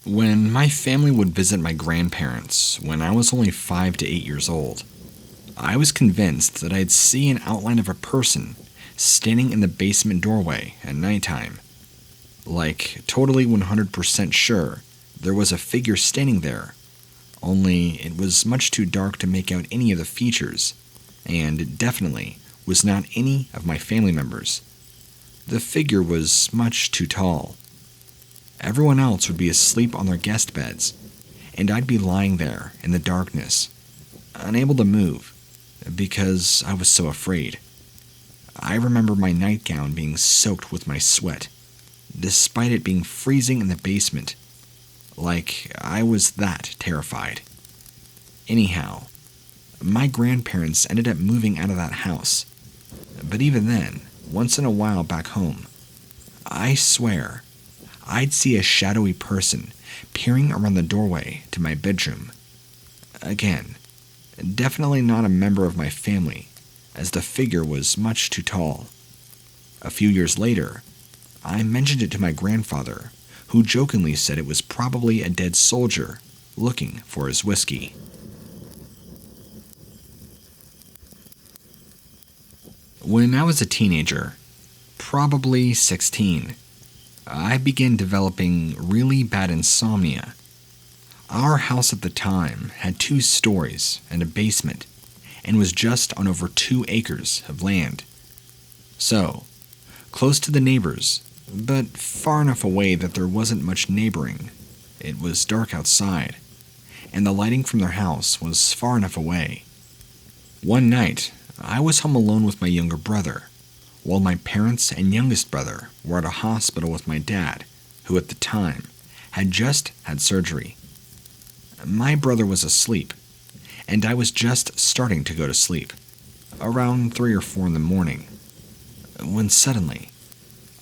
When my family would visit my grandparents when I was only 5 to 8 years old, I was convinced that I'd see an outline of a person standing in the basement doorway at nighttime. Like, totally 100% sure there was a figure standing there, only it was much too dark to make out any of the features, and it definitely was not any of my family members. The figure was much too tall. Everyone else would be asleep on their guest beds, and I'd be lying there in the darkness, unable to move, because I was so afraid. I remember my nightgown being soaked with my sweat, despite it being freezing in the basement. Like, I was that terrified. Anyhow, my grandparents ended up moving out of that house, but even then, once in a while back home, I swear, I'd see a shadowy person peering around the doorway to my bedroom. Again, definitely not a member of my family, as the figure was much too tall. A few years later, I mentioned it to my grandfather, who jokingly said it was probably a dead soldier looking for his whiskey. When I was a teenager, probably 16, I began developing really bad insomnia. Our house at the time had 2 stories and a basement, and was just on over 2 acres of land. So, close to the neighbors, but far enough away that there wasn't much neighboring. It was dark outside, and the lighting from their house was far enough away. One night, I was home alone with my younger brother, while my parents and youngest brother were at a hospital with my dad, who at the time had just had surgery. My brother was asleep, and I was just starting to go to sleep, around 3 or 4 in the morning, when suddenly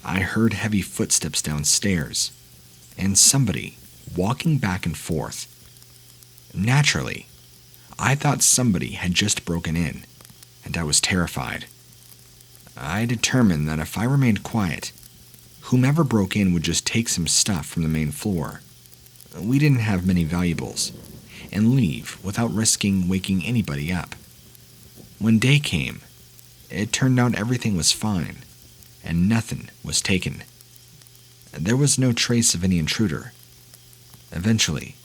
I heard heavy footsteps downstairs, and somebody walking back and forth. Naturally, I thought somebody had just broken in, and I was terrified. I determined that if I remained quiet, whomever broke in would just take some stuff from the main floor. We didn't have many valuables, and leave without risking waking anybody up. When day came, it turned out everything was fine, and nothing was taken. There was no trace of any intruder. Eventually,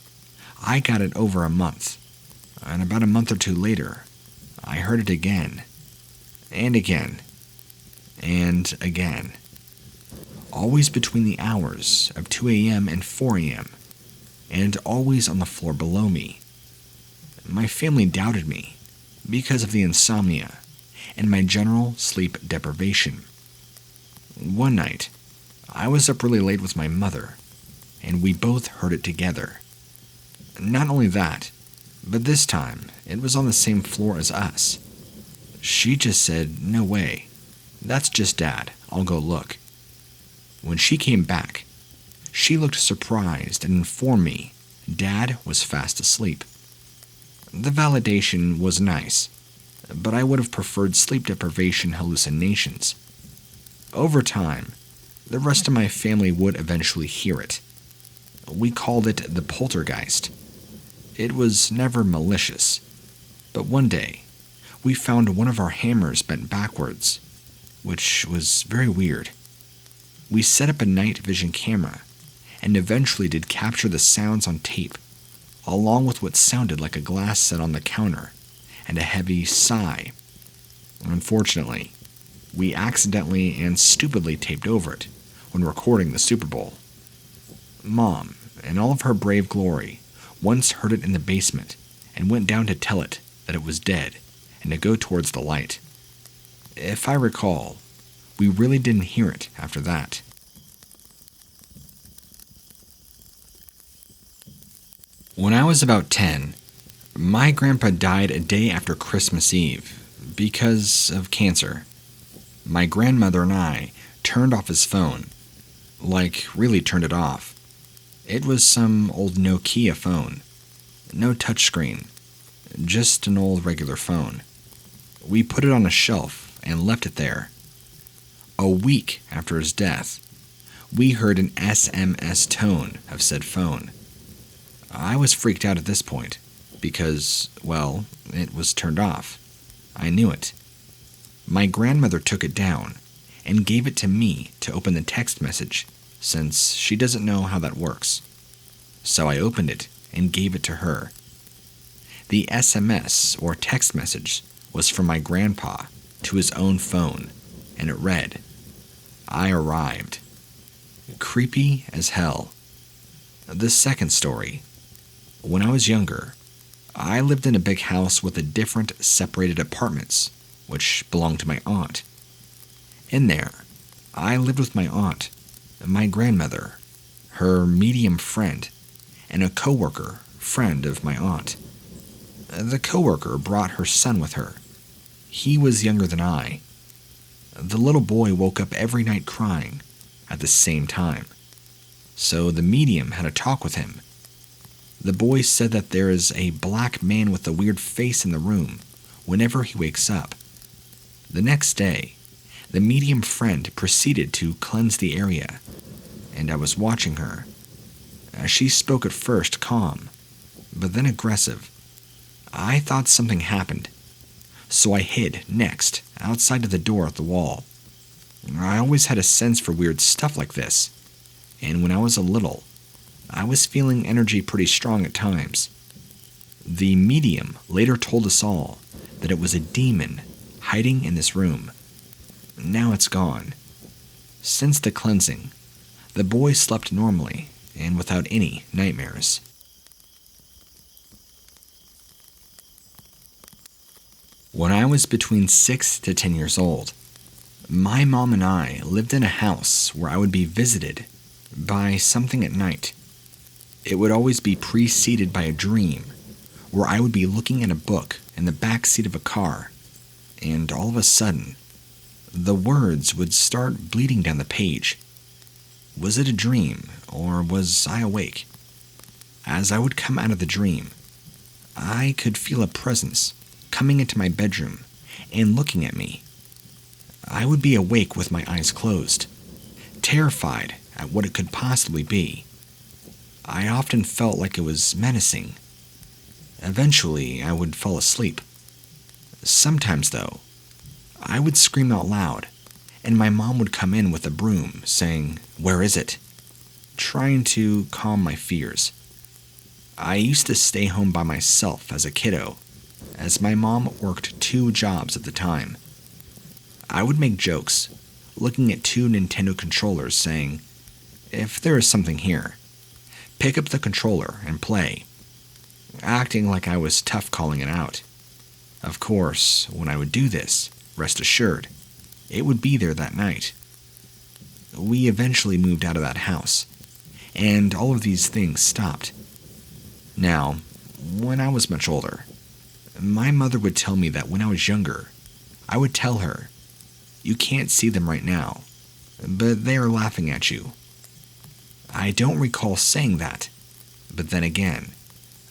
I got it over a month, and about a month or 2 later, I heard it again, and again, and again, always between the hours of 2 a.m. and 4 a.m., and always on the floor below me. My family doubted me because of the insomnia and my general sleep deprivation. One night, I was up really late with my mother, and we both heard it together. Not only that, but this time it was on the same floor as us. She just said, "No way. That's just Dad. I'll go look." When she came back, she looked surprised and informed me Dad was fast asleep. The validation was nice, but I would have preferred sleep deprivation hallucinations. Over time, the rest of my family would eventually hear it. We called it the poltergeist. It was never malicious, but one day, we found one of our hammers bent backwards, which was very weird. We set up a night vision camera, and eventually did capture the sounds on tape, along with what sounded like a glass set on the counter, and a heavy sigh. Unfortunately, we accidentally and stupidly taped over it when recording the Super Bowl. Mom, in all of her brave glory, once heard it in the basement, and went down to tell it that it was dead, and to go towards the light. If I recall, we really didn't hear it after that. When I was about 10, my grandpa died a day after Christmas Eve because of cancer. My grandmother and I turned off his phone, like really turned it off. It was some old Nokia phone, no touchscreen, just an old regular phone. We put it on a shelf and left it there. A week after his death, we heard an SMS tone of said phone, I was freaked out at this point because, well, it was turned off. I knew it. My grandmother took it down and gave it to me to open the text message, since she doesn't know how that works. So I opened it and gave it to her. The SMS, or text message, was from my grandpa to his own phone, and it read, "I arrived." Creepy as hell. The second story. When I was younger, I lived in a big house with different separated apartments, which belonged to my aunt. In there, I lived with my aunt, my grandmother, her medium friend, and a coworker friend of my aunt. The coworker brought her son with her. He was younger than I. The little boy woke up every night crying at the same time, so the medium had a talk with him. The boy said that there is a black man with a weird face in the room whenever he wakes up. The next day, the medium friend proceeded to cleanse the area, and I was watching her. She spoke at first calm, but then aggressive. I thought something happened, so I hid next, outside of the door at the wall. I always had a sense for weird stuff like this, and when I was little, I was feeling energy pretty strong at times. The medium later told us all that it was a demon hiding in this room. Now it's gone. Since the cleansing, the boy slept normally and without any nightmares. When I was between 6 to 10 years old, my mom and I lived in a house where I would be visited by something at night. It would always be preceded by a dream where I would be looking at a book in the back seat of a car, and all of a sudden, the words would start bleeding down the page. Was it a dream, or was I awake? As I would come out of the dream, I could feel a presence coming into my bedroom and looking at me. I would be awake with my eyes closed, terrified at what it could possibly be. I often felt like it was menacing. Eventually, I would fall asleep. Sometimes, though, I would scream out loud, and my mom would come in with a broom, saying, "Where is it?" trying to calm my fears. I used to stay home by myself as a kiddo, as my mom worked 2 jobs at the time. I would make jokes, looking at 2 Nintendo controllers, saying, "If there is something here, pick up the controller and play," acting like I was tough calling it out. Of course, when I would do this, rest assured, it would be there that night. We eventually moved out of that house, and all of these things stopped. Now, when I was much older, my mother would tell me that when I was younger, I would tell her, "You can't see them right now, but they are laughing at you." I don't recall saying that, but then again,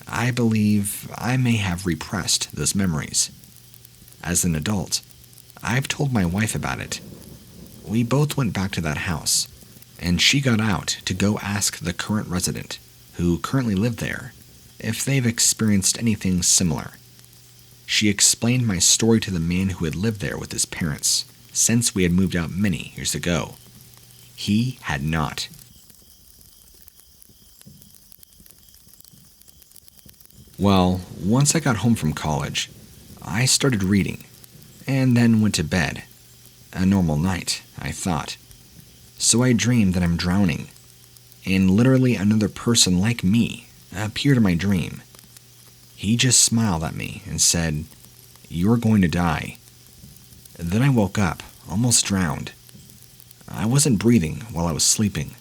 I believe I may have repressed those memories. As an adult, I've told my wife about it. We both went back to that house, and she got out to go ask the current resident, who currently lived there, if they've experienced anything similar. She explained my story to the man who had lived there with his parents, since we had moved out many years ago. He had not. Well, once I got home from college, I started reading, and then went to bed. A normal night, I thought. So I dreamed that I'm drowning, and literally another person like me appeared in my dream. He just smiled at me and said, "You're going to die." Then I woke up, almost drowned. I wasn't breathing while I was sleeping,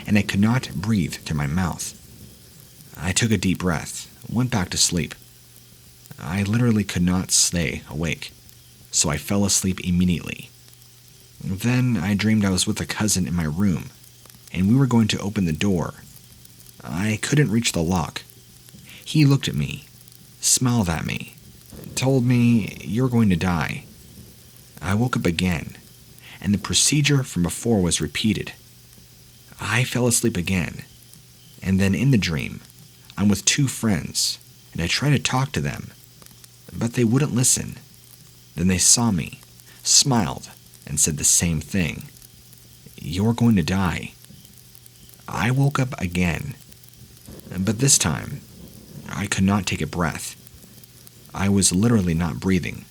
and I could not breathe through my mouth. I took a deep breath, went back to sleep. I literally could not stay awake, so I fell asleep immediately. Then I dreamed I was with a cousin in my room, and we were going to open the door. I couldn't reach the lock. He looked at me, smiled at me, told me, "You're going to die." I woke up again, and the procedure from before was repeated. I fell asleep again, and then in the dream, I'm with two friends, and I try to talk to them, but they wouldn't listen. Then they saw me, smiled, and said the same thing. You're going to die. I woke up again, but this time, I could not take a breath. I was literally not breathing.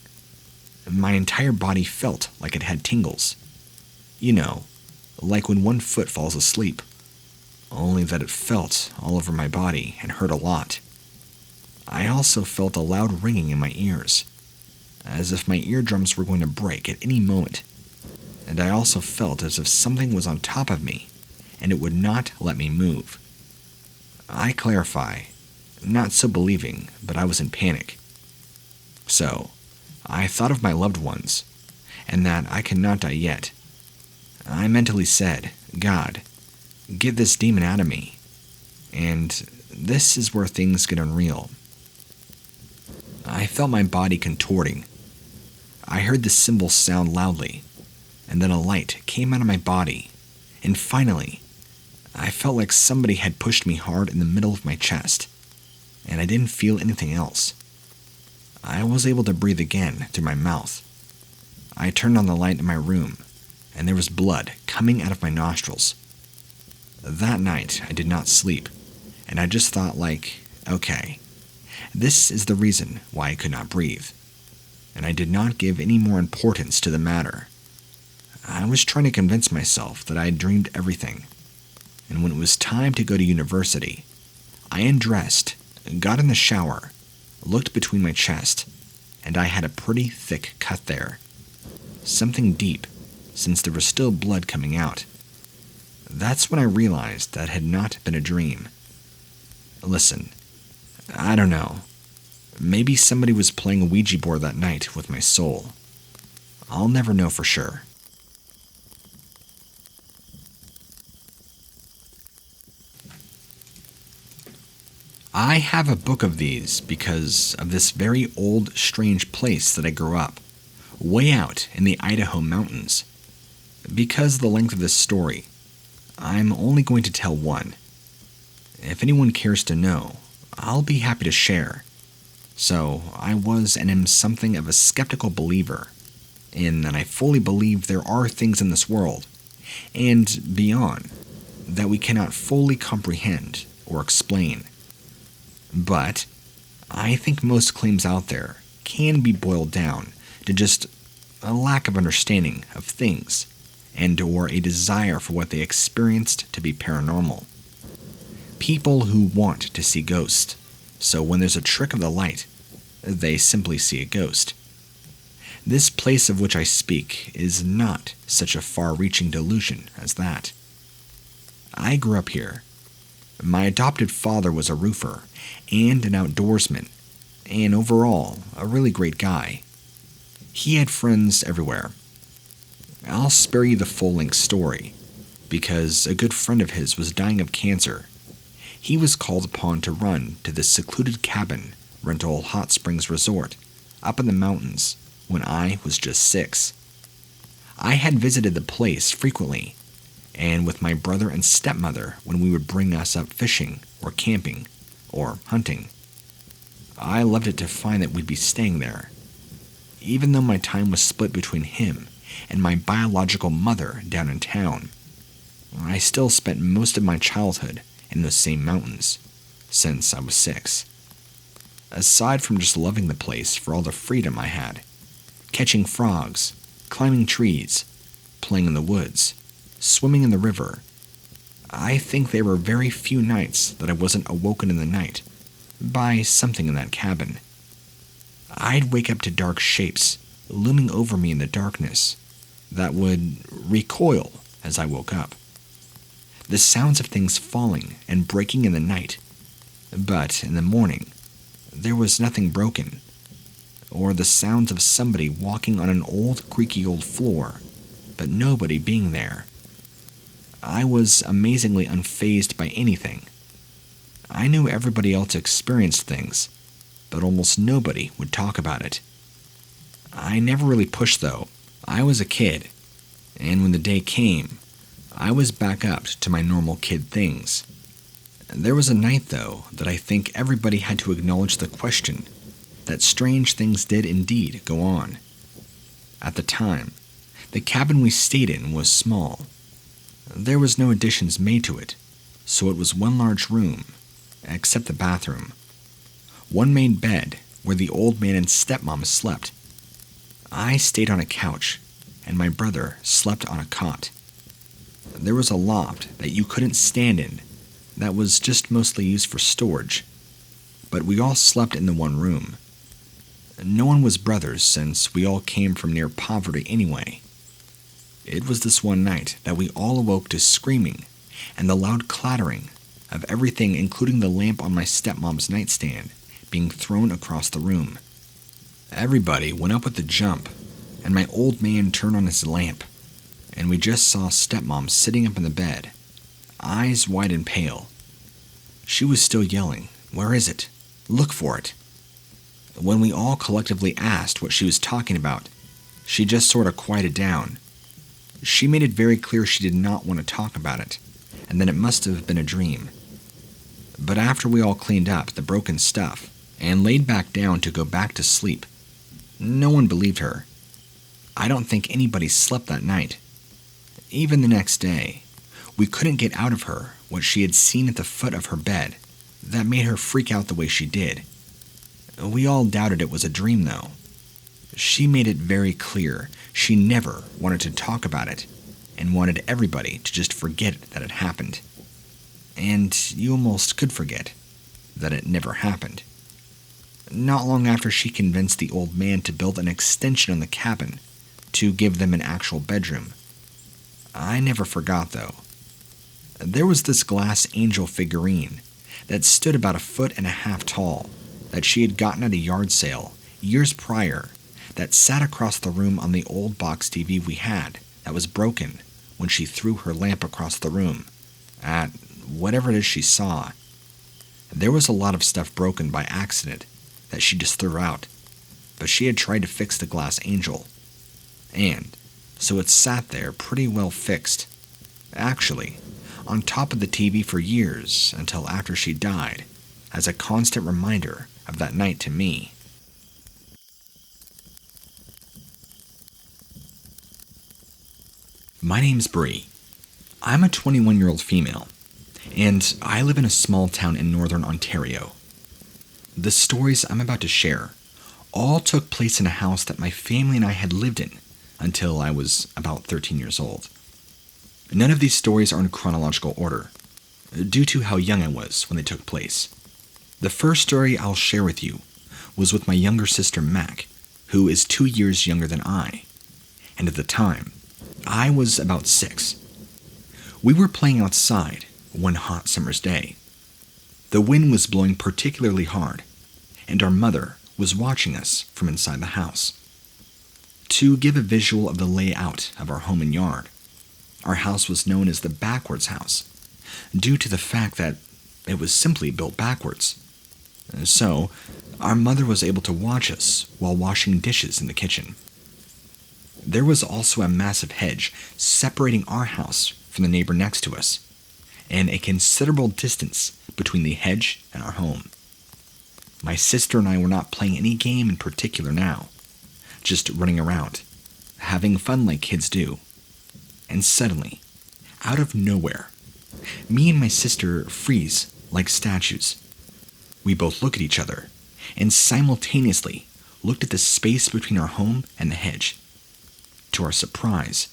My entire body felt like it had tingles. You know, like when one foot falls asleep, only that it felt all over my body and hurt a lot. I also felt a loud ringing in my ears, as if my eardrums were going to break at any moment, and I also felt as if something was on top of me, and it would not let me move. I clarify, not so believing, but I was in panic. So, I thought of my loved ones, and that I cannot die yet. I mentally said, God, get this demon out of me. And this is where things get unreal. I felt my body contorting. I heard the cymbal sound loudly, and then a light came out of my body, and finally, I felt like somebody had pushed me hard in the middle of my chest, and I didn't feel anything else. I was able to breathe again through my mouth. I turned on the light in my room, and there was blood coming out of my nostrils. That night, I did not sleep, and I just thought okay, this is the reason why I could not breathe. And I did not give any more importance to the matter. I was trying to convince myself that I had dreamed everything. And when it was time to go to university, I undressed, got in the shower, looked between my chest, and I had a pretty thick cut there. Something deep, since there was still blood coming out. That's when I realized that had not been a dream. Listen, I don't know. Maybe somebody was playing a Ouija board that night with my soul. I'll never know for sure. I have a book of these because of this very old, strange place that I grew up, way out in the Idaho mountains. Because of the length of this story, I'm only going to tell one. If anyone cares to know, I'll be happy to share. So, I was and am something of a skeptical believer, in that I fully believe there are things in this world, and beyond, that we cannot fully comprehend or explain. But I think most claims out there can be boiled down to just a lack of understanding of things and or a desire for what they experienced to be paranormal. People who want to see ghosts, so when there's a trick of the light, they simply see a ghost. This place of which I speak is not such a far-reaching delusion as that. I grew up here. My adopted father was a roofer and an outdoorsman, and overall, a really great guy. He had friends everywhere. I'll spare you the full-length story, because a good friend of his was dying of cancer. He was called upon to run to this secluded cabin rental hot springs resort up in the mountains when I was just 6. I had visited the place frequently, and with my brother and stepmother when we would bring us up fishing or camping or hunting. I loved it to find that we'd be staying there. Even though my time was split between him and my biological mother down in town, I still spent most of my childhood in those same mountains, since I was 6. Aside from just loving the place for all the freedom I had, catching frogs, climbing trees, playing in the woods, swimming in the river, I think there were very few nights that I wasn't awoken in the night by something in that cabin. I'd wake up to dark shapes looming over me in the darkness that would recoil as I woke up. The sounds of things falling and breaking in the night, but in the morning, there was nothing broken, or the sounds of somebody walking on an old, creaky old floor, but nobody being there. I was amazingly unfazed by anything. I knew everybody else experienced things, but almost nobody would talk about it. I never really pushed, though. I was a kid, and when the day came, I was back up to my normal kid things. There was a night, though, that I think everybody had to acknowledge the question that strange things did indeed go on. At the time, the cabin we stayed in was small. There was no additions made to it, so it was one large room, except the bathroom. One main bed where the old man and stepmom slept. I stayed on a couch, and my brother slept on a cot. There was a loft that you couldn't stand in that was just mostly used for storage, but we all slept in the one room. No one was brothers since we all came from near poverty anyway. It was this one night that we all awoke to screaming and the loud clattering of everything, including the lamp on my stepmom's nightstand, being thrown across the room. Everybody went up with a jump, and my old man turned on his lamp, and we just saw stepmom sitting up in the bed, eyes wide and pale. She was still yelling, "Where is it? Look for it." When we all collectively asked what she was talking about, she just sort of quieted down. She made it very clear she did not want to talk about it, and that it must have been a dream. But after we all cleaned up the broken stuff and laid back down to go back to sleep, no one believed her. I don't think anybody slept that night. Even the next day, we couldn't get out of her what she had seen at the foot of her bed that made her freak out the way she did. We all doubted it was a dream, though. She made it very clear she never wanted to talk about it and wanted everybody to just forget that it happened. And you almost could forget that it never happened. Not long after, she convinced the old man to build an extension on the cabin to give them an actual bedroom. I never forgot, though. There was this glass angel figurine that stood about 1.5 feet tall that she had gotten at a yard sale years prior that sat across the room on the old box TV we had that was broken when she threw her lamp across the room at whatever it is she saw. There was a lot of stuff broken by accident that she just threw out, but she had tried to fix the glass angel, and so it sat there pretty well fixed, actually, on top of the TV for years until after she died, as a constant reminder of that night to me. My name's Bree. I'm a 21-year-old female, and I live in a small town in northern Ontario. The stories I'm about to share all took place in a house that my family and I had lived in until I was about 13 years old. None of these stories are in chronological order, due to how young I was when they took place. The first story I'll share with you was with my younger sister Mac, who is 2 years younger than I, and at the time, I was about 6. We were playing outside one hot summer's day. The wind was blowing particularly hard, and our mother was watching us from inside the house. To give a visual of the layout of our home and yard, our house was known as the backwards house, due to the fact that it was simply built backwards. So, our mother was able to watch us while washing dishes in the kitchen. There was also a massive hedge separating our house from the neighbor next to us, and a considerable distance between the hedge and our home. My sister and I were not playing any game in particular now, just running around, having fun like kids do. And suddenly, out of nowhere, me and my sister freeze like statues. We both look at each other and simultaneously looked at the space between our home and the hedge. To our surprise,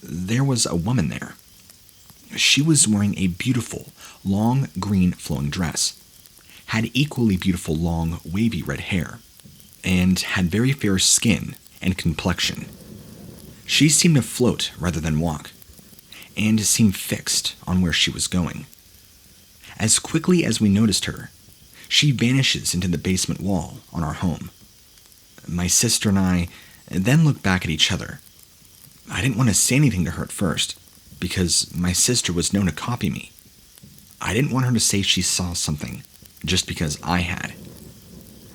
there was a woman there. She was wearing a beautiful, long green flowing dress, had equally beautiful long wavy red hair, and had very fair skin and complexion. She seemed to float rather than walk, and seemed fixed on where she was going. As quickly as we noticed her, she vanishes into the basement wall on our home. My sister and I then looked back at each other. I didn't want to say anything to her at first, because my sister was known to copy me. I didn't want her to say she saw something, just because I had.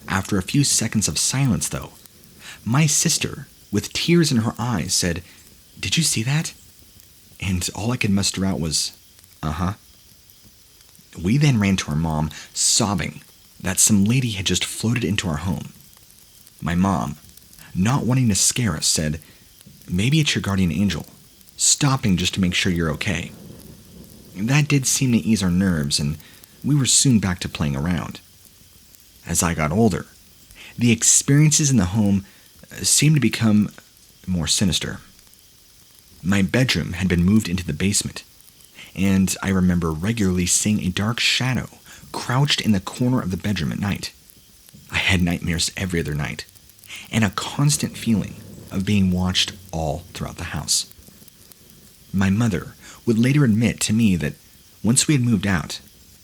After a few seconds of silence, though, my sister, with tears in her eyes, said, "Did you see that?" And all I could muster out was, "Uh-huh." We then ran to our mom, sobbing that some lady had just floated into our home. My mom, not wanting to scare us, said, "Maybe it's your guardian angel, stopping just to make sure you're okay." That did seem to ease our nerves, and we were soon back to playing around. As I got older, the experiences in the home seemed to become more sinister. My bedroom had been moved into the basement, and I remember regularly seeing a dark shadow crouched in the corner of the bedroom at night. I had nightmares every other night, and a constant feeling of being watched all throughout the house. My mother would later admit to me that once we had moved out,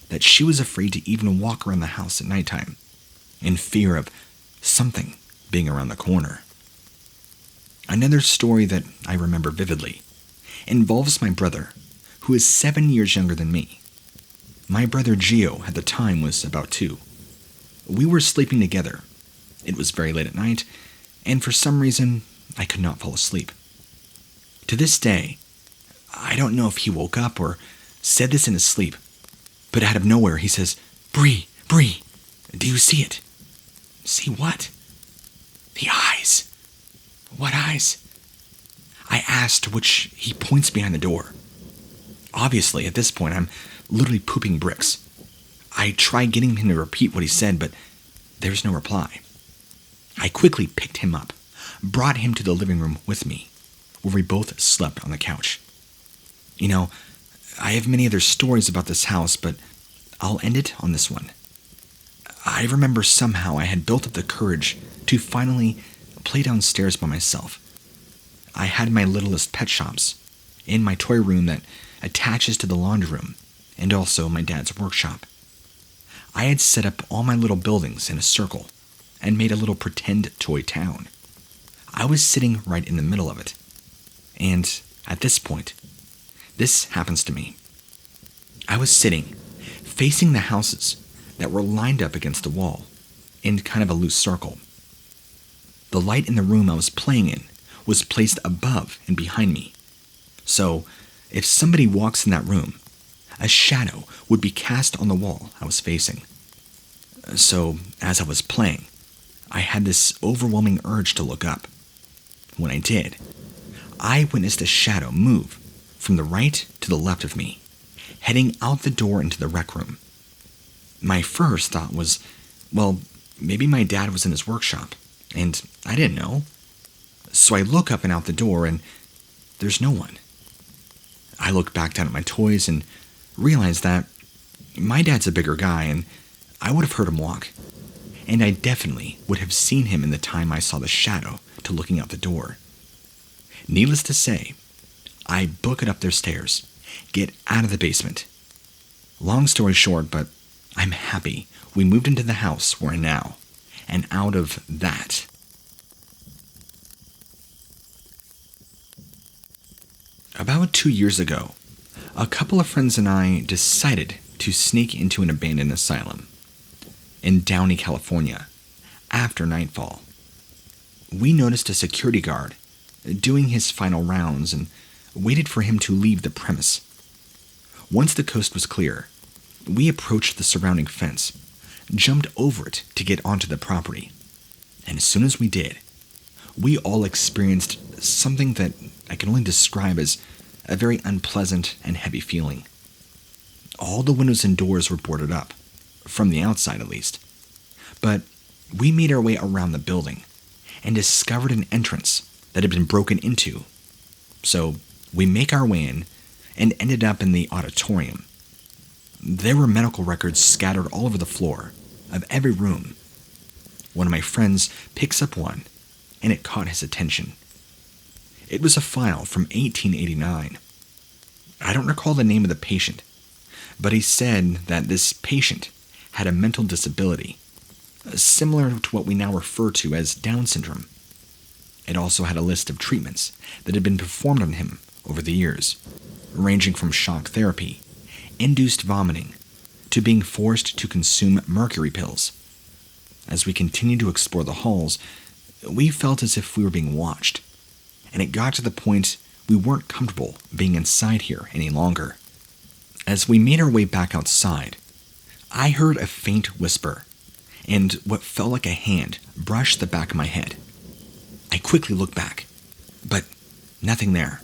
that she was afraid to even walk around the house at nighttime, in fear of something being around the corner. Another story that I remember vividly involves my brother, who is 7 years younger than me. My brother Gio at the time was about 2. We were sleeping together. It was very late at night, and for some reason, I could not fall asleep. To this day, I don't know if he woke up or said this in his sleep, but out of nowhere he says, Bree, do you see it?" "See what?" "The eyes." "What eyes?" I asked, which he points behind the door. Obviously, at this point, I'm literally pooping bricks. I tried getting him to repeat what he said, but there's no reply. I quickly picked him up, brought him to the living room with me, where we both slept on the couch. You know, I have many other stories about this house, but I'll end it on this one. I remember somehow I had built up the courage to finally play downstairs by myself. I had my littlest pet shops in my toy room that attaches to the laundry room, and also my dad's workshop. I had set up all my little buildings in a circle and made a little pretend toy town. I was sitting right in the middle of it. And at this point, this happens to me. I was sitting, facing the houses that were lined up against the wall, in kind of a loose circle. The light in the room I was playing in was placed above and behind me. So, if somebody walks in that room, a shadow would be cast on the wall I was facing. So, as I was playing, I had this overwhelming urge to look up. When I did, I witnessed a shadow move from the right to the left of me, heading out the door into the rec room. My first thought was, well, maybe my dad was in his workshop, and I didn't know. So I look up and out the door, and there's no one. I look back down at my toys and realize that my dad's a bigger guy, and I would have heard him walk. And I definitely would have seen him in the time I saw the shadow to looking out the door. Needless to say, I book it up their stairs, get out of the basement. Long story short, but I'm happy we moved into the house we're in now, and out of that. About 2 years ago, a couple of friends and I decided to sneak into an abandoned asylum in Downey, California, after nightfall. We noticed a security guard doing his final rounds and waited for him to leave the premise. Once the coast was clear, we approached the surrounding fence, jumped over it to get onto the property, and as soon as we did, we all experienced something that I can only describe as a very unpleasant and heavy feeling. All the windows and doors were boarded up, from the outside at least, but we made our way around the building and discovered an entrance that had been broken into. So we make our way in and ended up in the auditorium. There were medical records scattered all over the floor of every room. One of my friends picks up one, and it caught his attention. It was a file from 1889. I don't recall the name of the patient, but he said that this patient had a mental disability, similar to what we now refer to as Down syndrome. It also had a list of treatments that had been performed on him over the years, ranging from shock therapy, induced vomiting, to being forced to consume mercury pills. As we continued to explore the halls, we felt as if we were being watched, and it got to the point we weren't comfortable being inside here any longer. As we made our way back outside, I heard a faint whisper, and what felt like a hand brushed the back of my head. I quickly looked back, but nothing there.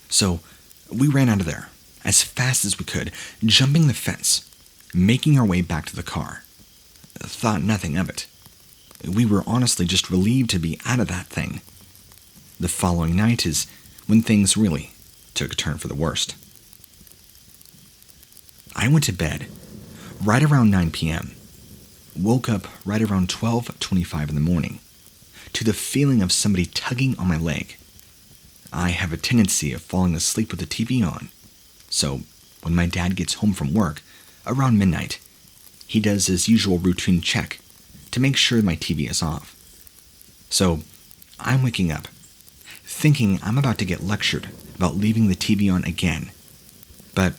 So we ran out of there as fast as we could, jumping the fence, making our way back to the car. Thought nothing of it. We were honestly just relieved to be out of that thing. The following night is when things really took a turn for the worst. I went to bed right around 9 p.m., woke up right around 12:25 in the morning to the feeling of somebody tugging on my leg. I have a tendency of falling asleep with the TV on, so when my dad gets home from work around midnight, he does his usual routine check to make sure my TV is off. So I'm waking up, thinking I'm about to get lectured about leaving the TV on again. But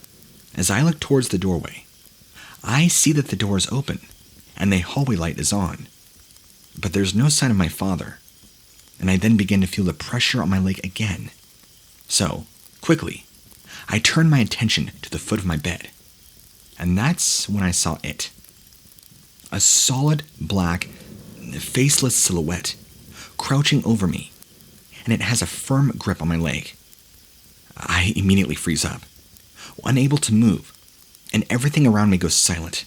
as I look towards the doorway, I see that the door is open and the hallway light is on. But there's no sign of my father, and I then begin to feel the pressure on my leg again. So, quickly, I turn my attention to the foot of my bed, and that's when I saw it. A solid, black, faceless silhouette crouching over me, and it has a firm grip on my leg. I immediately freeze up, unable to move, and everything around me goes silent.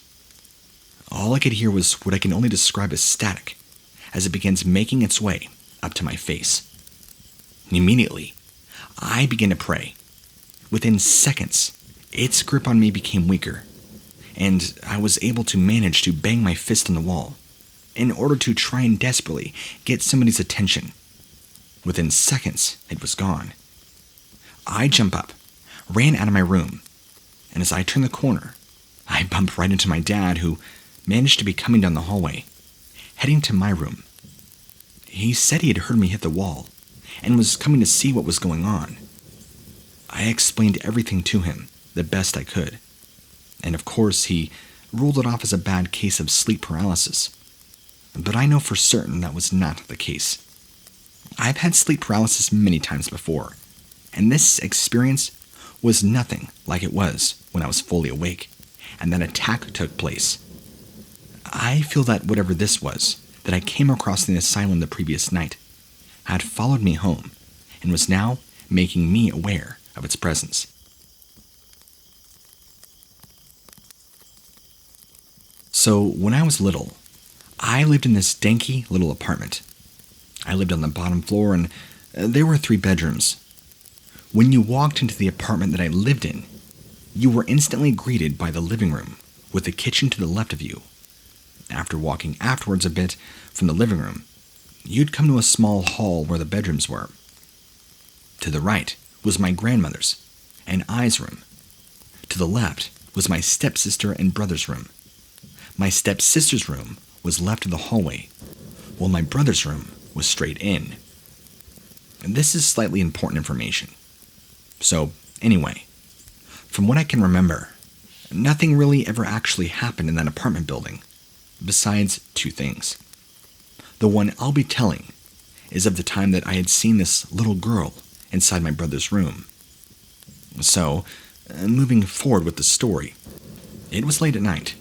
All I could hear was what I can only describe as static, as it begins making its way up to my face. Immediately, I begin to pray. Within seconds, its grip on me became weaker, and I was able to manage to bang my fist on the wall in order to try and desperately get somebody's attention. Within seconds, it was gone. I jump up, ran out of my room, and as I turn the corner, I bump right into my dad, who managed to be coming down the hallway, heading to my room. He said he had heard me hit the wall and was coming to see what was going on. I explained everything to him the best I could, and of course he ruled it off as a bad case of sleep paralysis. But I know for certain that was not the case. I've had sleep paralysis many times before, and this experience was nothing like it was when I was fully awake and that attack took place. I feel that whatever this was that I came across in the asylum the previous night had followed me home and was now making me aware of its presence. So when I was little, I lived in this danky little apartment. I lived on the bottom floor, and there were 3 bedrooms. When you walked into the apartment that I lived in, you were instantly greeted by the living room, with the kitchen to the left of you. After walking afterwards a bit from the living room, you'd come to a small hall where the bedrooms were. To the right was my grandmother's and I's room. To the left was my stepsister and brother's room. My stepsister's room was left of the hallway, while my brother's room was straight in. And this is slightly important information. So, anyway, from what I can remember, nothing really ever actually happened in that apartment building, besides 2 things. The one I'll be telling is of the time that I had seen this little girl inside my brother's room. So, moving forward with the story, it was late at night,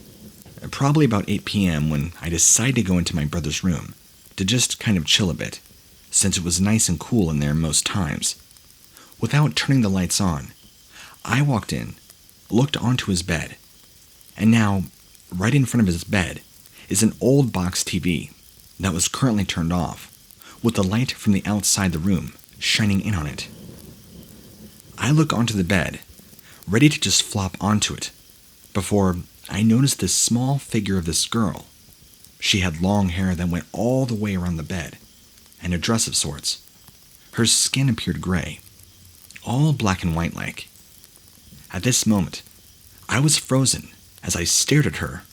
probably about 8 p.m. when I decided to go into my brother's room to just kind of chill a bit, since it was nice and cool in there most times. Without turning the lights on, I walked in, looked onto his bed, and now, right in front of his bed, is an old box TV that was currently turned off, with the light from the outside the room shining in on it. I look onto the bed, ready to just flop onto it, before I noticed this small figure of this girl. She had long hair that went all the way around the bed, and a dress of sorts. Her skin appeared gray, all black and white-like. At this moment, I was frozen as I stared at her,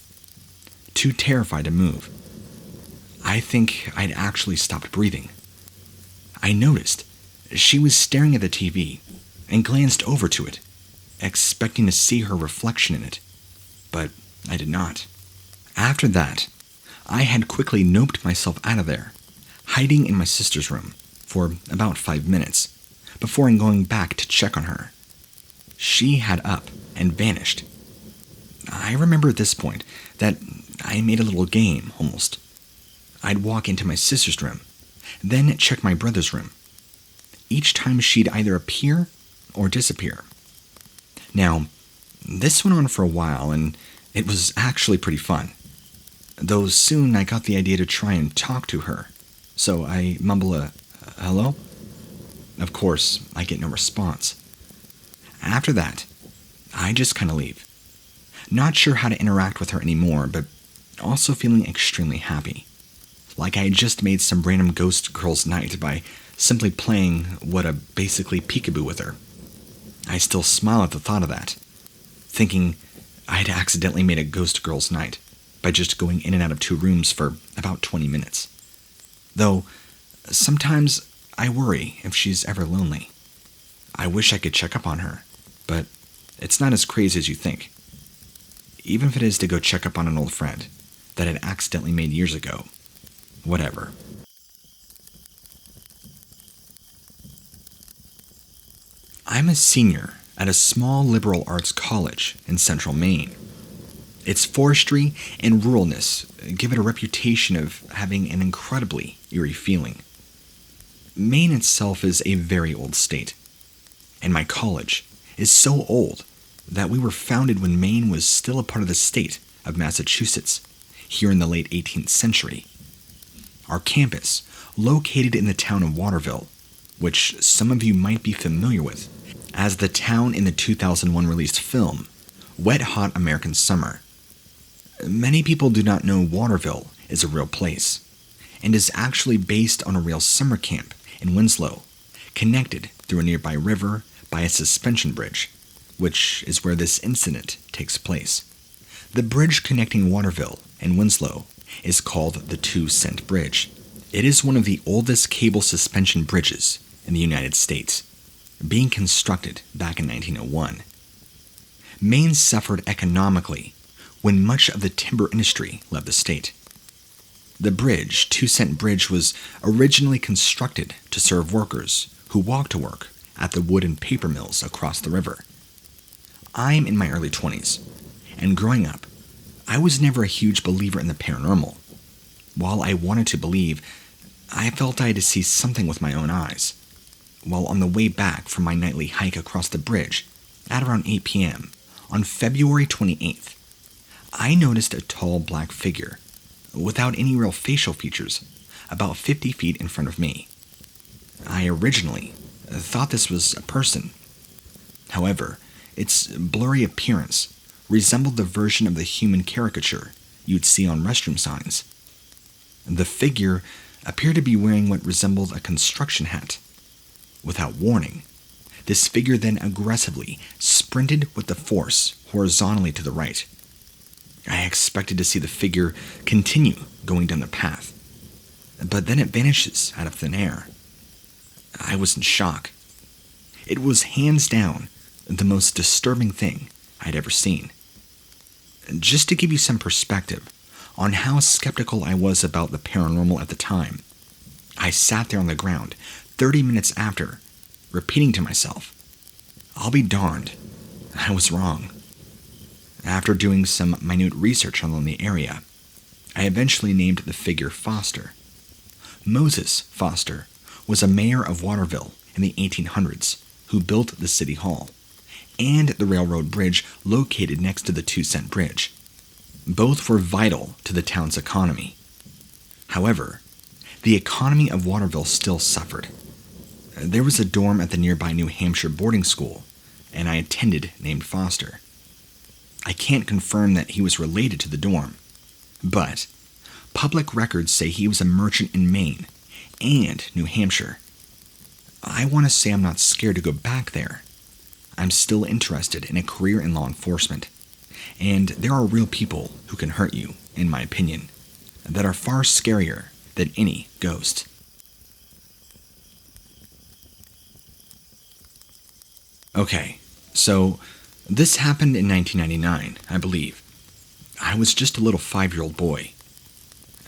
too terrified to move. I think I'd actually stopped breathing. I noticed she was staring at the TV and glanced over to it, expecting to see her reflection in it, but I did not. After that, I had quickly noped myself out of there, hiding in my sister's room for about 5 minutes, before going back to check on her. She had up and vanished. I remember at this point that I made a little game, almost. I'd walk into my sister's room, then check my brother's room. Each time she'd either appear or disappear. Now, this went on for a while, and it was actually pretty fun. Though soon I got the idea to try and talk to her, so I mumble a hello? Of course, I get no response. After that, I just kind of leave. Not sure how to interact with her anymore, but also feeling extremely happy. Like I had just made some random ghost girl's night by simply playing what a basically peekaboo with her. I still smile at the thought of that, thinking I'd accidentally made a ghost girl's night by just going in and out of 2 rooms for about 20 minutes. Though, sometimes I worry if she's ever lonely. I wish I could check up on her, but it's not as crazy as you think. Even if it is to go check up on an old friend that I'd accidentally made years ago. Whatever. I'm a senior at a small liberal arts college in central Maine. Its forestry and ruralness give it a reputation of having an incredibly eerie feeling. Maine itself is a very old state, and my college is so old that we were founded when Maine was still a part of the state of Massachusetts, here in the late 18th century. Our campus, located in the town of Waterville, which some of you might be familiar with as the town in the 2001 released film, Wet Hot American Summer. Many people do not know Waterville is a real place, and is actually based on a real summer camp in Winslow, connected through a nearby river by a suspension bridge, which is where this incident takes place. The bridge connecting Waterville and Winslow is called the 2 Cent Bridge. It is one of the oldest cable suspension bridges in the United States, being constructed back in 1901. Maine suffered economically when much of the timber industry left the state. The bridge, 2 Cent Bridge, was originally constructed to serve workers who walked to work at the wood and paper mills across the river. I'm in my early 20s, and growing up, I was never a huge believer in the paranormal. While I wanted to believe, I felt I had to see something with my own eyes. While on the way back from my nightly hike across the bridge, at around 8 p.m., on February 28th, I noticed a tall black figure, without any real facial features, about 50 feet in front of me. I originally thought this was a person. However, its blurry appearance resembled the version of the human caricature you'd see on restroom signs. The figure appeared to be wearing what resembled a construction hat. Without warning, this figure then aggressively sprinted with the force horizontally to the right. I expected to see the figure continue going down the path, but then it vanishes out of thin air. I was in shock. It was hands down the most disturbing thing I'd ever seen. Just to give you some perspective on how skeptical I was about the paranormal at the time, I sat there on the ground 30 minutes after, repeating to myself, I'll be darned, I was wrong. After doing some minute research on the area, I eventually named the figure Foster. Moses Foster was a mayor of Waterville in the 1800s who built the city hall and the railroad bridge located next to the 2 Cent Bridge. Both were vital to the town's economy. However, the economy of Waterville still suffered. There was a dorm at the nearby New Hampshire boarding school, and I attended named Foster. I can't confirm that he was related to the dorm, but public records say he was a merchant in Maine and New Hampshire. I want to say I'm not scared to go back there. I'm still interested in a career in law enforcement, and there are real people who can hurt you, in my opinion, that are far scarier than any ghost. Okay, so this happened in 1999, I believe. I was just a little 5-year-old boy.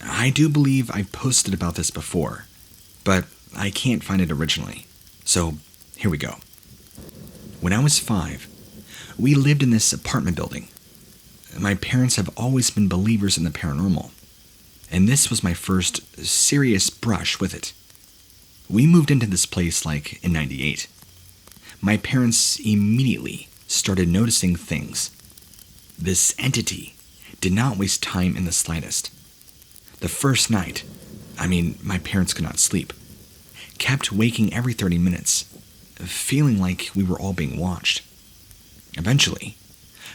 I do believe I posted about this before, but I can't find it originally. So, here we go. When I was 5, we lived in this apartment building. my parents have always been believers in the paranormal, and this was my first serious brush with it. We moved into this place in '98. My parents immediately started noticing things. This entity did not waste time in the slightest. The first night, my parents could not sleep, kept waking every 30 minutes, feeling like we were all being watched. Eventually,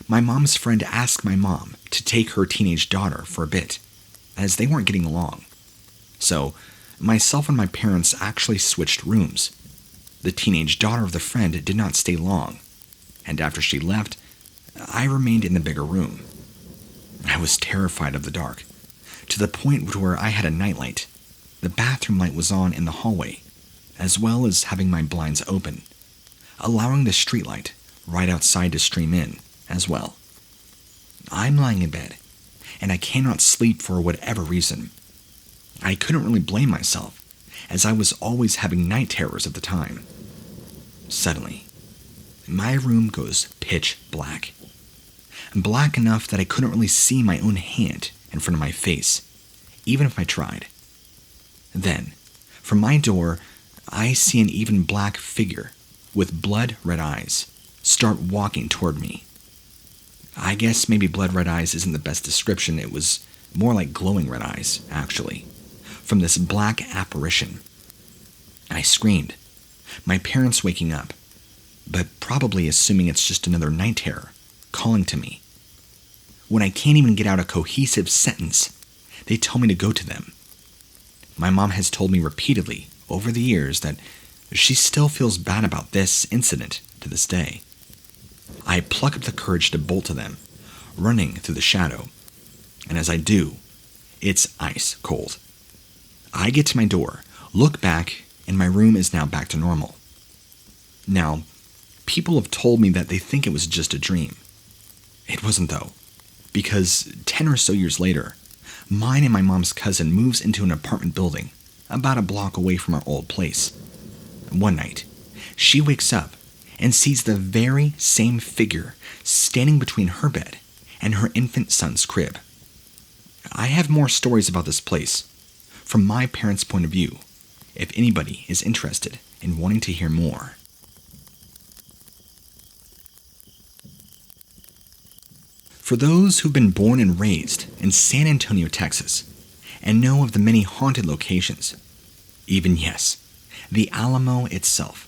my mom's friend asked my mom to take her teenage daughter for a bit, as they weren't getting along. So, myself and my parents actually switched rooms. The teenage daughter of the friend did not stay long, and after she left, I remained in the bigger room. I was terrified of the dark, to the point where I had a nightlight. The bathroom light was on in the hallway, as well as having my blinds open, allowing the streetlight right outside to stream in as well. I'm lying in bed, and I cannot sleep for whatever reason. I couldn't really blame myself, as I was always having night terrors at the time. Suddenly, my room goes pitch black. Black enough that I couldn't really see my own hand in front of my face, even if I tried. Then, from my door, I see an even black figure with blood-red eyes start walking toward me. I guess maybe blood-red eyes isn't the best description. It was more like glowing red eyes, actually, from this black apparition. I screamed, my parents waking up, but probably assuming it's just another night terror calling to me. When I can't even get out a cohesive sentence, they tell me to go to them. My mom has told me repeatedly over the years that she still feels bad about this incident to this day. I pluck up the courage to bolt to them, running through the shadow, and as I do, it's ice cold. I get to my door, look back, and my room is now back to normal. Now, people have told me that they think it was just a dream. It wasn't though, because 10 or so years later, mine and my mom's cousin moves into an apartment building about a block away from our old place. One night, she wakes up and sees the very same figure standing between her bed and her infant son's crib. I have more stories about this place, from my parents' point of view, if anybody is interested in wanting to hear more. For those who've been born and raised in San Antonio, Texas, and know of the many haunted locations, even yes, the Alamo itself.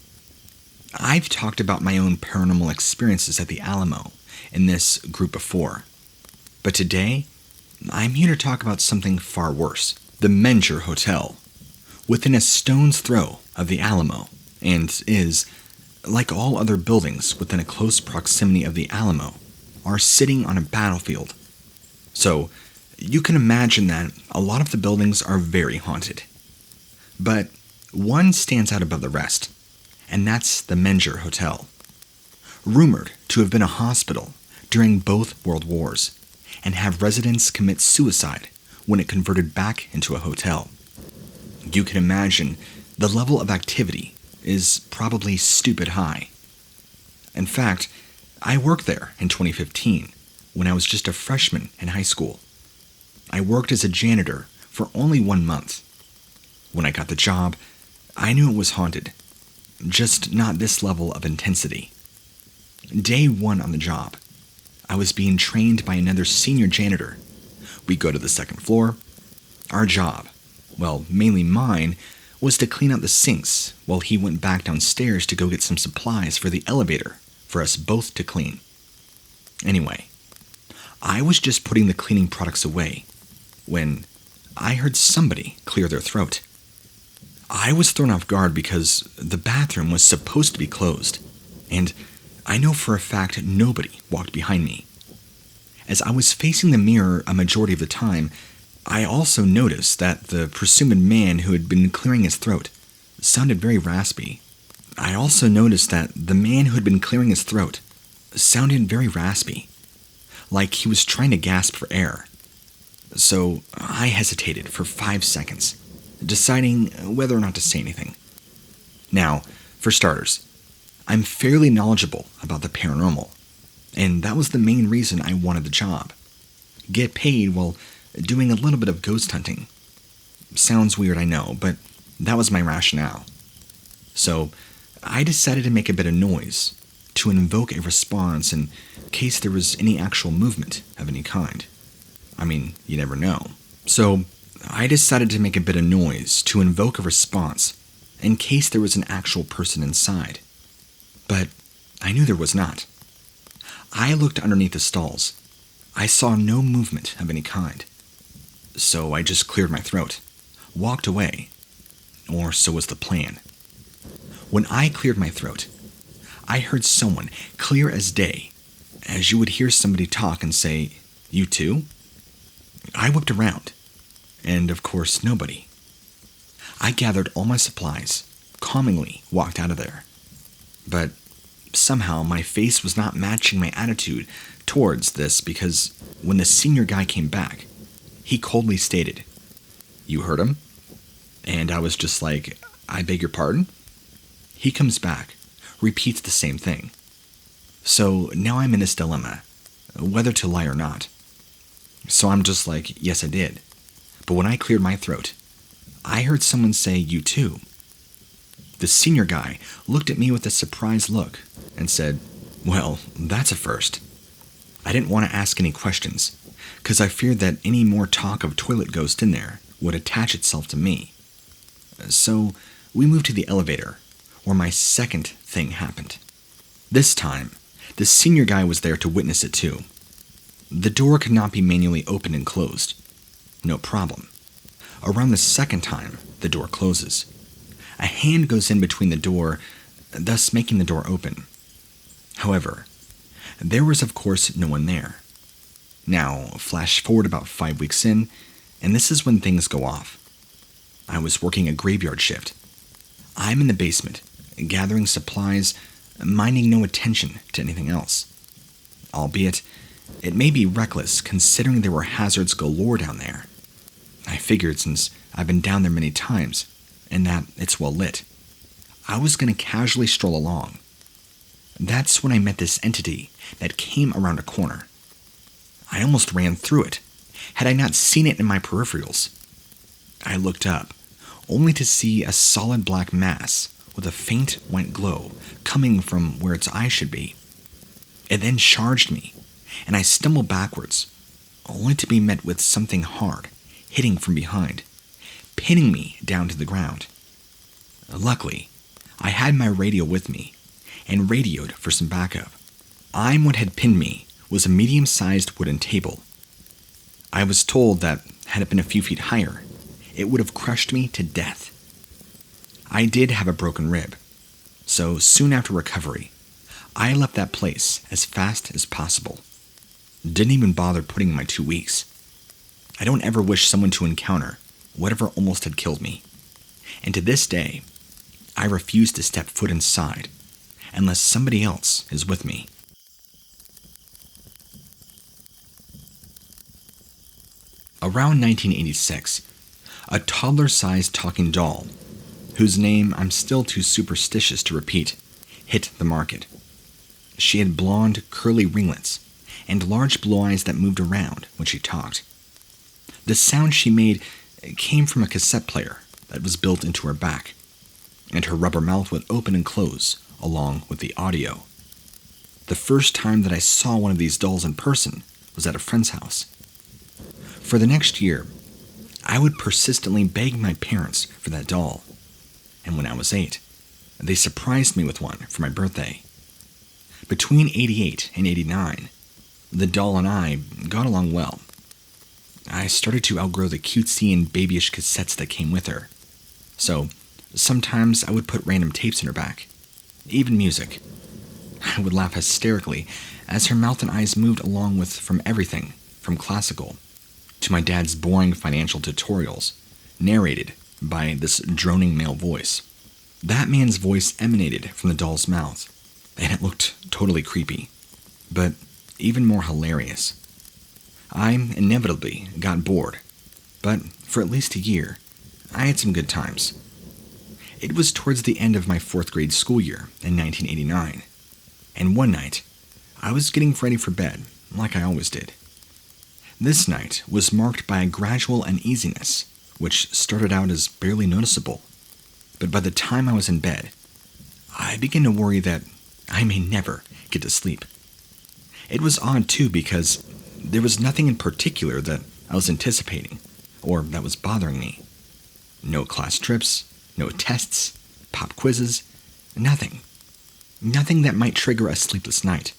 I've talked about my own paranormal experiences at the Alamo in this group before, but today, I'm here to talk about something far worse, the Menger Hotel, within a stone's throw of the Alamo, and is, like all other buildings within a close proximity of the Alamo, are sitting on a battlefield. So, you can imagine that a lot of the buildings are very haunted. But one stands out above the rest, and that's the Menger Hotel. Rumored to have been a hospital during both World Wars, and have residents commit suicide when it converted back into a hotel. You can imagine the level of activity is probably stupid high. In fact, I worked there in 2015 when I was just a freshman in high school. I worked as a janitor for only 1 month. When I got the job, I knew it was haunted, just not this level of intensity. Day 1 on the job, I was being trained by another senior janitor. We go to the second floor. Our job, well, mainly mine, was to clean out the sinks while he went back downstairs to go get some supplies for the elevator for us both to clean. Anyway, I was just putting the cleaning products away when I heard somebody clear their throat. I was thrown off guard because the bathroom was supposed to be closed, and I know for a fact nobody walked behind me. As I was facing the mirror a majority of the time, I also noticed that the presumed man who had been clearing his throat sounded very raspy. I also noticed that the man who had been clearing his throat sounded very raspy, like he was trying to gasp for air. So I hesitated for 5 seconds, deciding whether or not to say anything. Now, for starters, I'm fairly knowledgeable about the paranormal, and that was the main reason I wanted the job. get paid while doing a little bit of ghost hunting. Sounds weird, I know, but that was my rationale. So I decided to make a bit of noise to invoke a response in case there was any actual movement of any kind. I mean, you never know. So I decided to make a bit of noise to invoke a response in case there was an actual person inside. But I knew there was not. I looked underneath the stalls. I saw no movement of any kind. So I just cleared my throat, walked away, or so was the plan. When I cleared my throat, I heard someone, clear as day, as you would hear somebody talk and say, "You too?" I whipped around, and of course nobody. I gathered all my supplies, calmly walked out of there. But somehow my face was not matching my attitude towards this, because when the senior guy came back, he coldly stated, "You heard him?" And I was just like, "I beg your pardon?" He comes back, repeats the same thing. So now I'm in this dilemma, whether to lie or not. So I'm just like, yes, I did. But when I cleared my throat, I heard someone say, "You too." The senior guy looked at me with a surprised look and said, "Well, that's a first." I didn't want to ask any questions, because I feared that any more talk of toilet ghost in there would attach itself to me. So we moved to the elevator, where my second thing happened. This time, the senior guy was there to witness it too. The door could not be manually opened and closed. No problem. Around the second time, the door closes. A hand goes in between the door, thus making the door open. However, there was of course no one there. Now, flash forward about 5 weeks in, and this is when things go off. I was working a graveyard shift. I'm in the basement, gathering supplies, minding no attention to anything else. Albeit, it may be reckless considering there were hazards galore down there. I figured since I've been down there many times, and that it's well lit, I was going to casually stroll along. That's when I met this entity that came around a corner. I almost ran through it, had I not seen it in my peripherals. I looked up, only to see a solid black mass with a faint white glow coming from where its eye should be. It then charged me, and I stumbled backwards, only to be met with something hard, hitting from behind, pinning me down to the ground. Luckily, I had my radio with me, and radioed for some backup. What had pinned me was a medium-sized wooden table. I was told that had it been a few feet higher, it would have crushed me to death. I did have a broken rib, so soon after recovery, I left that place as fast as possible. Didn't even bother putting in my 2 weeks. I don't ever wish someone to encounter whatever almost had killed me. And to this day, I refuse to step foot inside unless somebody else is with me. Around 1986, a toddler-sized talking doll, whose name I'm still too superstitious to repeat, hit the market. She had blonde, curly ringlets and large blue eyes that moved around when she talked. The sound she made came from a cassette player that was built into her back, and her rubber mouth would open and close along with the audio. The first time that I saw one of these dolls in person was at a friend's house. For the next year, I would persistently beg my parents for that doll, and when I was 8, they surprised me with one for my birthday. Between 88 and 89, the doll and I got along well. I started to outgrow the cutesy and babyish cassettes that came with her, so sometimes I would put random tapes in her back, even music. I would laugh hysterically as her mouth and eyes moved along with from everything from classical to my dad's boring financial tutorials, narrated by this droning male voice. That man's voice emanated from the doll's mouth, and it looked totally creepy, but even more hilarious. I inevitably got bored, but for at least a year, I had some good times. It was towards the end of my 4th grade school year in 1989, and one night, I was getting ready for bed, like I always did. This night was marked by a gradual uneasiness, which started out as barely noticeable. But by the time I was in bed, I began to worry that I may never get to sleep. It was odd too because there was nothing in particular that I was anticipating or that was bothering me. No class trips, no tests, pop quizzes, nothing. Nothing that might trigger a sleepless night.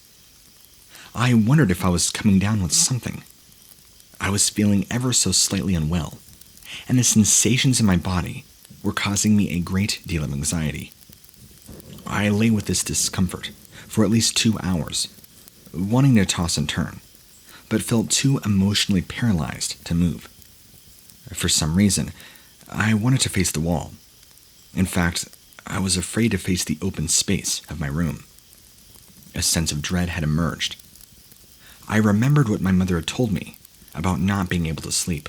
I wondered if I was coming down with something. I was feeling ever so slightly unwell, and the sensations in my body were causing me a great deal of anxiety. I lay with this discomfort for at least 2 hours, wanting to toss and turn, but felt too emotionally paralyzed to move. For some reason, I wanted to face the wall. In fact, I was afraid to face the open space of my room. A sense of dread had emerged. I remembered what my mother had told me about not being able to sleep.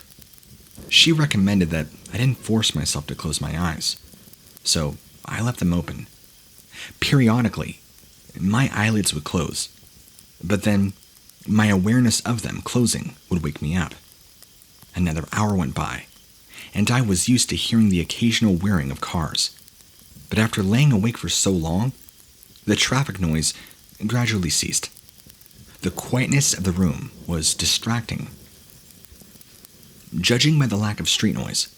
She recommended that I didn't force myself to close my eyes, so I left them open. Periodically, my eyelids would close, but then my awareness of them closing would wake me up. Another hour went by, and I was used to hearing the occasional whirring of cars. But after laying awake for so long, the traffic noise gradually ceased. The quietness of the room was distracting. Judging by the lack of street noise,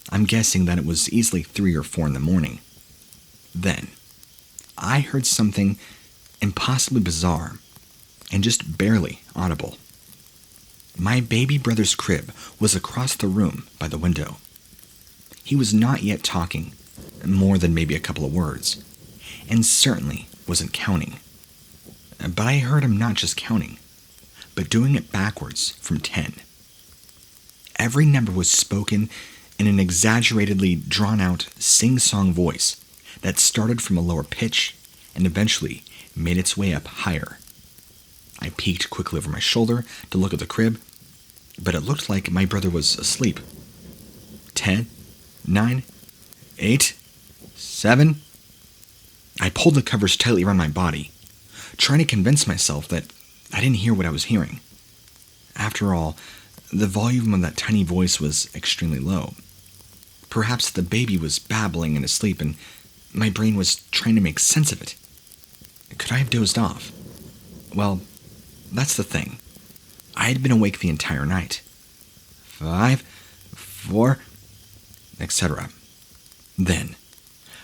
I'm guessing that it was easily 3 or 4 in the morning. Then, I heard something impossibly bizarre and just barely audible. My baby brother's crib was across the room by the window. He was not yet talking, more than maybe a couple of words, and certainly wasn't counting. But I heard him not just counting, but doing it backwards from 10. Every number was spoken in an exaggeratedly drawn-out sing-song voice that started from a lower pitch and eventually made its way up higher. I peeked quickly over my shoulder to look at the crib, but it looked like my brother was asleep. 10, 9, 8, 7. I pulled the covers tightly around my body, trying to convince myself that I didn't hear what I was hearing. After all, the volume of that tiny voice was extremely low. Perhaps the baby was babbling in his sleep and my brain was trying to make sense of it. Could I have dozed off? Well, that's the thing. I had been awake the entire night. 5, 4, etc. Then,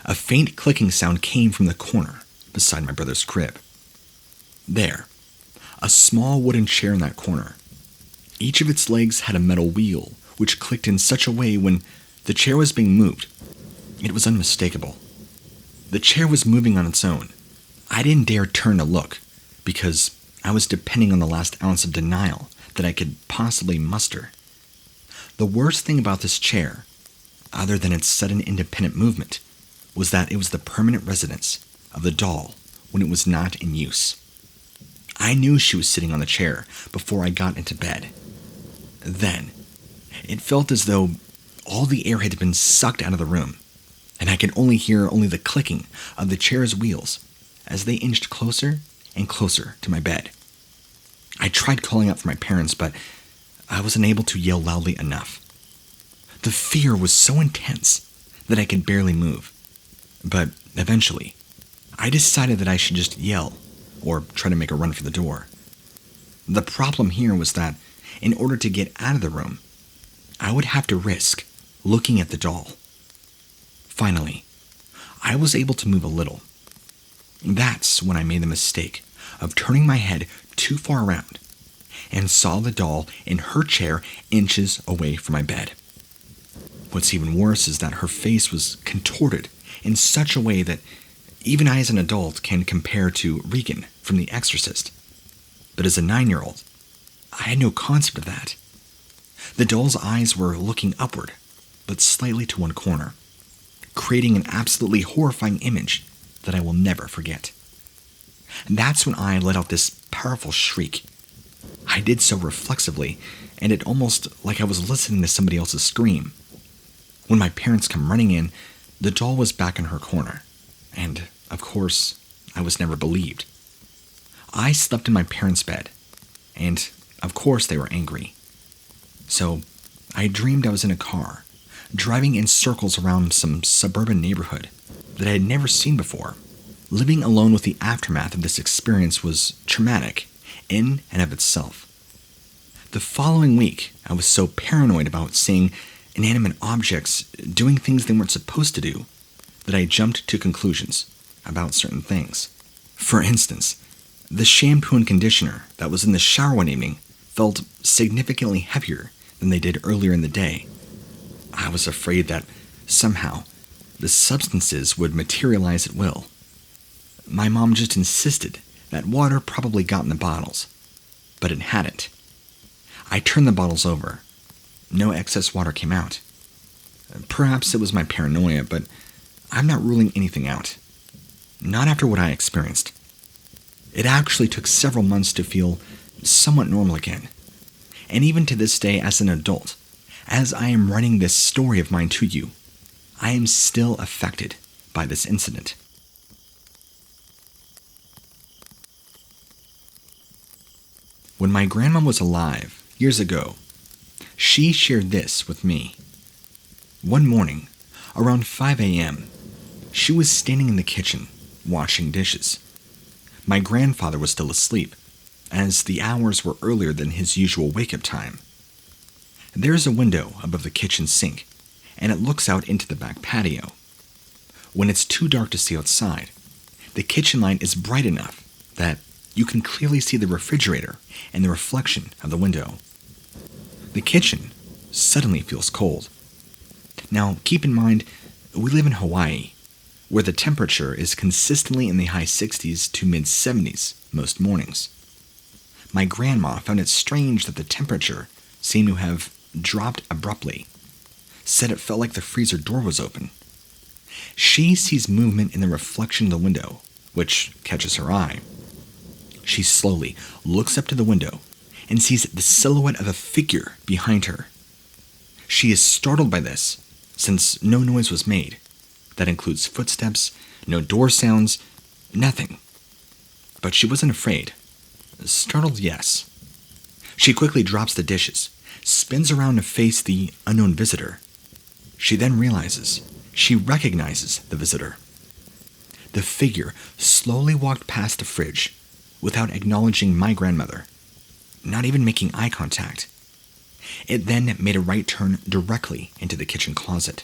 a faint clicking sound came from the corner beside my brother's crib. There, a small wooden chair in that corner. Each of its legs had a metal wheel, which clicked in such a way when the chair was being moved. It was unmistakable. The chair was moving on its own. I didn't dare turn to look, because I was depending on the last ounce of denial that I could possibly muster. The worst thing about this chair, other than its sudden independent movement, was that it was the permanent residence of the doll when it was not in use. I knew she was sitting on the chair before I got into bed. Then, it felt as though all the air had been sucked out of the room, and I could hear the clicking of the chair's wheels as they inched closer and closer to my bed. I tried calling out for my parents, but I wasn't able to yell loudly enough. The fear was so intense that I could barely move. But eventually, I decided that I should just yell or try to make a run for the door. The problem here was that in order to get out of the room, I would have to risk looking at the doll. Finally, I was able to move a little. That's when I made the mistake of turning my head too far around and saw the doll in her chair inches away from my bed. What's even worse is that her face was contorted in such a way that even I as an adult can compare to Regan from The Exorcist. But as a 9-year-old, I had no concept of that. The doll's eyes were looking upward, but slightly to one corner, creating an absolutely horrifying image that I will never forget. That's when I let out this powerful shriek. I did so reflexively, and it almost like I was listening to somebody else's scream. When my parents come running in, the doll was back in her corner, and, of course, I was never believed. I slept in my parents' bed, and, of course, they were angry. So I dreamed I was in a car, driving in circles around some suburban neighborhood that I had never seen before. Living alone with the aftermath of this experience was traumatic in and of itself. The following week, I was so paranoid about seeing inanimate objects doing things they weren't supposed to do that I jumped to conclusions about certain things. For instance, the shampoo and conditioner that was in the shower one evening felt significantly heavier than they did earlier in the day. I was afraid that somehow the substances would materialize at will. My mom just insisted that water probably got in the bottles, but it hadn't. I turned the bottles over. No excess water came out. Perhaps it was my paranoia, but I'm not ruling anything out. Not after what I experienced. It actually took several months to feel somewhat normal again. And even to this day as an adult, as I am writing this story of mine to you, I am still affected by this incident. When my grandma was alive, years ago, she shared this with me. One morning, around 5 a.m., she was standing in the kitchen, washing dishes. My grandfather was still asleep, as the hours were earlier than his usual wake-up time. There is a window above the kitchen sink, and it looks out into the back patio. When it's too dark to see outside, the kitchen light is bright enough that you can clearly see the refrigerator and the reflection of the window. The kitchen suddenly feels cold. Now, keep in mind, we live in Hawaii, where the temperature is consistently in the high 60s to mid 70s most mornings. My grandma found it strange that the temperature seemed to have dropped abruptly, said it felt like the freezer door was open. She sees movement in the reflection of the window, which catches her eye. She slowly looks up to the window and sees the silhouette of a figure behind her. She is startled by this, since no noise was made. That includes footsteps, no door sounds, nothing. But she wasn't afraid. Startled, yes. She quickly drops the dishes, spins around to face the unknown visitor. She then realizes she recognizes the visitor. The figure slowly walked past the fridge without acknowledging my grandmother, not even making eye contact. It then made a right turn directly into the kitchen closet,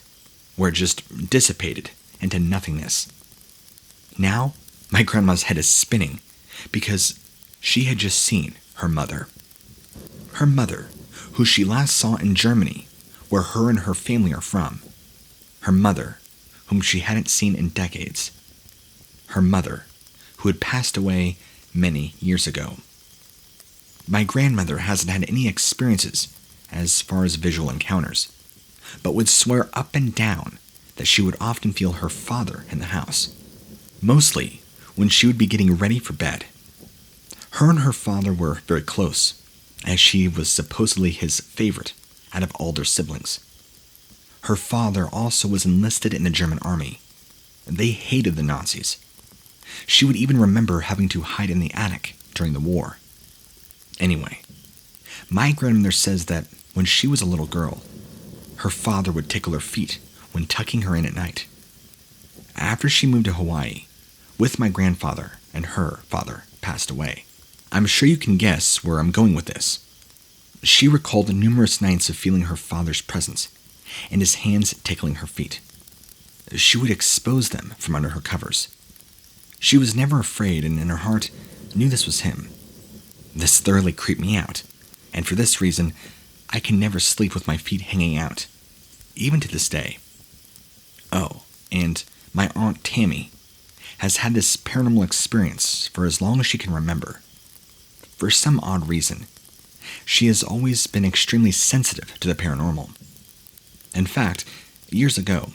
where it just dissipated into nothingness. Now, my grandma's head is spinning because she had just seen her mother. Her mother, who she last saw in Germany, where her and her family are from. Her mother, whom she hadn't seen in decades. Her mother, who had passed away many years ago. My grandmother hasn't had any experiences as far as visual encounters, but would swear up and down that she would often feel her father in the house, mostly when she would be getting ready for bed. Her and her father were very close, as she was supposedly his favorite out of all their siblings. Her father also was enlisted in the German army. They hated the Nazis. She would even remember having to hide in the attic during the war. Anyway, my grandmother says that when she was a little girl, her father would tickle her feet when tucking her in at night. After she moved to Hawaii, with my grandfather and her father passed away. I'm sure you can guess where I'm going with this. She recalled numerous nights of feeling her father's presence and his hands tickling her feet. She would expose them from under her covers. She was never afraid and in her heart knew this was him. This thoroughly creeped me out, and for this reason, I can never sleep with my feet hanging out, even to this day. Oh, and my Aunt Tammy has had this paranormal experience for as long as she can remember. For some odd reason, she has always been extremely sensitive to the paranormal. In fact, years ago,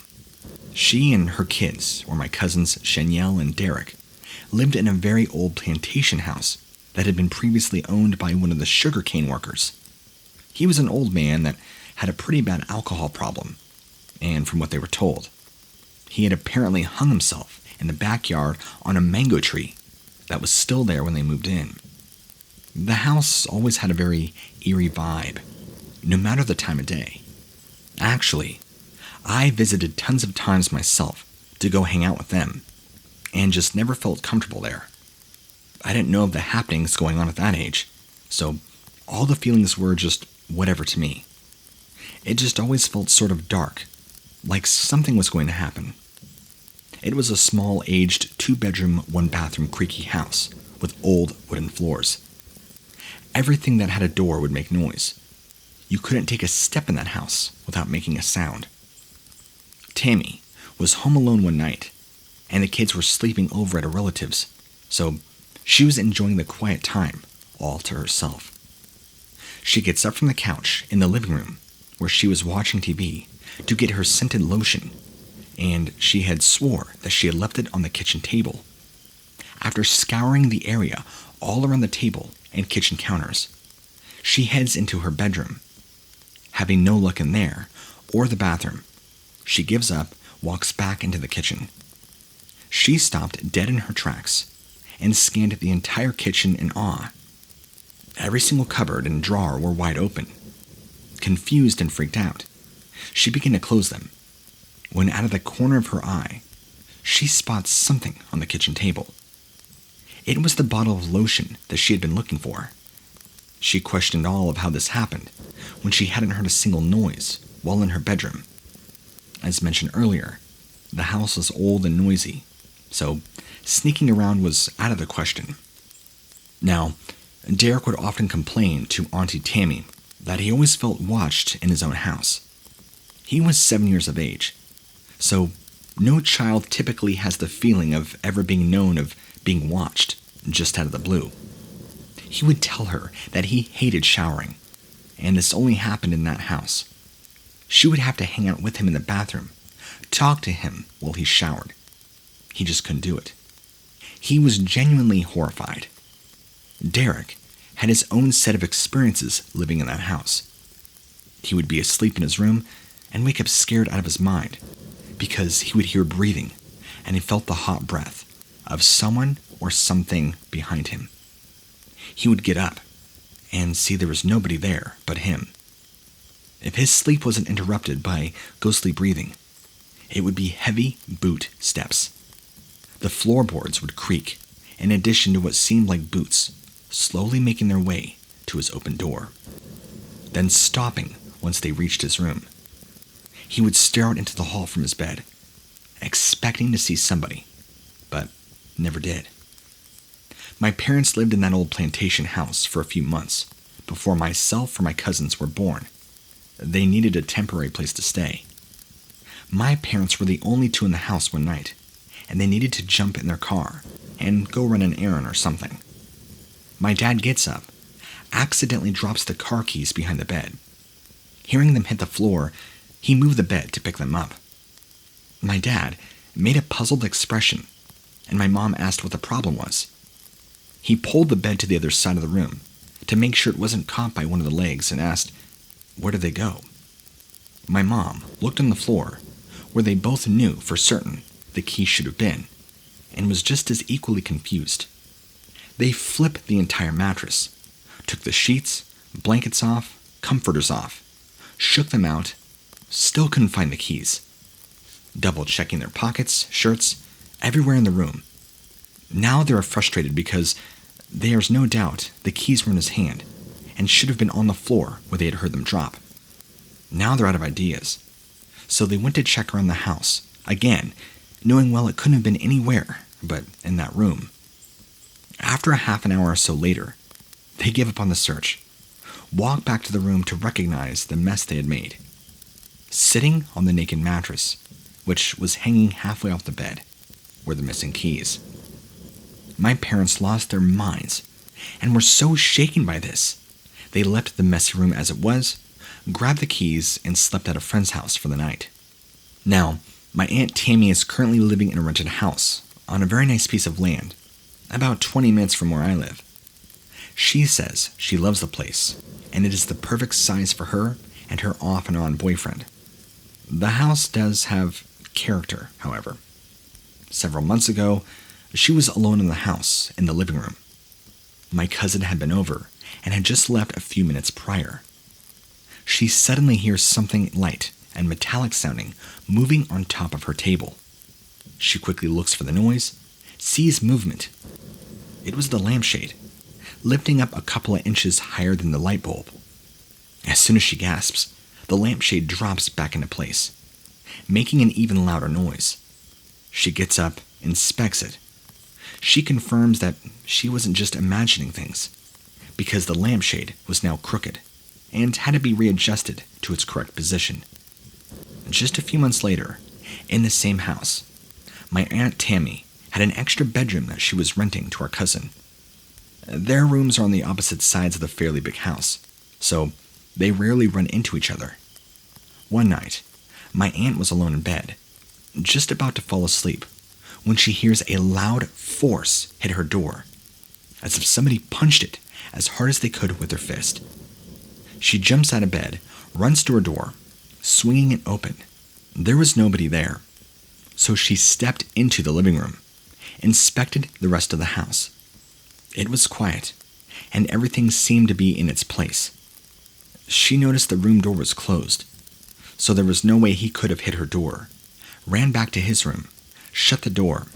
she and her kids, or my cousins Shanielle and Derek, lived in a very old plantation house that had been previously owned by one of the sugarcane workers. He was an old man that had a pretty bad alcohol problem, and from what they were told, he had apparently hung himself in the backyard on a mango tree that was still there when they moved in. The house always had a very eerie vibe, no matter the time of day. Actually, I visited tons of times myself to go hang out with them, and just never felt comfortable there. I didn't know of the happenings going on at that age, so all the feelings were just whatever to me. It just always felt sort of dark, like something was going to happen. It was a small, aged 2-bedroom, 1-bathroom creaky house with old wooden floors. Everything that had a door would make noise. You couldn't take a step in that house without making a sound. Tammy was home alone one night, and the kids were sleeping over at a relative's, so she was enjoying the quiet time all to herself. She gets up from the couch in the living room where she was watching TV to get her scented lotion, and she had swore that she had left it on the kitchen table. After scouring the area all around the table and kitchen counters, she heads into her bedroom. Having no luck in there or the bathroom, she gives up, walks back into the kitchen. She stopped dead in her tracks and scanned the entire kitchen in awe. Every single cupboard and drawer were wide open. Confused and freaked out, she began to close them, when out of the corner of her eye, she spots something on the kitchen table. It was the bottle of lotion that she had been looking for. She questioned all of how this happened when she hadn't heard a single noise while in her bedroom. As mentioned earlier, the house was old and noisy, so sneaking around was out of the question. Now, Derek would often complain to Auntie Tammy that he always felt watched in his own house. He was 7 years of age, so no child typically has the feeling of ever being known of being watched just out of the blue. He would tell her that he hated showering, and this only happened in that house. She would have to hang out with him in the bathroom, talk to him while he showered. He just couldn't do it. He was genuinely horrified. Derek had his own set of experiences living in that house. He would be asleep in his room and wake up scared out of his mind because he would hear breathing and he felt the hot breath of someone or something behind him. He would get up and see there was nobody there but him. If his sleep wasn't interrupted by ghostly breathing, it would be heavy boot steps. The floorboards would creak, in addition to what seemed like boots, slowly making their way to his open door, then stopping once they reached his room. He would stare out into the hall from his bed, expecting to see somebody, but never did. My parents lived in that old plantation house for a few months before myself or my cousins were born. They needed a temporary place to stay. My parents were the only two in the house one night, and they needed to jump in their car and go run an errand or something. My dad gets up, accidentally drops the car keys behind the bed. Hearing them hit the floor, he moved the bed to pick them up. My dad made a puzzled expression, and my mom asked what the problem was. He pulled the bed to the other side of the room to make sure it wasn't caught by one of the legs and asked, "Where did they go?" My mom looked on the floor, where they both knew for certain the key should have been, and was just as equally confused. They flipped the entire mattress, took the sheets, blankets off, comforters off, shook them out, still couldn't find the keys. Double-checking their pockets, shirts, everywhere in the room. Now they are frustrated because there's no doubt the keys were in his hand and should have been on the floor where they had heard them drop. Now they're out of ideas, so they went to check around the house, again, knowing well it couldn't have been anywhere but in that room. After a half an hour or so later, they gave up on the search, walked back to the room to recognize the mess they had made. Sitting on the naked mattress, which was hanging halfway off the bed, were the missing keys. My parents lost their minds and were so shaken by this, they left the messy room as it was, grabbed the keys, and slept at a friend's house for the night. Now, my Aunt Tammy is currently living in a rented house on a very nice piece of land, about 20 minutes from where I live. She says she loves the place, and it is the perfect size for her and her off-and-on boyfriend. The house does have character, however. Several months ago, she was alone in the house, in the living room. My cousin had been over and had just left a few minutes prior. she suddenly hears something light and metallic sounding moving on top of her table. She quickly looks for the noise, sees movement. It was the lampshade, lifting up a couple of inches higher than the light bulb. As soon as she gasps, the lampshade drops back into place, making an even louder noise. She gets up, inspects it. She confirms that she wasn't just imagining things, because the lampshade was now crooked and had to be readjusted to its correct position. Just a few months later, in the same house, my Aunt Tammy had an extra bedroom that she was renting to our cousin. Their rooms are on the opposite sides of the fairly big house, so they rarely run into each other. One night, my aunt was alone in bed, just about to fall asleep, when she hears a loud force hit her door, as if somebody punched it as hard as they could with their fist. She jumps out of bed, runs to her door, swinging it open. There was nobody there, so she stepped into the living room, inspected the rest of the house. It was quiet, and everything seemed to be in its place. She noticed the room door was closed, so there was no way he could have hit her door, ran back to his room, shut the door,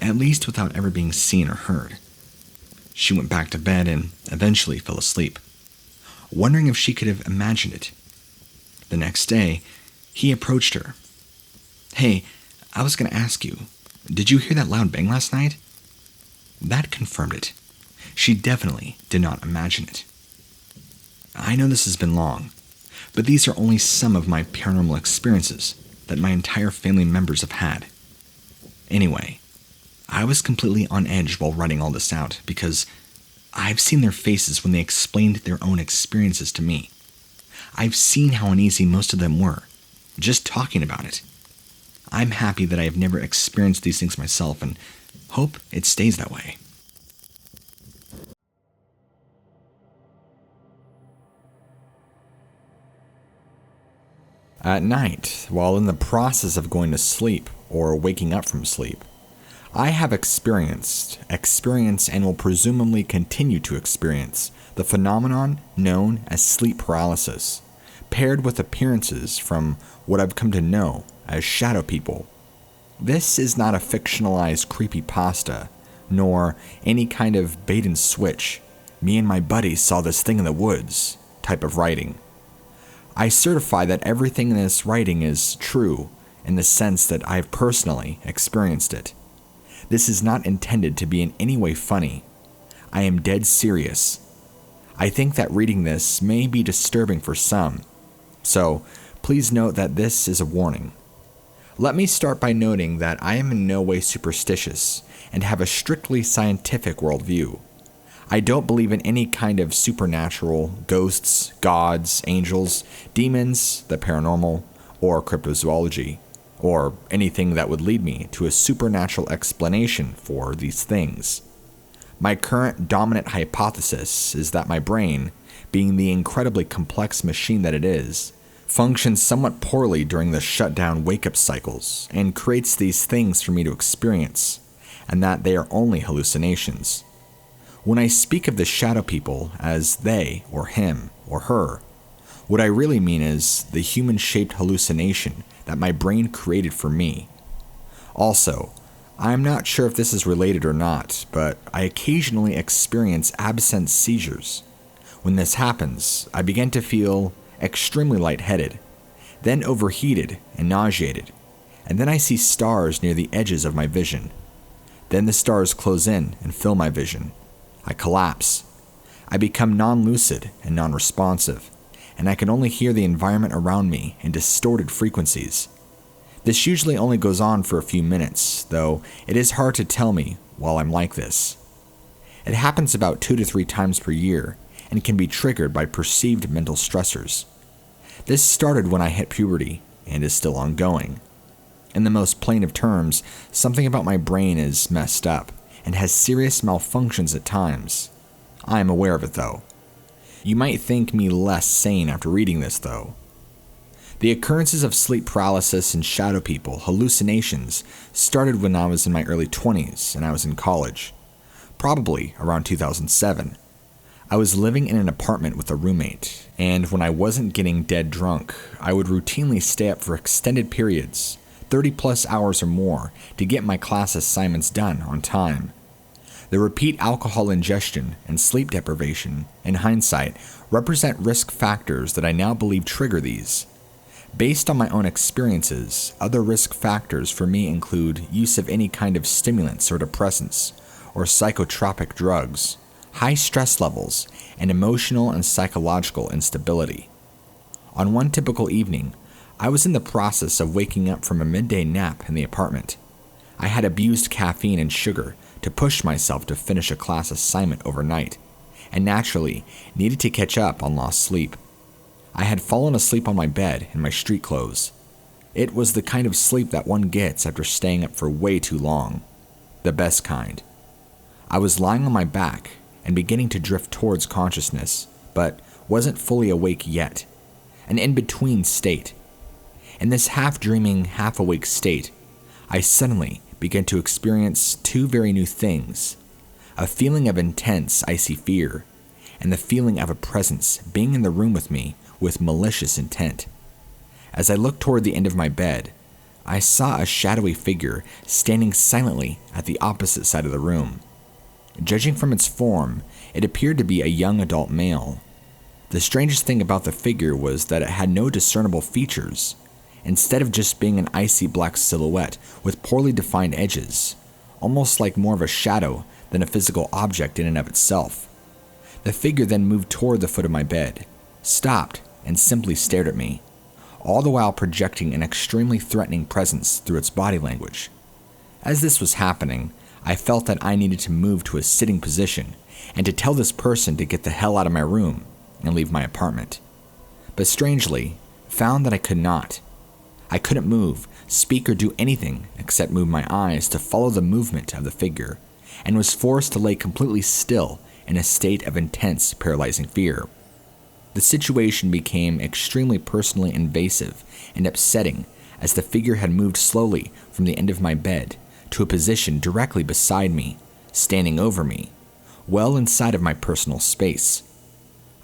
at least without ever being seen or heard. She went back to bed and eventually fell asleep, wondering if she could have imagined it. The next day, he approached her. "Hey, I was going to ask you, did you hear that loud bang last night?" That confirmed it. She definitely did not imagine it. I know this has been long, but these are only some of my paranormal experiences that my entire family members have had. Anyway, I was completely on edge while writing all this out because I've seen their faces when they explained their own experiences to me. I've seen how uneasy most of them were, just talking about it. I'm happy that I have never experienced these things myself and hope it stays that way. At night, while in the process of going to sleep or waking up from sleep, I have experienced, and will presumably continue to experience, the phenomenon known as sleep paralysis, paired with appearances from what I've come to know as shadow people. This is not a fictionalized creepypasta, nor any kind of bait and switch, me and my buddies saw this thing in the woods type of writing. I certify that everything in this writing is true in the sense that I've personally experienced it. This is not intended to be in any way funny. I am dead serious. I think that reading this may be disturbing for some, so please note that this is a warning. Let me start by noting that I am in no way superstitious and have a strictly scientific worldview. I don't believe in any kind of supernatural, ghosts, gods, angels, demons, the paranormal, or cryptozoology, or anything that would lead me to a supernatural explanation for these things. My current dominant hypothesis is that my brain, being the incredibly complex machine that it is, functions somewhat poorly during the shutdown wake-up cycles and creates these things for me to experience, and that they are only hallucinations. When I speak of the shadow people as they, or him, or her, what I really mean is the human-shaped hallucination that my brain created for me. Also, I'm not sure if this is related or not, but I occasionally experience absence seizures. When this happens, I begin to feel extremely lightheaded, then overheated and nauseated, and then I see stars near the edges of my vision. Then the stars close in and fill my vision. I collapse. I become non-lucid and non-responsive, and I can only hear the environment around me in distorted frequencies. This usually only goes on for a few minutes, though it is hard to tell me while I'm like this. It happens about 2 to 3 times per year and can be triggered by perceived mental stressors. This started when I hit puberty and is still ongoing. In the most plain of terms, something about my brain is messed up and has serious malfunctions at times. I am aware of it though. You might think me less sane after reading this though. The occurrences of sleep paralysis and shadow people, hallucinations, started when I was in my early 20s and I was in college, probably around 2007. I was living in an apartment with a roommate, and when I wasn't getting dead drunk, I would routinely stay up for extended periods, 30 plus hours or more, to get my class assignments done on time. The repeat alcohol ingestion and sleep deprivation, in hindsight, represent risk factors that I now believe trigger these. Based on my own experiences, other risk factors for me include use of any kind of stimulants or depressants, or psychotropic drugs, high stress levels, and emotional and psychological instability. On one typical evening, I was in the process of waking up from a midday nap in the apartment. I had abused caffeine and sugar to push myself to finish a class assignment overnight, and naturally needed to catch up on lost sleep. I had fallen asleep on my bed in my street clothes. It was the kind of sleep that one gets after staying up for way too long. The best kind. I was lying on my back and beginning to drift towards consciousness, but wasn't fully awake yet. An in-between state. In this half-dreaming, half-awake state, I suddenly began to experience two very new things. A feeling of intense, icy fear, and the feeling of a presence being in the room with me with malicious intent. As I looked toward the end of my bed, I saw a shadowy figure standing silently at the opposite side of the room. Judging from its form, it appeared to be a young adult male. The strangest thing about the figure was that it had no discernible features, instead of just being an icy black silhouette with poorly defined edges, almost like more of a shadow than a physical object in and of itself. The figure then moved toward the foot of my bed, stopped, and simply stared at me, all the while projecting an extremely threatening presence through its body language. As this was happening, I felt that I needed to move to a sitting position and to tell this person to get the hell out of my room and leave my apartment. But strangely, found that I could not. I couldn't move, speak, or do anything except move my eyes to follow the movement of the figure, and was forced to lay completely still in a state of intense, paralyzing fear. The situation became extremely personally invasive and upsetting as the figure had moved slowly from the end of my bed to a position directly beside me, standing over me, well inside of my personal space.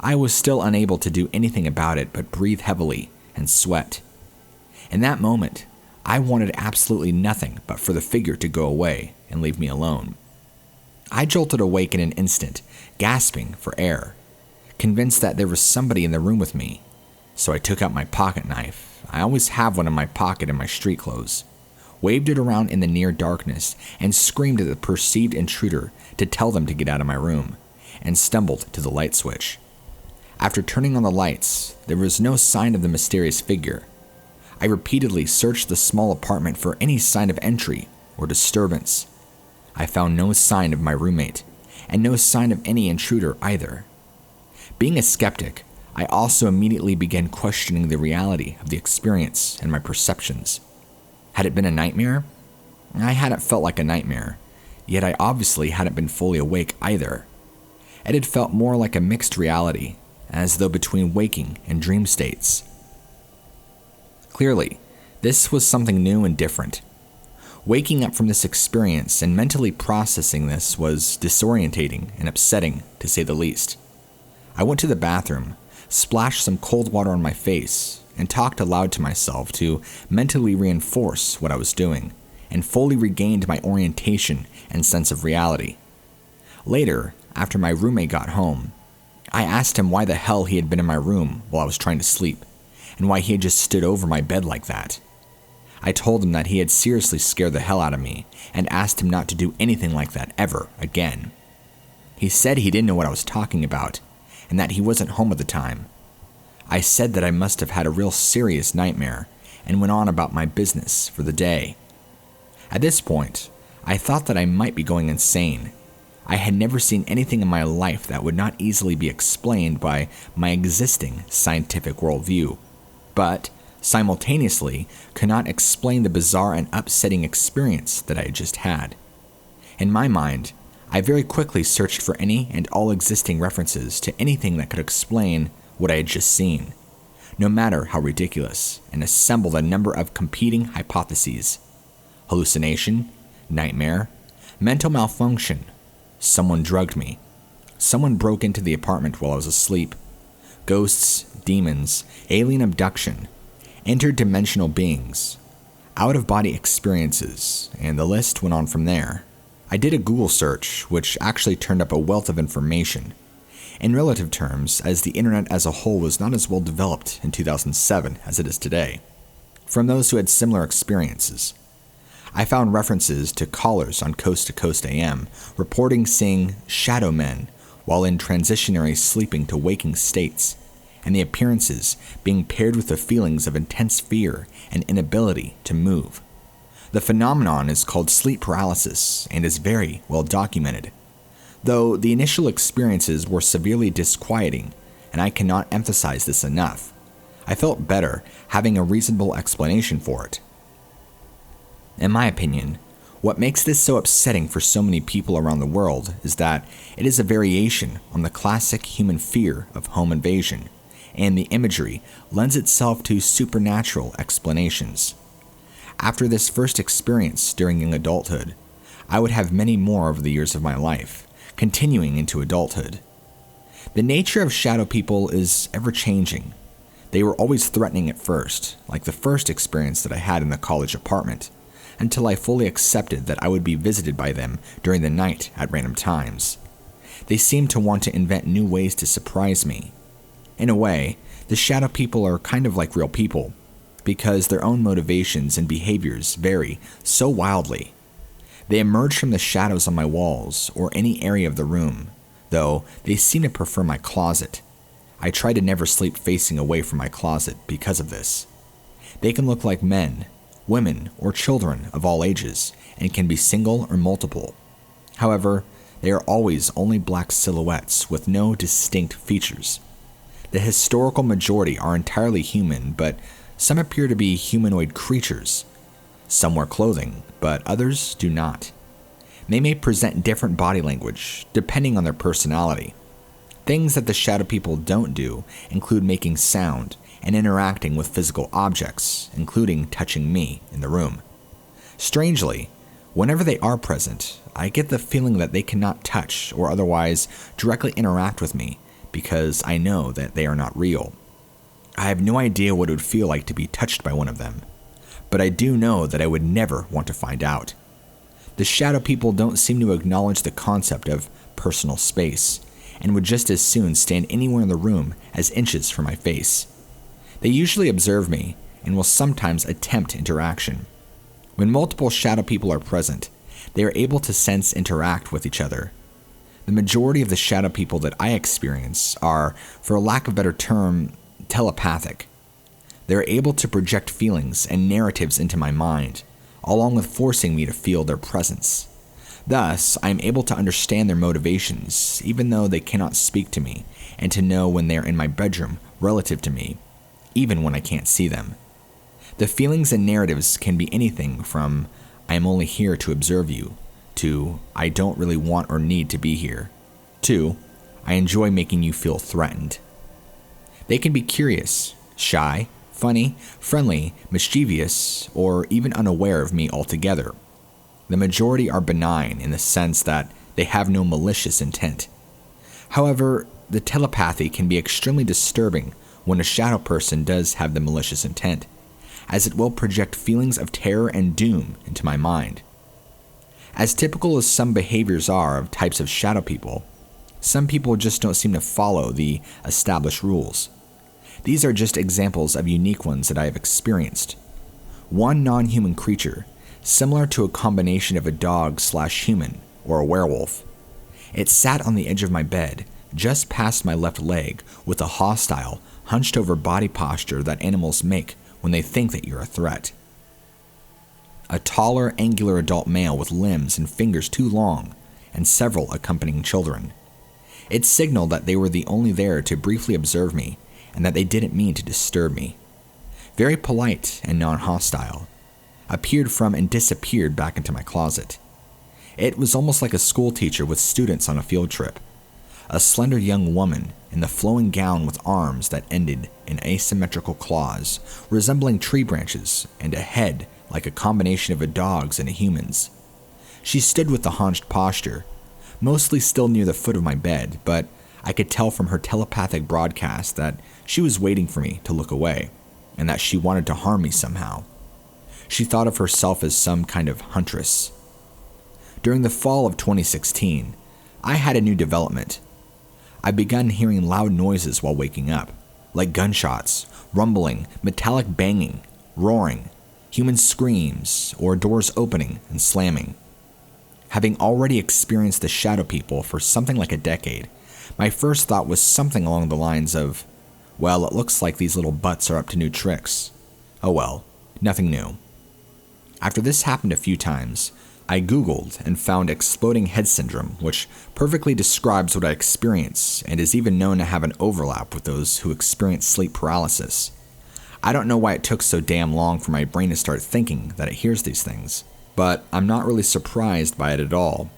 I was still unable to do anything about it but breathe heavily and sweat. In that moment, I wanted absolutely nothing but for the figure to go away and leave me alone. I jolted awake in an instant, gasping for air, convinced that there was somebody in the room with me. So I took out my pocket knife. I always have one in my pocket in my street clothes, waved it around in the near darkness, and screamed at the perceived intruder to tell them to get out of my room, and stumbled to the light switch. After turning on the lights, there was no sign of the mysterious figure. I repeatedly searched the small apartment for any sign of entry or disturbance. I found no sign of my roommate, and no sign of any intruder either. Being a skeptic, I also immediately began questioning the reality of the experience and my perceptions. Had it been a nightmare? I hadn't felt like a nightmare, yet I obviously hadn't been fully awake either. It had felt more like a mixed reality, as though between waking and dream states. Clearly, this was something new and different. Waking up from this experience and mentally processing this was disorientating and upsetting, to say the least. I went to the bathroom, splashed some cold water on my face, and talked aloud to myself to mentally reinforce what I was doing, and fully regained my orientation and sense of reality. Later, after my roommate got home, I asked him why the hell he had been in my room while I was trying to sleep, and why he had just stood over my bed like that. I told him that he had seriously scared the hell out of me, and asked him not to do anything like that ever again. He said he didn't know what I was talking about, and that he wasn't home at the time. I said that I must have had a real serious nightmare, and went on about my business for the day. At this point, I thought that I might be going insane. I had never seen anything in my life that would not easily be explained by my existing scientific worldview, but simultaneously could not explain the bizarre and upsetting experience that I had just had. In my mind, I very quickly searched for any and all existing references to anything that could explain what I had just seen, no matter how ridiculous, and assembled a number of competing hypotheses: hallucination, nightmare, mental malfunction, someone drugged me, someone broke into the apartment while I was asleep. Ghosts, demons, alien abduction, interdimensional beings, out-of-body experiences, and the list went on from there. I did a Google search, which actually turned up a wealth of information. In relative terms, as the internet as a whole was not as well developed in 2007 as it is today, from those who had similar experiences. I found references to callers on Coast to Coast AM reporting seeing shadow men while in transitionary sleeping to waking states, and the appearances being paired with the feelings of intense fear and inability to move. The phenomenon is called sleep paralysis and is very well documented. Though the initial experiences were severely disquieting, and I cannot emphasize this enough, I felt better having a reasonable explanation for it. In my opinion, what makes this so upsetting for so many people around the world is that it is a variation on the classic human fear of home invasion, and the imagery lends itself to supernatural explanations. After this first experience during young adulthood, I would have many more over the years of my life, continuing into adulthood. The nature of shadow people is ever-changing. They were always threatening at first, like the first experience that I had in the college apartment, until I fully accepted that I would be visited by them during the night at random times. They seemed to want to invent new ways to surprise me. In a way, the shadow people are kind of like real people, because their own motivations and behaviors vary so wildly. They emerge from the shadows on my walls or any area of the room, though they seem to prefer my closet. I try to never sleep facing away from my closet because of this. They can look like men, women, or children of all ages, and can be single or multiple. However, they are always only black silhouettes with no distinct features. The historical majority are entirely human, but some appear to be humanoid creatures. Some wear clothing, but others do not. They may present different body language, depending on their personality. Things that the shadow people don't do include making sound and interacting with physical objects, including touching me in the room. Strangely, whenever they are present, I get the feeling that they cannot touch or otherwise directly interact with me because I know that they are not real. I have no idea what it would feel like to be touched by one of them, but I do know that I would never want to find out. The shadow people don't seem to acknowledge the concept of personal space, and would just as soon stand anywhere in the room as inches from my face. They usually observe me, and will sometimes attempt interaction. When multiple shadow people are present, they are able to sense interact with each other. The majority of the shadow people that I experience are, for a lack of a better term, telepathic. They are able to project feelings and narratives into my mind, along with forcing me to feel their presence. Thus, I am able to understand their motivations, even though they cannot speak to me, and to know when they are in my bedroom relative to me, even when I can't see them. The feelings and narratives can be anything from, I am only here to observe you, to, I don't really want or need to be here, to, I enjoy making you feel threatened. They can be curious, shy, funny, friendly, mischievous, or even unaware of me altogether. The majority are benign in the sense that they have no malicious intent. However, the telepathy can be extremely disturbing when a shadow person does have the malicious intent, as it will project feelings of terror and doom into my mind. As typical as some behaviors are of types of shadow people, some people just don't seem to follow the established rules. These are just examples of unique ones that I have experienced. One non-human creature, similar to a combination of a dog/human or a werewolf. It sat on the edge of my bed, just past my left leg, with a hostile, hunched-over body posture that animals make when they think that you're a threat. A taller, angular adult male with limbs and fingers too long, and several accompanying children. It signaled that they were the only there to briefly observe me, and that they didn't mean to disturb me. Very polite and non-hostile. Appeared from and disappeared back into my closet. It was almost like a school teacher with students on a field trip. A slender young woman in the flowing gown with arms that ended in asymmetrical claws, resembling tree branches, and a head like a combination of a dog's and a human's. She stood with the hunched posture, mostly still near the foot of my bed, but I could tell from her telepathic broadcast that she was waiting for me to look away, and that she wanted to harm me somehow. She thought of herself as some kind of huntress. During the fall of 2016, I had a new development. I began hearing loud noises while waking up, like gunshots, rumbling, metallic banging, roaring, human screams, or doors opening and slamming. Having already experienced the shadow people for something like a decade, my first thought was something along the lines of, well, it looks like these little butts are up to new tricks. Oh well, nothing new. After this happened a few times, I Googled and found exploding head syndrome, which perfectly describes what I experience and is even known to have an overlap with those who experience sleep paralysis. I don't know why it took so damn long for my brain to start thinking that it hears these things, but I'm not really surprised by it at all.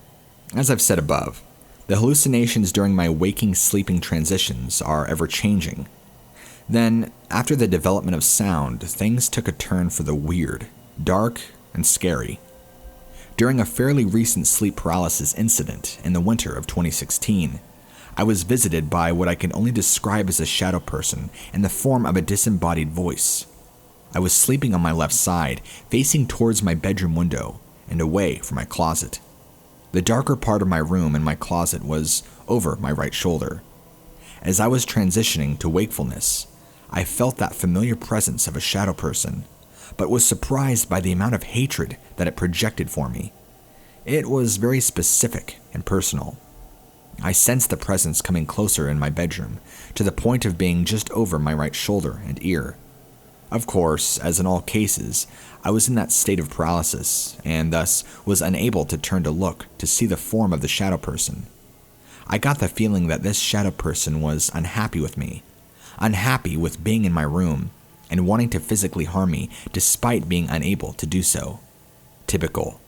As I've said above, the hallucinations during my waking-sleeping transitions are ever-changing. Then, after the development of sound, things took a turn for the weird, dark, and scary. During a fairly recent sleep paralysis incident in the winter of 2016, I was visited by what I can only describe as a shadow person in the form of a disembodied voice. I was sleeping on my left side, facing towards my bedroom window and away from my closet. The darker part of my room and my closet was over my right shoulder. As I was transitioning to wakefulness, I felt that familiar presence of a shadow person, but was surprised by the amount of hatred that it projected for me. It was very specific and personal. I sensed the presence coming closer in my bedroom, to the point of being just over my right shoulder and ear. Of course, as in all cases, I was in that state of paralysis, and thus was unable to turn to look to see the form of the shadow person. I got the feeling that this shadow person was unhappy with me, unhappy with being in my room, and wanting to physically harm me despite being unable to do so. Typical.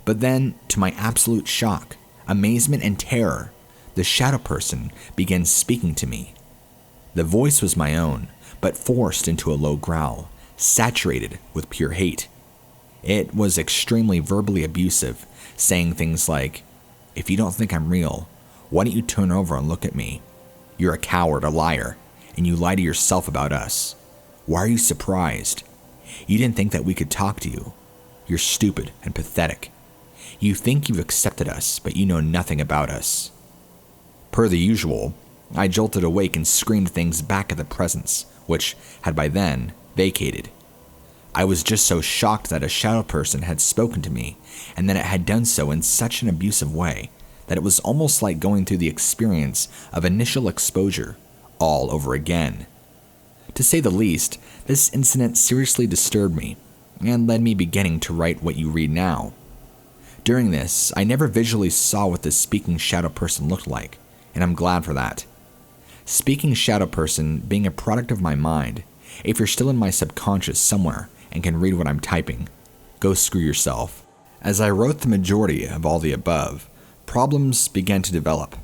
But then, to my absolute shock, amazement, and terror, the shadow person began speaking to me. The voice was my own, but forced into a low growl, saturated with pure hate. It was extremely verbally abusive, saying things like, "If you don't think I'm real, why don't you turn over and look at me? You're a coward, a liar, and you lie to yourself about us. Why are you surprised? You didn't think that we could talk to you. You're stupid and pathetic. You think you've accepted us, but you know nothing about us." Per the usual, I jolted awake and screamed things back at the presence, which had by then vacated. I was just so shocked that a shadow person had spoken to me, and that it had done so in such an abusive way, that it was almost like going through the experience of initial exposure all over again. To say the least, this incident seriously disturbed me, and led me beginning to write what you read now. During this, I never visually saw what this speaking shadow person looked like, and I'm glad for that. Speaking shadow person being a product of my mind, if you're still in my subconscious somewhere and can read what I'm typing, go screw yourself. As I wrote the majority of all the above, problems began to develop.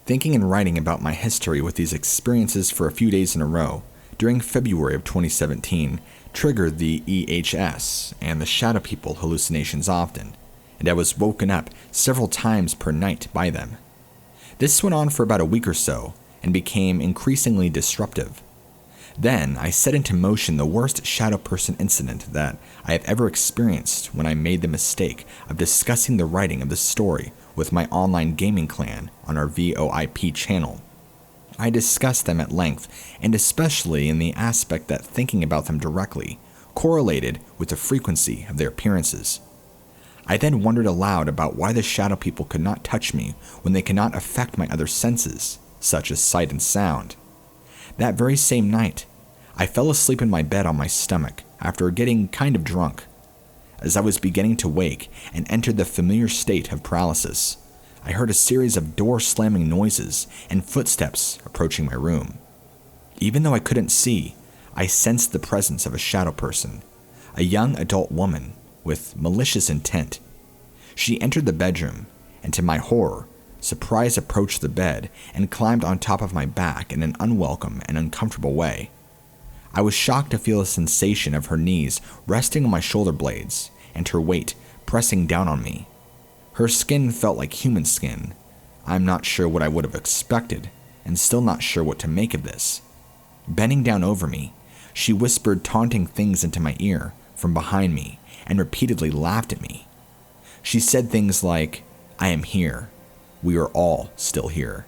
Thinking and writing about my history with these experiences for a few days in a row, during February of 2017, triggered the EHS and the shadow people hallucinations often, and I was woken up several times per night by them. This went on for about a week or so, and became increasingly disruptive. Then I set into motion the worst shadow person incident that I have ever experienced when I made the mistake of discussing the writing of the story with my online gaming clan on our VOIP channel. I discussed them at length, and especially in the aspect that thinking about them directly correlated with the frequency of their appearances. I then wondered aloud about why the shadow people could not touch me when they cannot affect my other senses, such as sight and sound. That very same night, I fell asleep in my bed on my stomach after getting kind of drunk. As I was beginning to wake and entered the familiar state of paralysis, I heard a series of door slamming noises and footsteps approaching my room. Even though I couldn't see, I sensed the presence of a shadow person, a young adult woman with malicious intent. She entered the bedroom, and to my horror, surprise approached the bed and climbed on top of my back in an unwelcome and uncomfortable way. I was shocked to feel a sensation of her knees resting on my shoulder blades and her weight pressing down on me. Her skin felt like human skin. I'm not sure what I would have expected, and still not sure what to make of this. Bending down over me, she whispered taunting things into my ear from behind me and repeatedly laughed at me. She said things like, "I am here. We are all still here.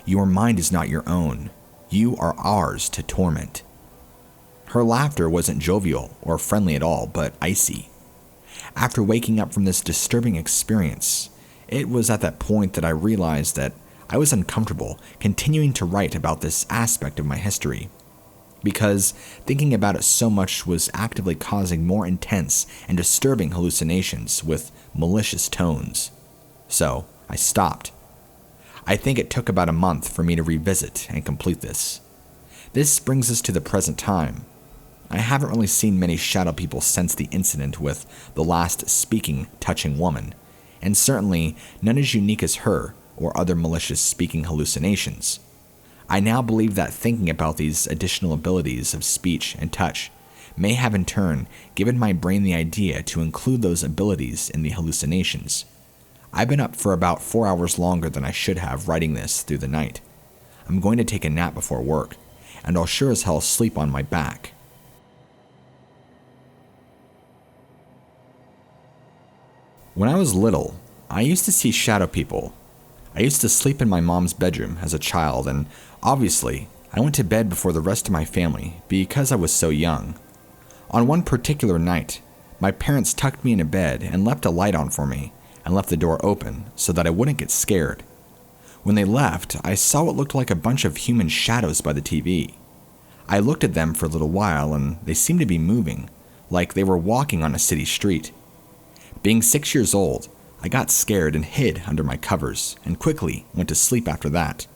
Your mind is not your own. You are ours to torment." Her laughter wasn't jovial or friendly at all, but icy. After waking up from this disturbing experience, it was at that point that I realized that I was uncomfortable continuing to write about this aspect of my history, because thinking about it so much was actively causing more intense and disturbing hallucinations with malicious tones. So I stopped. I think it took about a month for me to revisit and complete this. This brings us to the present time. I haven't really seen many shadow people since the incident with the last speaking, touching woman, and certainly none as unique as her or other malicious speaking hallucinations. I now believe that thinking about these additional abilities of speech and touch may have in turn given my brain the idea to include those abilities in the hallucinations. I've been up for about 4 hours longer than I should have writing this through the night. I'm going to take a nap before work, and I'll sure as hell sleep on my back. When I was little, I used to see shadow people. I used to sleep in my mom's bedroom as a child, and obviously, I went to bed before the rest of my family because I was so young. On one particular night, my parents tucked me into bed and left a light on for me, and left the door open so that I wouldn't get scared. When they left, I saw what looked like a bunch of human shadows by the TV. I looked at them for a little while, and they seemed to be moving, like they were walking on a city street. Being 6 years old, I got scared and hid under my covers, and quickly went to sleep after that.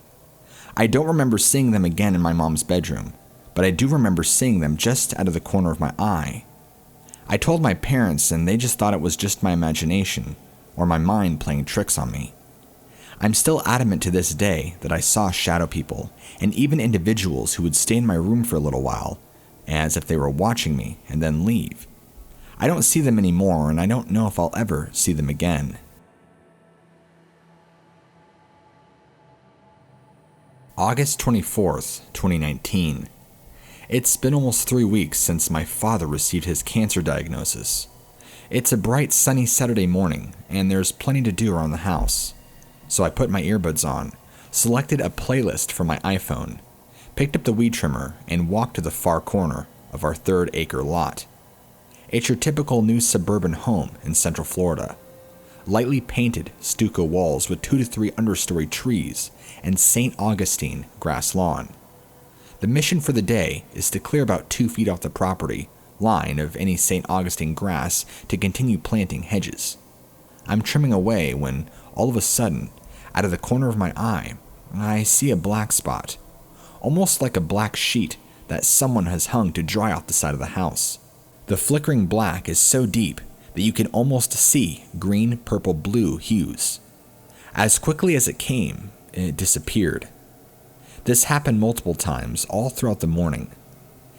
I don't remember seeing them again in my mom's bedroom, but I do remember seeing them just out of the corner of my eye. I told my parents, and they just thought it was just my imagination, or my mind playing tricks on me. I'm still adamant to this day that I saw shadow people, and even individuals who would stay in my room for a little while, as if they were watching me, and then leave. I don't see them anymore, and I don't know if I'll ever see them again. August 24th, 2019. It's been almost 3 weeks since my father received his cancer diagnosis. It's a bright, sunny Saturday morning, and there's plenty to do around the house. So I put my earbuds on, selected a playlist from my iPhone, picked up the weed trimmer, and walked to the far corner of our 3-acre lot. It's your typical new suburban home in Central Florida. Lightly painted stucco walls with 2 to 3 understory trees and St. Augustine grass lawn. The mission for the day is to clear about 2 feet off the property line of any St. Augustine grass to continue planting hedges. I'm trimming away when, all of a sudden, out of the corner of my eye, I see a black spot, almost like a black sheet that someone has hung to dry off the side of the house. The flickering black is so deep that you can almost see green, purple, blue hues. As quickly as it came, it disappeared. This happened multiple times all throughout the morning.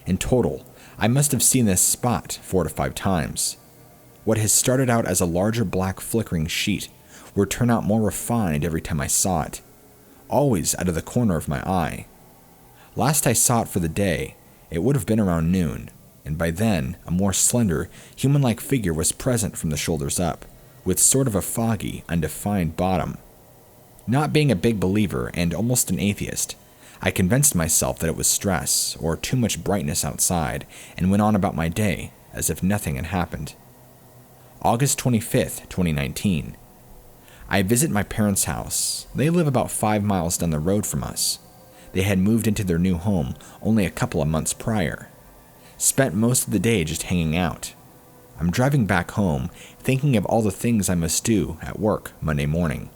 In total, I must have seen this spot 4 to 5 times. What has started out as a larger black flickering sheet would turn out more refined every time I saw it, always out of the corner of my eye. Last I saw it for the day, it would have been around noon, and by then, a more slender, human-like figure was present from the shoulders up, with sort of a foggy, undefined bottom. Not being a big believer and almost an atheist, I convinced myself that it was stress or too much brightness outside and went on about my day as if nothing had happened. August 25th, 2019. I visit my parents' house. They live about 5 miles down the road from us. They had moved into their new home only a couple of months prior. Spent most of the day just hanging out. I'm driving back home, thinking of all the things I must do at work Monday morning.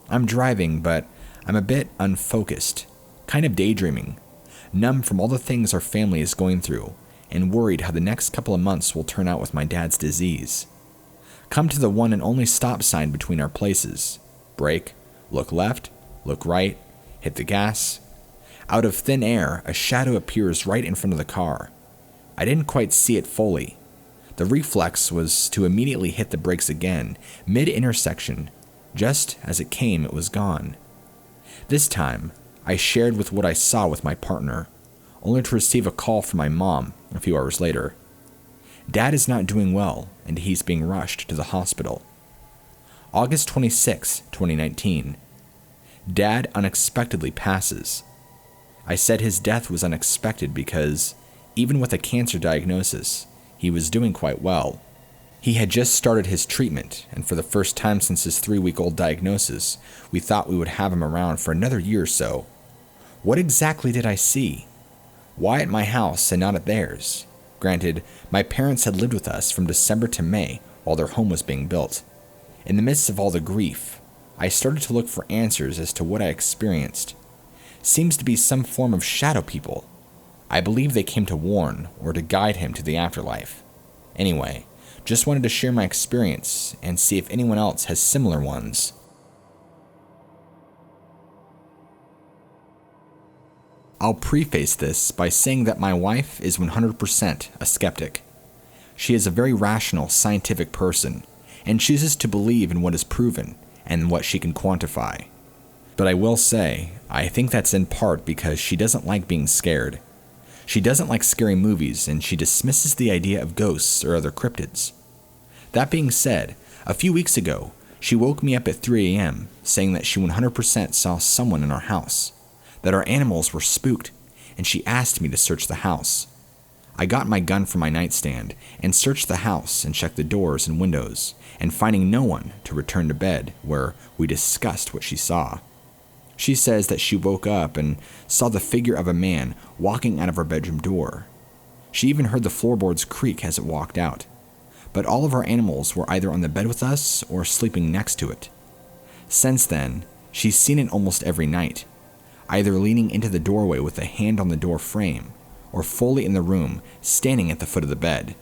I'm driving, but I'm a bit unfocused, kind of daydreaming, numb from all the things our family is going through, and worried how the next couple of months will turn out with my dad's disease. Come to the one and only stop sign between our places. Brake, look left, look right, hit the gas. Out of thin air, a shadow appears right in front of the car. I didn't quite see it fully, The reflex was to immediately hit the brakes again, mid-intersection. Just as it came, it was gone. This time, I shared with what I saw with my partner, only to receive a call from my mom a few hours later. Dad is not doing well, and he's being rushed to the hospital. August 26, 2019. Dad unexpectedly passes. I said his death was unexpected because, even with a cancer diagnosis, he was doing quite well. He had just started his treatment, and for the first time since his 3-week-old diagnosis, we thought we would have him around for another year or so. What exactly did I see? Why at my house and not at theirs? Granted, my parents had lived with us from December to May while their home was being built. In the midst of all the grief, I started to look for answers as to what I experienced. Seems to be some form of shadow people. I believe they came to warn or to guide him to the afterlife. Anyway, just wanted to share my experience and see if anyone else has similar ones. I'll preface this by saying that my wife is 100% a skeptic. She is a very rational, scientific person and chooses to believe in what is proven and what she can quantify. But I will say, I think that's in part because she doesn't like being scared. She doesn't like scary movies, and she dismisses the idea of ghosts or other cryptids. That being said, a few weeks ago, she woke me up at 3 a.m. saying that she 100% saw someone in our house, that our animals were spooked, and she asked me to search the house. I got my gun from my nightstand and searched the house and checked the doors and windows, and finding no one, to return to bed, where we discussed what she saw. She says that she woke up and saw the figure of a man walking out of our bedroom door. She even heard the floorboards creak as it walked out. But all of our animals were either on the bed with us or sleeping next to it. Since then, she's seen it almost every night, either leaning into the doorway with a hand on the door frame, or fully in the room, standing at the foot of the bed.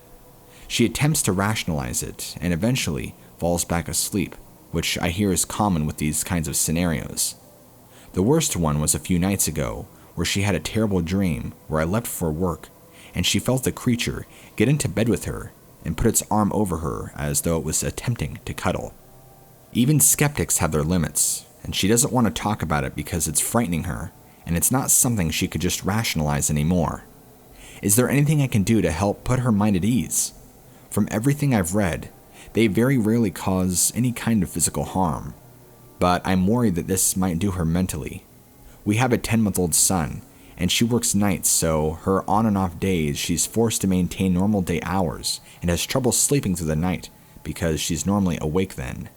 She attempts to rationalize it, and eventually falls back asleep, which I hear is common with these kinds of scenarios. The worst one was a few nights ago, where she had a terrible dream where I left for work, and she felt the creature get into bed with her and put its arm over her as though it was attempting to cuddle. Even skeptics have their limits, and she doesn't want to talk about it because it's frightening her, and it's not something she could just rationalize anymore. Is there anything I can do to help put her mind at ease? From everything I've read, they very rarely cause any kind of physical harm, but I'm worried that this might do her mentally. We have a 10-month-old son, and she works nights, so her on and off days she's forced to maintain normal day hours and has trouble sleeping through the night because she's normally awake then.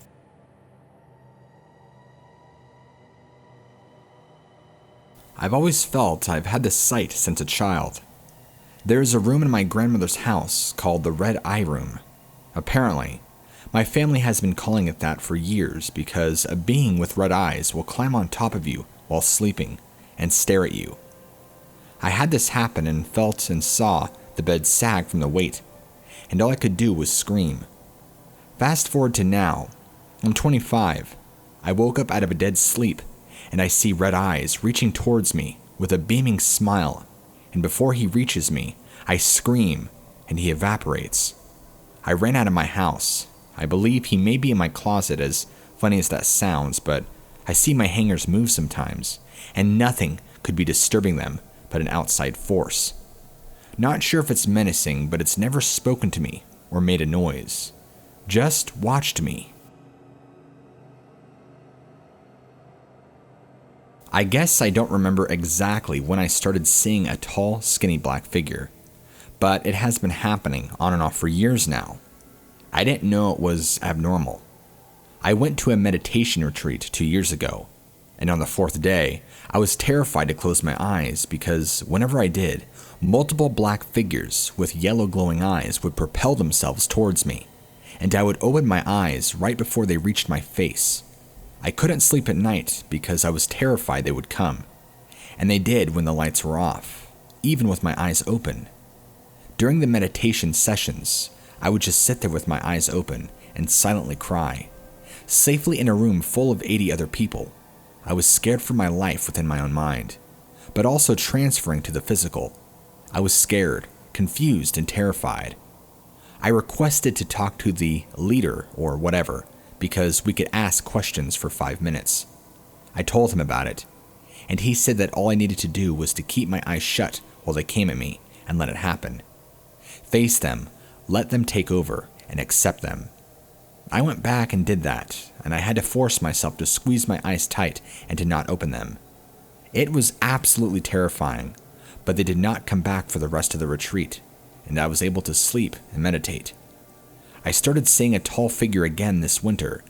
I've always felt I've had this sight since a child. There is a room in my grandmother's house called the Red Eye Room. Apparently, my family has been calling it that for years because a being with red eyes will climb on top of you while sleeping and stare at you. I had this happen and felt and saw the bed sag from the weight, and all I could do was scream. Fast forward to now, I'm 25. I woke up out of a dead sleep, and I see red eyes reaching towards me with a beaming smile, and before he reaches me, I scream, and he evaporates. I ran out of my house. I believe he may be in my closet, as funny as that sounds, but I see my hangers move sometimes, and nothing could be disturbing them but an outside force. Not sure if it's menacing, but it's never spoken to me or made a noise. Just watched me. I guess I don't remember exactly when I started seeing a tall, skinny black figure, but it has been happening on and off for years now. I didn't know it was abnormal. I went to a meditation retreat 2 years ago, and on the 4th day, I was terrified to close my eyes because whenever I did, multiple black figures with yellow glowing eyes would propel themselves towards me, and I would open my eyes right before they reached my face. I couldn't sleep at night because I was terrified they would come, and they did when the lights were off, even with my eyes open. During the meditation sessions, I would just sit there with my eyes open and silently cry, safely in a room full of 80 other people. I was scared for my life within my own mind, but also transferring to the physical. I was scared, confused, and terrified. I requested to talk to the leader or whatever because we could ask questions for 5 minutes. I told him about it, and he said that all I needed to do was to keep my eyes shut while they came at me and let it happen. Face them, let them take over, and accept them. I went back and did that, and I had to force myself to squeeze my eyes tight and to not open them. It was absolutely terrifying, but they did not come back for the rest of the retreat, and I was able to sleep and meditate. I started seeing a tall figure again this winter.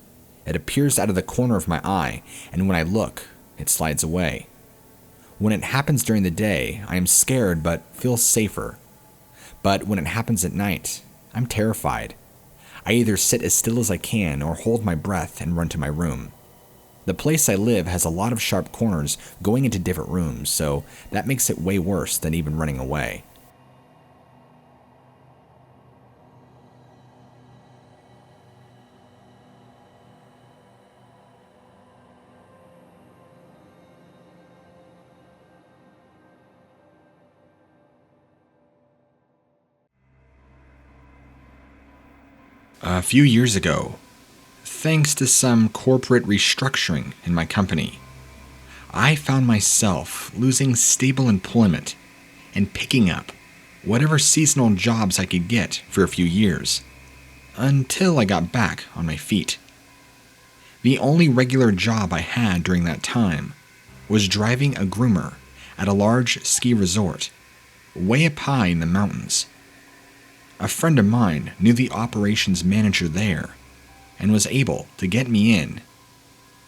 It appears out of the corner of my eye, and when I look, it slides away. When it happens during the day, I am scared but feel safer. But when it happens at night, I'm terrified. I either sit as still as I can or hold my breath and run to my room. The place I live has a lot of sharp corners going into different rooms, so that makes it way worse than even running away. A few years ago, thanks to some corporate restructuring in my company, I found myself losing stable employment and picking up whatever seasonal jobs I could get for a few years, until I got back on my feet. The only regular job I had during that time was driving a groomer at a large ski resort, way up high in the mountains. A friend of mine knew the operations manager there and was able to get me in,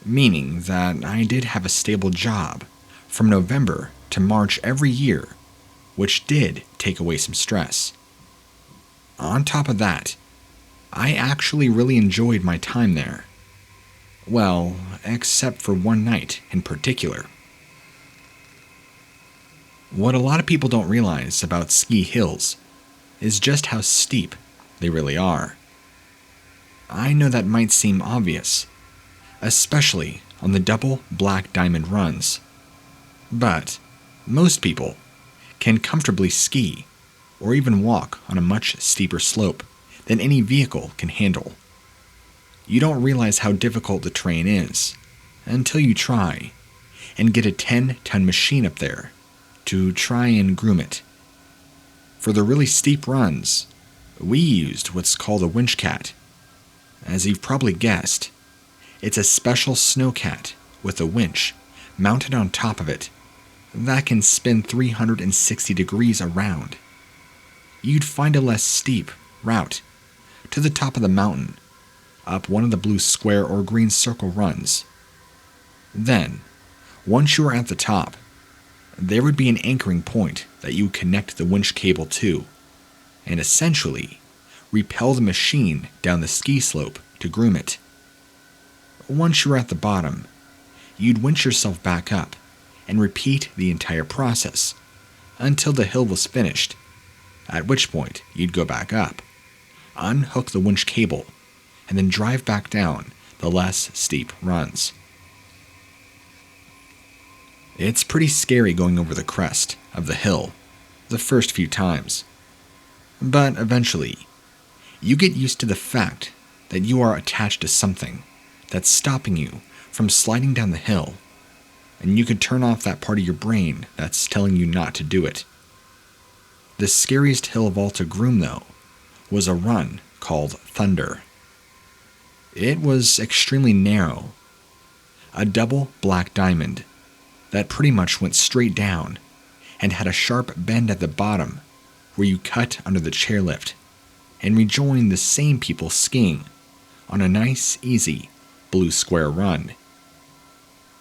meaning that I did have a stable job from November to March every year, which did take away some stress. On top of that, I actually really enjoyed my time there. Well, except for one night in particular. What a lot of people don't realize about ski hills is just how steep they really are. I know that might seem obvious, especially on the double black diamond runs, but most people can comfortably ski or even walk on a much steeper slope than any vehicle can handle. You don't realize how difficult the terrain is until you try and get a 10-ton machine up there to try and groom it. For the really steep runs, we used what's called a winch cat. As you've probably guessed, it's a special snowcat with a winch mounted on top of it that can spin 360 degrees around. You'd find a less steep route to the top of the mountain, up one of the blue square or green circle runs. Then, once you are at the top, there would be an anchoring point that you would connect the winch cable to, and essentially repel the machine down the ski slope to groom it. Once you were at the bottom, you'd winch yourself back up and repeat the entire process until the hill was finished, at which point you'd go back up, unhook the winch cable, and then drive back down the less steep runs. It's pretty scary going over the crest of the hill the first few times, but eventually, you get used to the fact that you are attached to something that's stopping you from sliding down the hill, and you can turn off that part of your brain that's telling you not to do it. The scariest hill of all to groom, though, was a run called Thunder. It was extremely narrow, a double black diamond that pretty much went straight down and had a sharp bend at the bottom where you cut under the chairlift and rejoin the same people skiing on a nice, easy blue square run.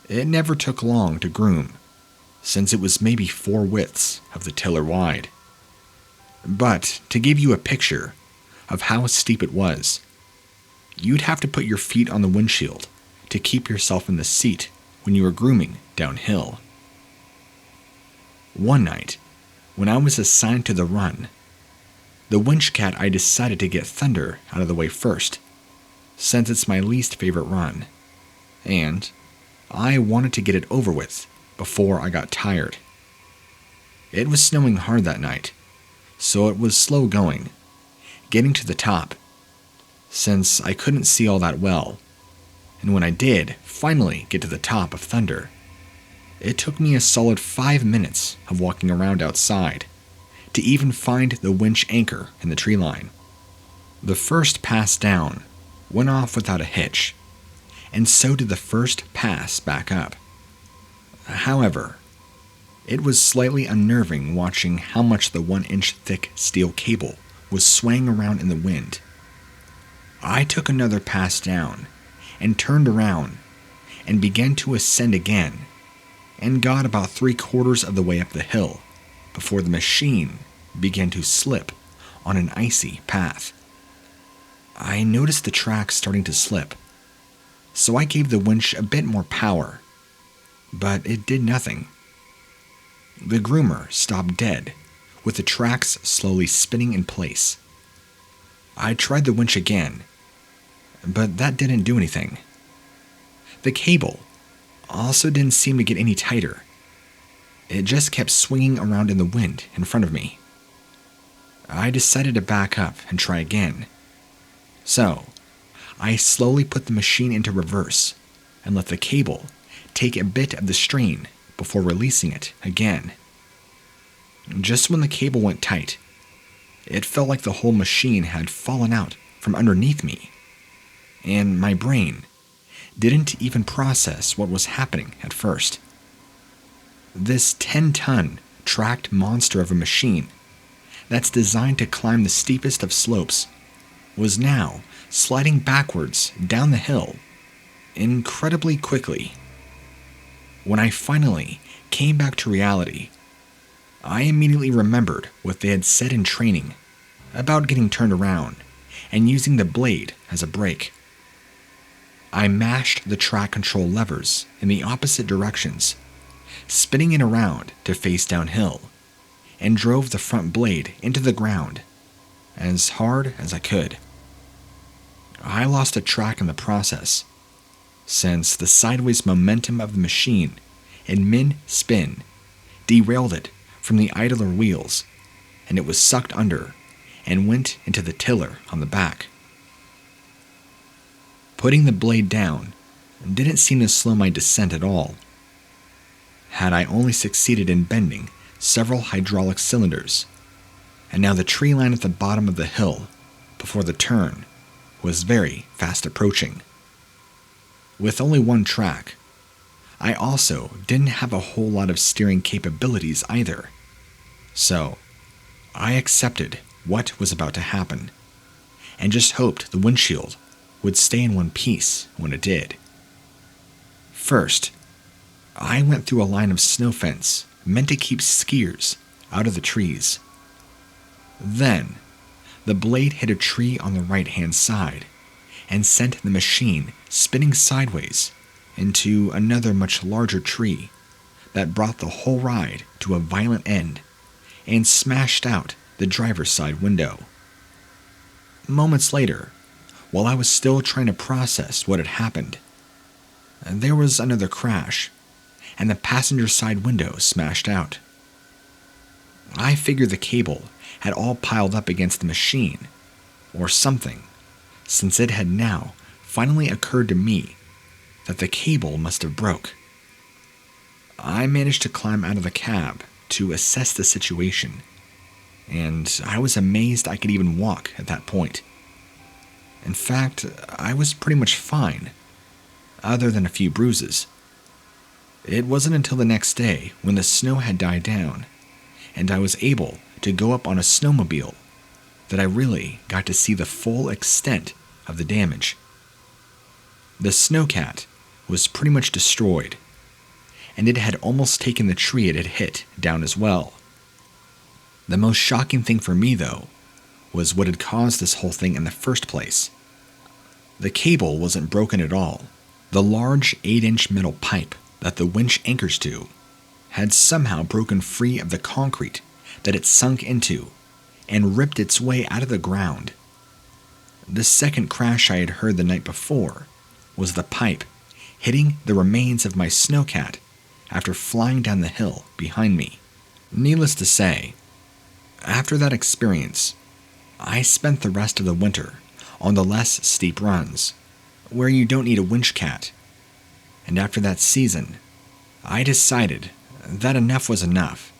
It never took long to groom, since it was maybe 4 widths of the tiller wide. But to give you a picture of how steep it was, you'd have to put your feet on the windshield to keep yourself in the seat when you were grooming downhill. One night, when I was assigned to the run, the winch cat I decided to get Thunder out of the way first, since it's my least favorite run, and I wanted to get it over with before I got tired. It was snowing hard that night, so it was slow going, getting to the top, since I couldn't see all that well, and when I did finally get to the top of Thunder, it took me a solid 5 minutes of walking around outside to even find the winch anchor in the tree line. The first pass down went off without a hitch, and so did the first pass back up. However, it was slightly unnerving watching how much the 1-inch thick steel cable was swaying around in the wind. I took another pass down and turned around and began to ascend again, and got about 3/4 of the way up the hill before the machine began to slip on an icy path. I noticed the track starting to slip, so I gave the winch a bit more power, but it did nothing. The groomer stopped dead, with the tracks slowly spinning in place. I tried the winch again, but that didn't do anything. The cable also didn't seem to get any tighter. It just kept swinging around in the wind in front of me. I decided to back up and try again. So, I slowly put the machine into reverse and let the cable take a bit of the strain before releasing it again. Just when the cable went tight, it felt like the whole machine had fallen out from underneath me, and my brain didn't even process what was happening at first. This 10-ton tracked monster of a machine that's designed to climb the steepest of slopes was now sliding backwards down the hill incredibly quickly. When I finally came back to reality, I immediately remembered what they had said in training about getting turned around and using the blade as a brake. I mashed the track control levers in the opposite directions, spinning it around to face downhill, and drove the front blade into the ground as hard as I could. I lost a track in the process, since the sideways momentum of the machine in mid-spin derailed it from the idler wheels, and it was sucked under and went into the tiller on the back. Putting the blade down didn't seem to slow my descent at all. Had I only succeeded in bending several hydraulic cylinders, and now the tree line at the bottom of the hill before the turn was very fast approaching. With only one track, I also didn't have a whole lot of steering capabilities either, so I accepted what was about to happen and just hoped the windshield would stay in one piece when it did. First, I went through a line of snow fence meant to keep skiers out of the trees. Then, the blade hit a tree on the right-hand side and sent the machine spinning sideways into another much larger tree that brought the whole ride to a violent end and smashed out the driver's side window. Moments later, while I was still trying to process what had happened, there was another crash, and the passenger side window smashed out. I figured the cable had all piled up against the machine, or something, since it had now finally occurred to me that the cable must have broke. I managed to climb out of the cab to assess the situation, and I was amazed I could even walk at that point. In fact, I was pretty much fine, other than a few bruises. It wasn't until the next day, when the snow had died down, and I was able to go up on a snowmobile, that I really got to see the full extent of the damage. The snowcat was pretty much destroyed, and it had almost taken the tree it had hit down as well. The most shocking thing for me, though, was what had caused this whole thing in the first place. The cable wasn't broken at all. The large 8-inch metal pipe that the winch anchors to had somehow broken free of the concrete that it sunk into and ripped its way out of the ground. The second crash I had heard the night before was the pipe hitting the remains of my snowcat after flying down the hill behind me. Needless to say, after that experience, I spent the rest of the winter on the less steep runs, where you don't need a winch cat. And after that season, I decided that enough was enough,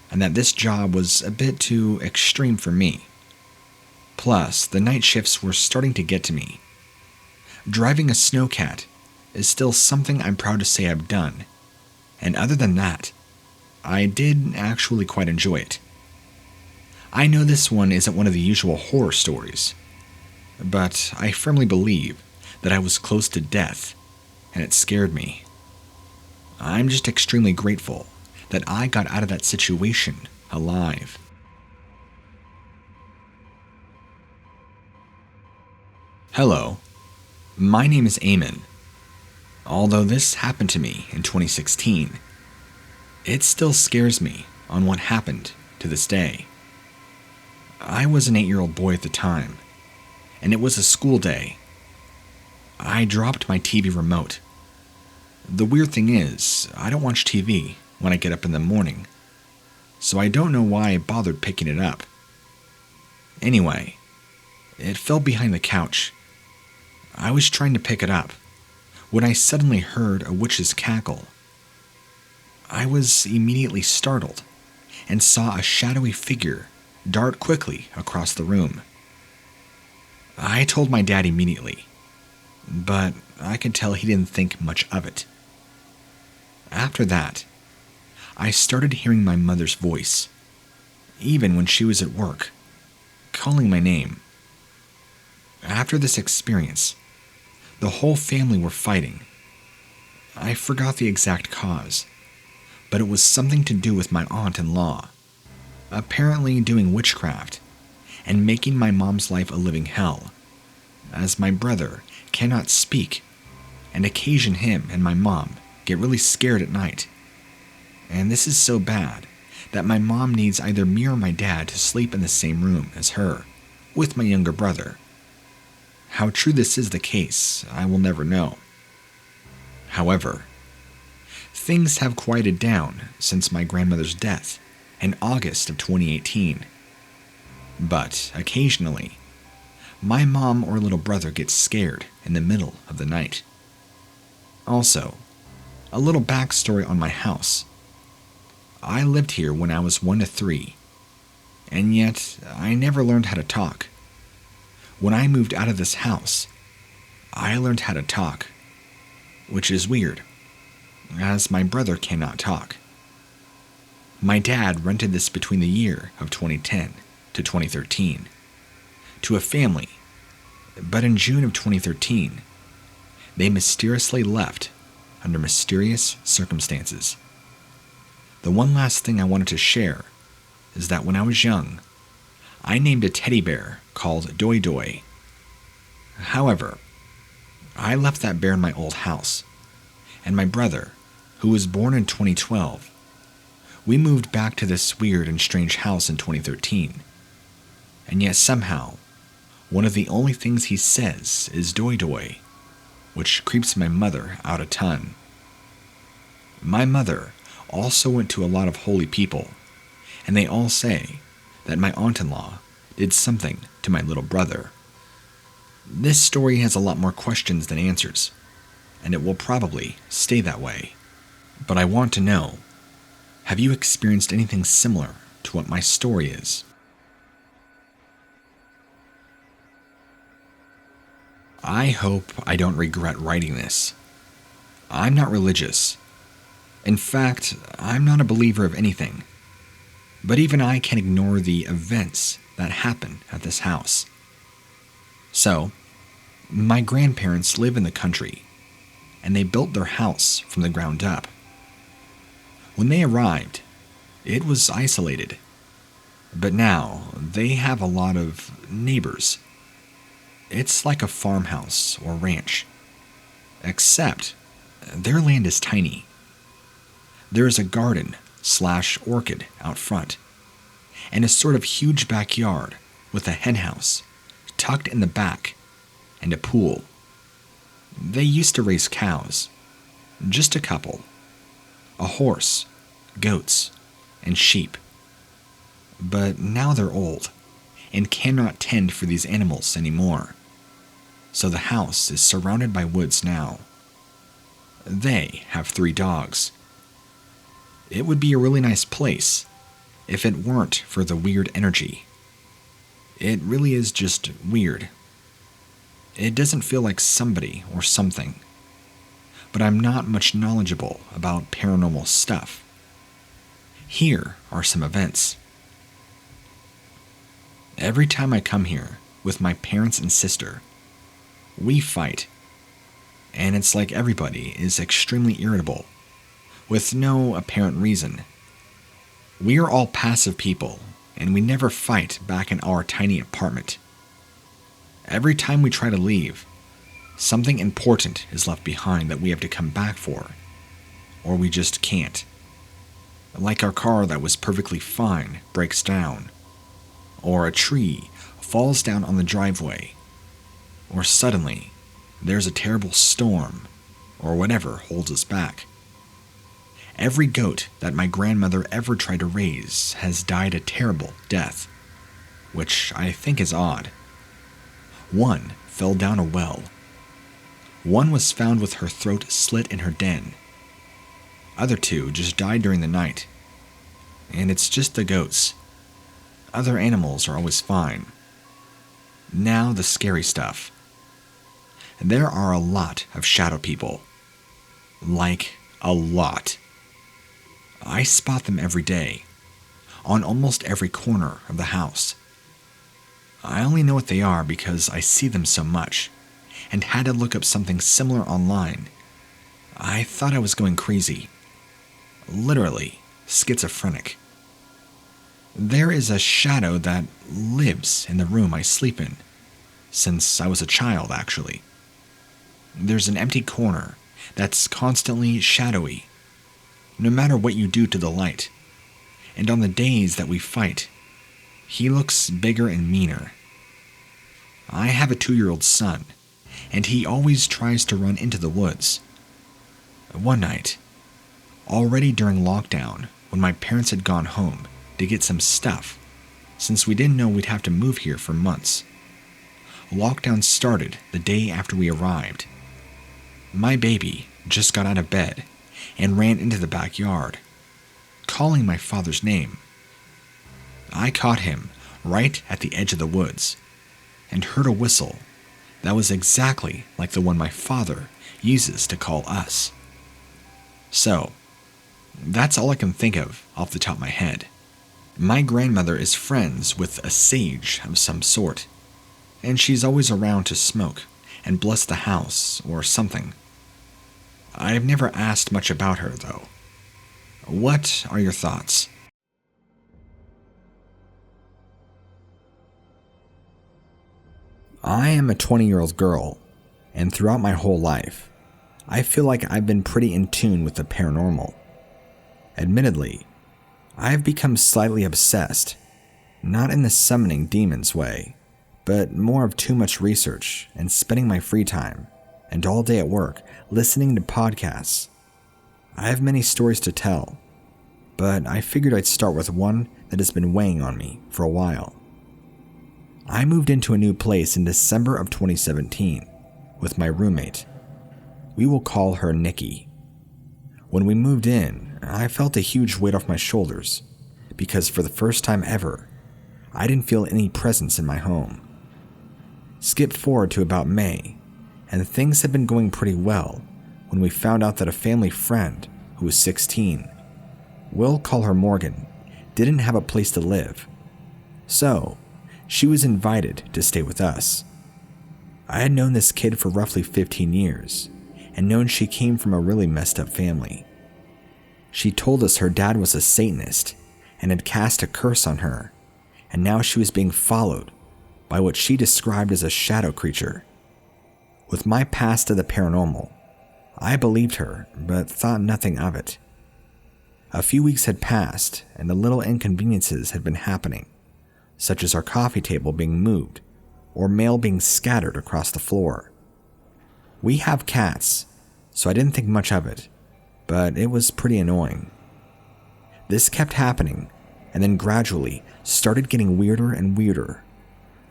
and that this job was a bit too extreme for me. Plus, the night shifts were starting to get to me. Driving a snowcat is still something I'm proud to say I've done, and other than that, I did actually quite enjoy it. I know this one isn't one of the usual horror stories, but I firmly believe that I was close to death, and it scared me. I'm just extremely grateful that I got out of that situation alive. Hello, my name is Eamon. Although this happened to me in 2016, it still scares me on what happened to this day. I was an 8-year-old boy at the time, and it was a school day. I dropped my TV remote. The weird thing is, I don't watch TV when I get up in the morning, so I don't know why I bothered picking it up. Anyway, it fell behind the couch. I was trying to pick it up when I suddenly heard a witch's cackle. I was immediately startled and saw a shadowy figure dart quickly across the room. I told my dad immediately, but I could tell he didn't think much of it. After that, I started hearing my mother's voice, even when she was at work, calling my name. After this experience, the whole family were fighting. I forgot the exact cause, but it was something to do with my aunt-in-law, apparently doing witchcraft and making my mom's life a living hell, as my brother cannot speak, and occasion him and my mom get really scared at night. And this is so bad that my mom needs either me or my dad to sleep in the same room as her, with my younger brother. How true this is the case, I will never know. However, things have quieted down since my grandmother's death in August of 2018. But occasionally, my mom or little brother gets scared in the middle of the night. Also, a little backstory on my house. I lived here when I was 1 to 3, and yet I never learned how to talk. When I moved out of this house, I learned how to talk, which is weird, as my brother cannot talk. My dad rented this between the year of 2010 to 2013 to a family, but in June of 2013, they mysteriously left under mysterious circumstances. The one last thing I wanted to share is that when I was young, I named a teddy bear called Doi Doi. However, I left that bear in my old house, and my brother, who was born in 2012, we moved back to this weird and strange house in 2013. And yet somehow, one of the only things he says is Doi Doi, which creeps my mother out a ton. My mother also went to a lot of holy people, and they all say that my aunt-in-law did something to my little brother. This story has a lot more questions than answers, and it will probably stay that way. But I want to know, have you experienced anything similar to what my story is? I hope I don't regret writing this. I'm not religious. In fact, I'm not a believer of anything. But even I can't ignore the events that happen at this house. So, my grandparents live in the country, and they built their house from the ground up. When they arrived, it was isolated, but now they have a lot of neighbors. It's like a farmhouse or ranch, except their land is tiny. There is a garden/orchard out front, and a sort of huge backyard with a henhouse tucked in the back and a pool. They used to raise cows, just a couple, a horse, goats, and sheep. But now they're old, and cannot tend for these animals anymore. So the house is surrounded by woods now. They have 3 dogs. It would be a really nice place if it weren't for the weird energy. It really is just weird. It doesn't feel like somebody or something. But I'm not much knowledgeable about paranormal stuff. Here are some events. Every time I come here with my parents and sister, we fight. And it's like everybody is extremely irritable, with no apparent reason. We are all passive people, and we never fight back in our tiny apartment. Every time we try to leave, something important is left behind that we have to come back for, or we just can't. Like our car that was perfectly fine breaks down, or a tree falls down on the driveway, or suddenly there's a terrible storm, or whatever holds us back. Every goat that my grandmother ever tried to raise has died a terrible death, which I think is odd. One fell down a well. One was found with her throat slit in her den. Other 2 just died during the night. And it's just the goats. Other animals are always fine. Now the scary stuff. There are a lot of shadow people. Like, a lot. I spot them every day, on almost every corner of the house. I only know what they are because I see them so much, and had to look up something similar online. I thought I was going crazy. Literally, schizophrenic. There is a shadow that lives in the room I sleep in, since I was a child, actually. There's an empty corner that's constantly shadowy, no matter what you do to the light. And on the days that we fight, he looks bigger and meaner. I have a 2-year-old son, and he always tries to run into the woods. One night, already during lockdown, when my parents had gone home to get some stuff, since we didn't know we'd have to move here for months. Lockdown started the day after we arrived. My baby just got out of bed and ran into the backyard, calling my father's name. I caught him right at the edge of the woods and heard a whistle that was exactly like the one my father uses to call us. So, that's all I can think of off the top of my head. My grandmother is friends with a sage of some sort, and she's always around to smoke and bless the house or something. I've never asked much about her, though. What are your thoughts? I am a 20-year-old girl, and throughout my whole life, I feel like I've been pretty in tune with the paranormal. Admittedly, I have become slightly obsessed, not in the summoning demons way, but more of too much research and spending my free time and all day at work listening to podcasts. I have many stories to tell, but I figured I'd start with one that has been weighing on me for a while. I moved into a new place in December of 2017 with my roommate. We will call her Nikki. When we moved in, I felt a huge weight off my shoulders because for the first time ever, I didn't feel any presence in my home. Skip forward to about May, and things had been going pretty well when we found out that a family friend who was 16, we'll call her Morgan, didn't have a place to live. So, she was invited to stay with us. I had known this kid for roughly 15 years, and known she came from a really messed up family. She told us her dad was a Satanist and had cast a curse on her, and now she was being followed by what she described as a shadow creature. With my past to the paranormal, I believed her, but thought nothing of it. A few weeks had passed, and the little inconveniences had been happening, such as our coffee table being moved, or mail being scattered across the floor. We have cats, so I didn't think much of it, but it was pretty annoying. This kept happening, and then gradually started getting weirder and weirder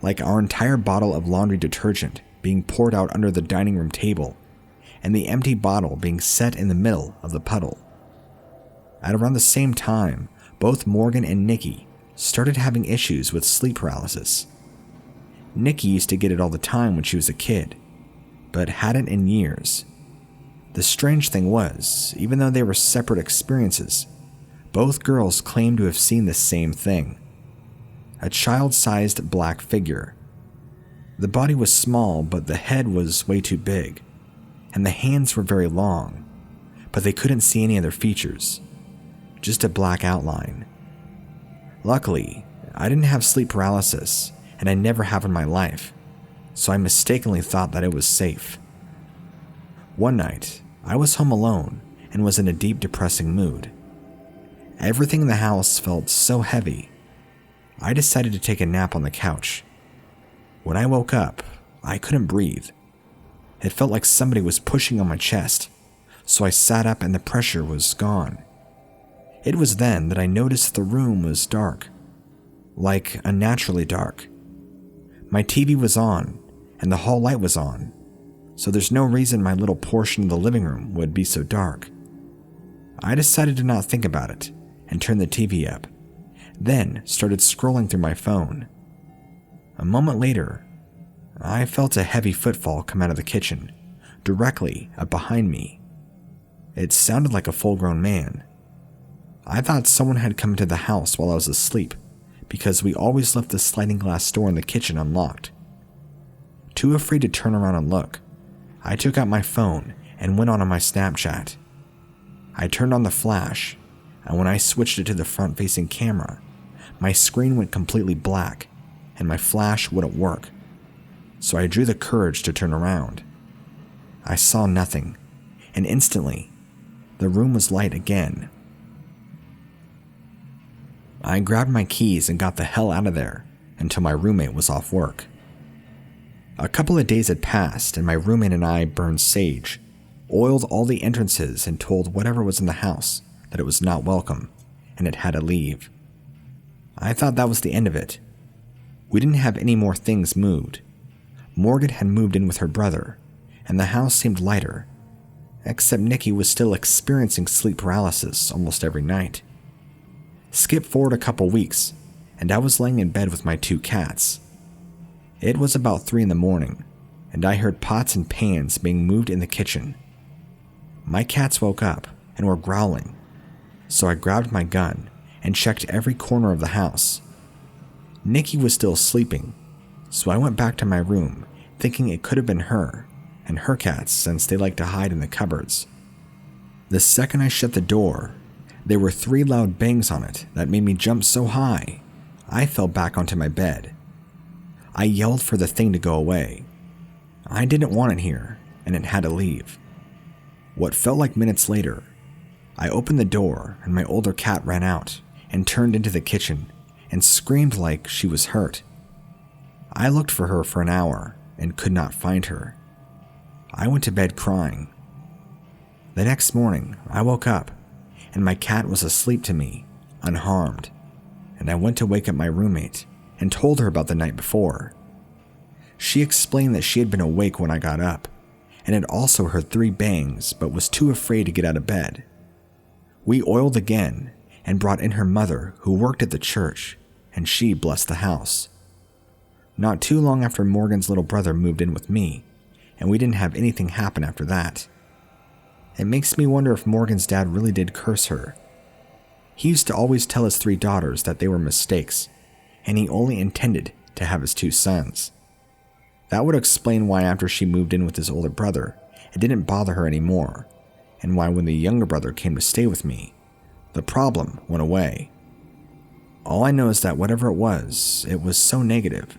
like our entire bottle of laundry detergent being poured out under the dining room table, and the empty bottle being set in the middle of the puddle. At around the same time, both Morgan and Nikki started having issues with sleep paralysis. Nikki used to get it all the time when she was a kid, but hadn't in years. The strange thing was, even though they were separate experiences, both girls claimed to have seen the same thing. A child-sized black figure. The body was small, but the head was way too big, and the hands were very long, but they couldn't see any other features, just a black outline. Luckily, I didn't have sleep paralysis, and I never have in my life, so I mistakenly thought that it was safe. One night, I was home alone and was in a deep depressing mood. Everything in the house felt so heavy. I decided to take a nap on the couch. When I woke up, I couldn't breathe. It felt like somebody was pushing on my chest, so I sat up and the pressure was gone. It was then that I noticed the room was dark, like unnaturally dark. My TV was on, and the hall light was on, so there's no reason my little portion of the living room would be so dark. I decided to not think about it and turned the TV up, then started scrolling through my phone. A moment later, I felt a heavy footfall come out of the kitchen, directly up behind me. It sounded like a full-grown man. I thought someone had come into the house while I was asleep, because we always left the sliding glass door in the kitchen unlocked. Too afraid to turn around and look, I took out my phone and went on my Snapchat. I turned on the flash, and when I switched it to the front-facing camera, my screen went completely black, and my flash wouldn't work. So I drew the courage to turn around. I saw nothing, and instantly, the room was light again. I grabbed my keys and got the hell out of there until my roommate was off work. A couple of days had passed, and my roommate and I burned sage, oiled all the entrances, and told whatever was in the house that it was not welcome, and it had to leave. I thought that was the end of it. We didn't have any more things moved. Morgan had moved in with her brother, and the house seemed lighter, except Nikki was still experiencing sleep paralysis almost every night. Skip forward a couple weeks, and I was laying in bed with my 2 cats. It was about 3 in the morning, and I heard pots and pans being moved in the kitchen. My cats woke up and were growling, so I grabbed my gun and checked every corner of the house. Nikki was still sleeping, so I went back to my room thinking it could have been her and her cats since they like to hide in the cupboards. The second I shut the door, there were 3 loud bangs on it that made me jump so high, I fell back onto my bed. I yelled for the thing to go away. I didn't want it here, and it had to leave. What felt like minutes later, I opened the door and my older cat ran out and turned into the kitchen and screamed like she was hurt. I looked for her for an hour and could not find her. I went to bed crying. The next morning, I woke up and my cat was asleep to me, unharmed, and I went to wake up my roommate and told her about the night before. She explained that she had been awake when I got up and had also heard 3 bangs but was too afraid to get out of bed. We oiled again and brought in her mother who worked at the church, and she blessed the house. Not too long after Morgan's little brother moved in with me, and we didn't have anything happen after that. It makes me wonder if Morgan's dad really did curse her. He used to always tell his 3 daughters that they were mistakes, and he only intended to have his 2 sons. That would explain why after she moved in with his older brother, it didn't bother her anymore, and why when the younger brother came to stay with me, the problem went away. All I know is that whatever it was so negative.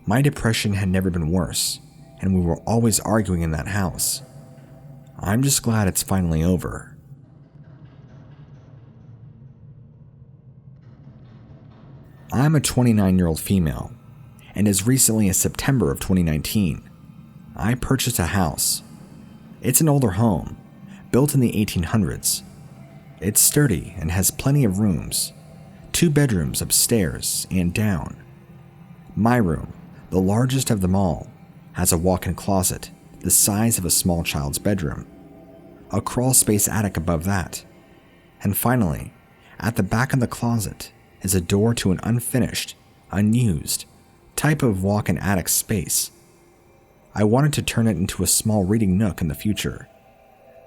My depression had never been worse, and we were always arguing in that house. I'm just glad it's finally over. I'm a 29-year-old female, and as recently as September of 2019, I purchased a house. It's an older home, built in the 1800s. It's sturdy and has plenty of rooms, 2 bedrooms upstairs and down. My room, the largest of them all, has a walk-in closet the size of a small child's bedroom, a crawl-space attic above that, and finally, at the back of the closet is a door to an unfinished, unused type of walk-in attic space. I wanted to turn it into a small reading nook in the future,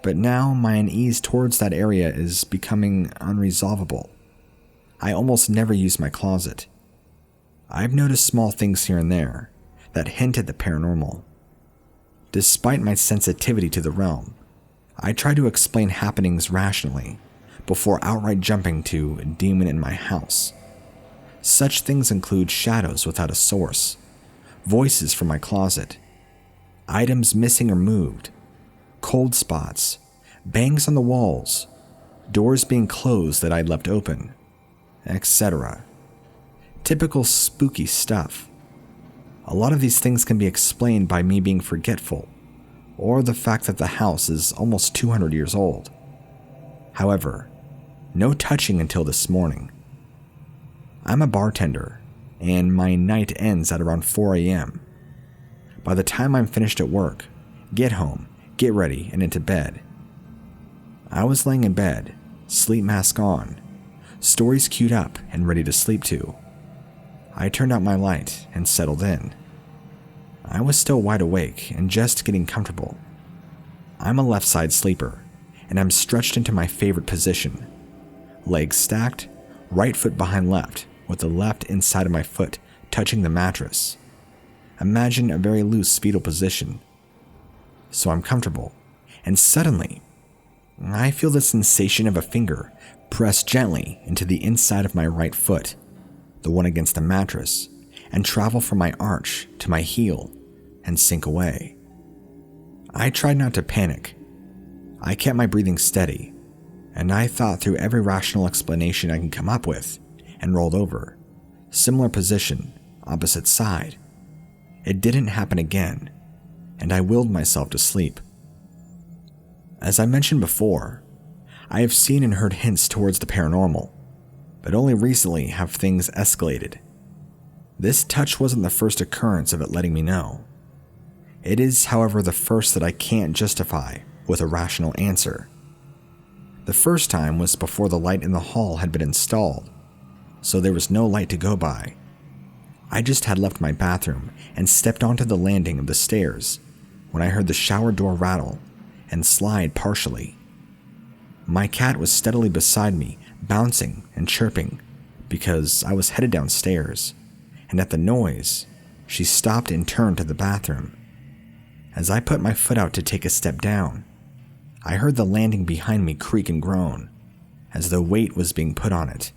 but now my unease towards that area is becoming unresolvable. I almost never use my closet. I've noticed small things here and there that hint at the paranormal. Despite my sensitivity to the realm, I try to explain happenings rationally before outright jumping to a demon in my house. Such things include shadows without a source, voices from my closet, items missing or moved, cold spots, bangs on the walls, doors being closed that I'd left open, etc. Typical spooky stuff. A lot of these things can be explained by me being forgetful, or the fact that the house is almost 200 years old. However, no touching until this morning. I'm a bartender, and my night ends at around 4 a.m. By the time I'm finished at work, get home, get ready, and into bed. I was laying in bed, sleep mask on, stories queued up and ready to sleep to. I turned out my light and settled in. I was still wide awake and just getting comfortable. I'm a left side sleeper, and I'm stretched into my favorite position. Legs stacked, right foot behind left, with the left inside of my foot touching the mattress. Imagine a very loose fetal position. So I'm comfortable, and suddenly, I feel the sensation of a finger press gently into the inside of my right foot, the one against the mattress, and travel from my arch to my heel and sink away. I tried not to panic. I kept my breathing steady, and I thought through every rational explanation I can come up with and rolled over. Similar position, opposite side. It didn't happen again, and I willed myself to sleep. As I mentioned before, I have seen and heard hints towards the paranormal, but only recently have things escalated. This touch wasn't the first occurrence of it letting me know. It is, however, the first that I can't justify with a rational answer. The first time was before the light in the hall had been installed, so there was no light to go by. I just had left my bathroom and stepped onto the landing of the stairs when I heard the shower door rattle and slide partially. My cat was steadily beside me, bouncing and chirping, because I was headed downstairs, and at the noise, she stopped and turned to the bathroom. As I put my foot out to take a step down, I heard the landing behind me creak and groan, as though weight was being put on it,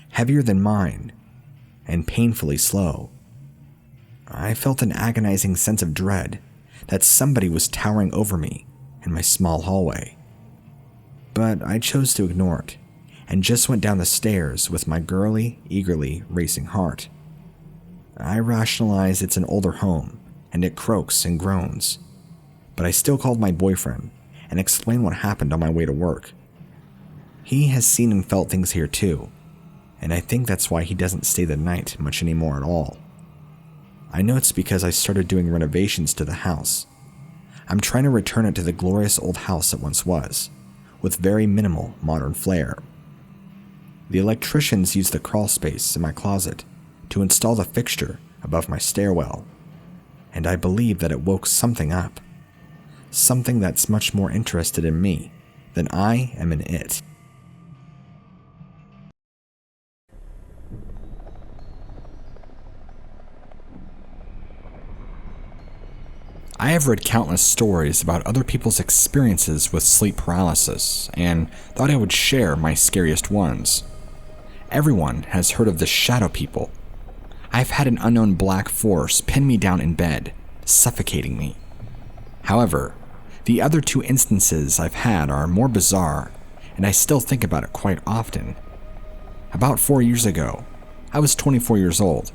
heavier than mine, and painfully slow. I felt an agonizing sense of dread that somebody was towering over me in my small hallway. But I chose to ignore it, and just went down the stairs with my girly, eagerly racing heart. I rationalized it's an older home, and it croaks and groans, but I still called my boyfriend and explained what happened on my way to work. He has seen and felt things here too, and I think that's why he doesn't stay the night much anymore at all. I know it's because I started doing renovations to the house. I'm trying to return it to the glorious old house it once was, with very minimal modern flair. The electricians used the crawl space in my closet to install the fixture above my stairwell, and I believe that it woke something up. Something that's much more interested in me than I am in it. I have read countless stories about other people's experiences with sleep paralysis and thought I would share my scariest ones. Everyone has heard of the shadow people. I've had an unknown black force pin me down in bed, suffocating me. However, the other two instances I've had are more bizarre, and I still think about it quite often. About 4 years ago, I was 24 years old.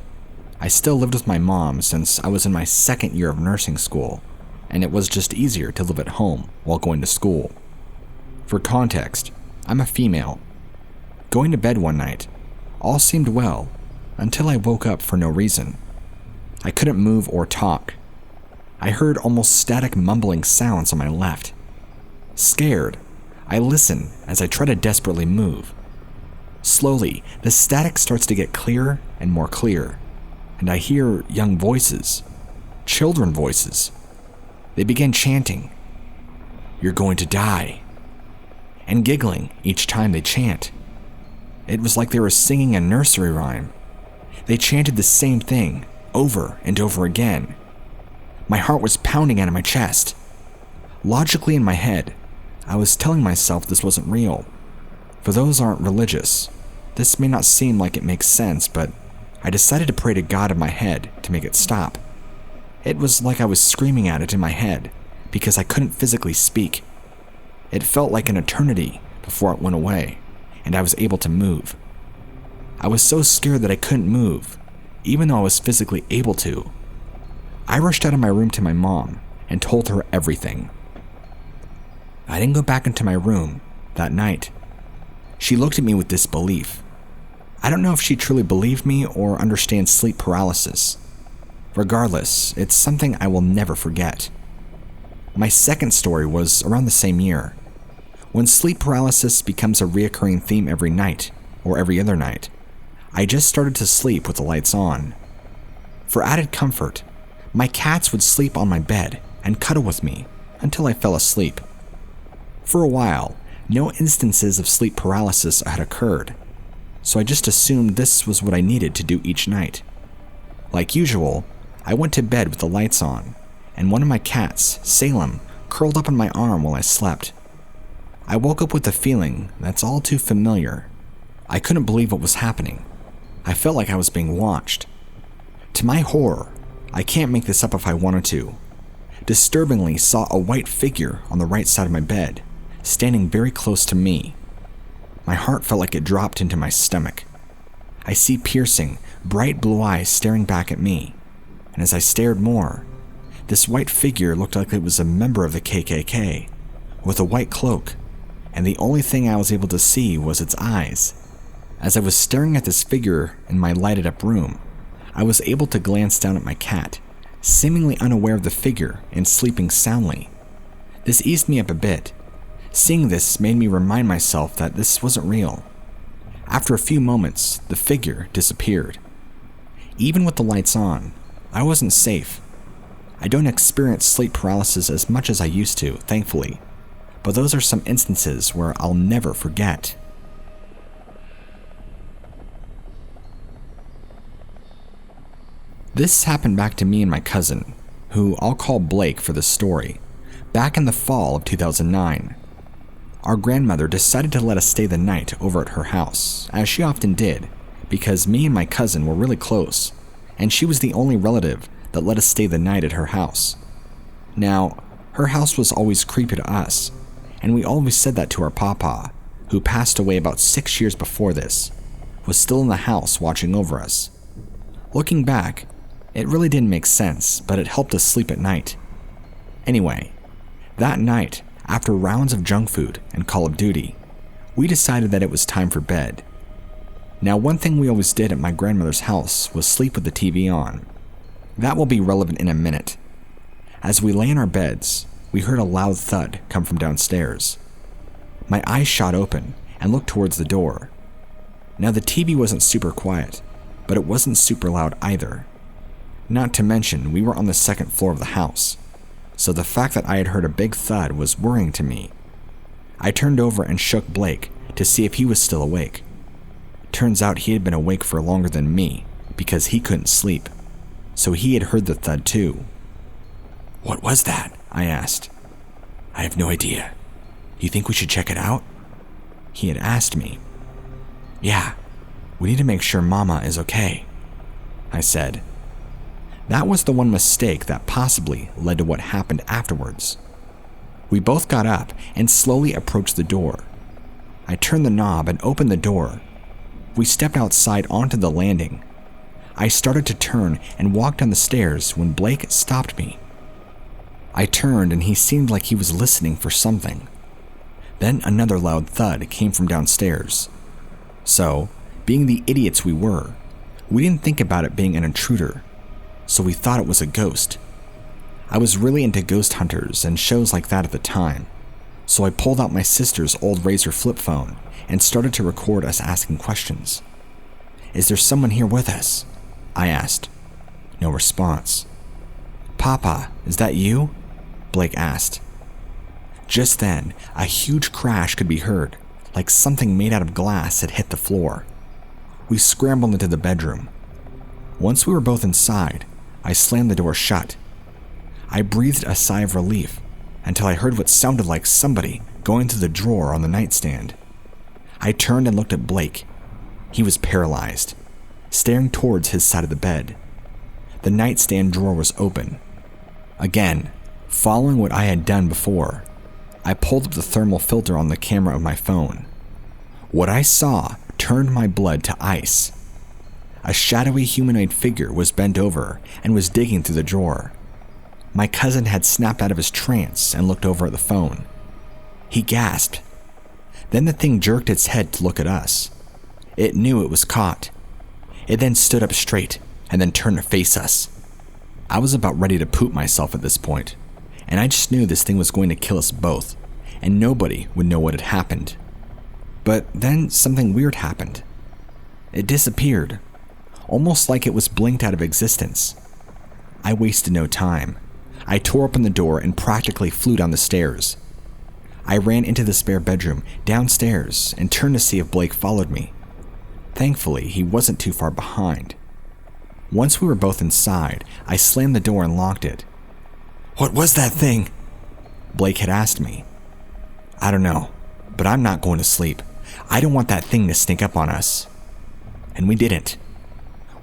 I still lived with my mom since I was in my second year of nursing school, and it was just easier to live at home while going to school. For context, I'm a female. Going to bed one night, all seemed well until I woke up for no reason, I couldn't move or talk. I heard almost static mumbling sounds on my left. Scared, I listen as I try to desperately move. Slowly, the static starts to get clearer and more clear, and I hear young voices, children voices. They begin chanting, "You're going to die," and giggling each time they chant. It was like they were singing a nursery rhyme. They chanted the same thing over and over again. My heart was pounding out of my chest. Logically in my head, I was telling myself this wasn't real. For those who aren't religious, this may not seem like it makes sense, but I decided to pray to God in my head to make it stop. It was like I was screaming at it in my head because I couldn't physically speak. It felt like an eternity before it went away, and I was able to move. I was so scared that I couldn't move, even though I was physically able to. I rushed out of my room to my mom and told her everything. I didn't go back into my room that night. She looked at me with disbelief. I don't know if she truly believed me or understands sleep paralysis. Regardless, it's something I will never forget. My second story was around the same year. When sleep paralysis becomes a reoccurring theme every night, or every other night, I just started to sleep with the lights on. For added comfort, my cats would sleep on my bed and cuddle with me until I fell asleep. For a while, no instances of sleep paralysis had occurred, so I just assumed this was what I needed to do each night. Like usual, I went to bed with the lights on, and one of my cats, Salem, curled up on my arm while I slept. I woke up with a feeling that's all too familiar. I couldn't believe what was happening. I felt like I was being watched. To my horror, I can't make this up if I wanted to, disturbingly saw a white figure on the right side of my bed, standing very close to me. My heart felt like it dropped into my stomach. I see piercing, bright blue eyes staring back at me, and as I stared more, this white figure looked like it was a member of the KKK, with a white cloak, and the only thing I was able to see was its eyes. As I was staring at this figure in my lighted up room, I was able to glance down at my cat, seemingly unaware of the figure and sleeping soundly. This eased me up a bit. Seeing this made me remind myself that this wasn't real. After a few moments, the figure disappeared. Even with the lights on, I wasn't safe. I don't experience sleep paralysis as much as I used to, thankfully, but those are some instances where I'll never forget. This happened back to me and my cousin, who I'll call Blake for this story, back in the fall of 2009. Our grandmother decided to let us stay the night over at her house, as she often did, because me and my cousin were really close, and she was the only relative that let us stay the night at her house. Now, her house was always creepy to us, and we always said that to our papa, who passed away about 6 years before this, was still in the house watching over us. Looking back, it really didn't make sense, but it helped us sleep at night. Anyway, that night, after rounds of junk food and Call of Duty, we decided that it was time for bed. Now, one thing we always did at my grandmother's house was sleep with the TV on. That will be relevant in a minute. As we lay in our beds, we heard a loud thud come from downstairs. My eyes shot open and looked towards the door. Now, the TV wasn't super quiet, but it wasn't super loud either. Not to mention, we were on the second floor of the house, so the fact that I had heard a big thud was worrying to me. I turned over and shook Blake to see if he was still awake. Turns out he had been awake for longer than me because he couldn't sleep, so he had heard the thud too. "What was that?" I asked. "I have no idea. You think we should check it out?" He had asked me. "Yeah, we need to make sure Mama is okay," I said. That was the one mistake that possibly led to what happened afterwards. We both got up and slowly approached the door. I turned the knob and opened the door. We stepped outside onto the landing. I started to turn and walk down the stairs when Blake stopped me. I turned and he seemed like he was listening for something. Then another loud thud came from downstairs. So, being the idiots we were, we didn't think about it being an intruder. so we thought it was a ghost. I was really into ghost hunters and shows like that at the time, so I pulled out my sister's old Razor flip phone and started to record us asking questions. "Is there someone here with us?" I asked. No response. "Papa, is that you?" Blake asked. Just then, a huge crash could be heard, like something made out of glass had hit the floor. We scrambled into the bedroom. Once we were both inside, I slammed the door shut. I breathed a sigh of relief until I heard what sounded like somebody going through the drawer on the nightstand. I turned and looked at Blake. He was paralyzed, staring towards his side of the bed. The nightstand drawer was open. Again, following what I had done before, I pulled up the thermal filter on the camera of my phone. What I saw turned my blood to ice. A shadowy humanoid figure was bent over and was digging through the drawer. My cousin had snapped out of his trance and looked over at the phone. He gasped. Then the thing jerked its head to look at us. It knew it was caught. It then stood up straight and then turned to face us. I was about ready to poop myself at this point, and I just knew this thing was going to kill us both, and nobody would know what had happened. But then something weird happened. It disappeared, almost like it was blinked out of existence. I wasted no time. I tore open the door and practically flew down the stairs. I ran into the spare bedroom, downstairs, and turned to see if Blake followed me. Thankfully, he wasn't too far behind. Once we were both inside, I slammed the door and locked it. "What was that thing?" Blake had asked me. "I don't know, but I'm not going to sleep. I don't want that thing to sneak up on us." And we didn't.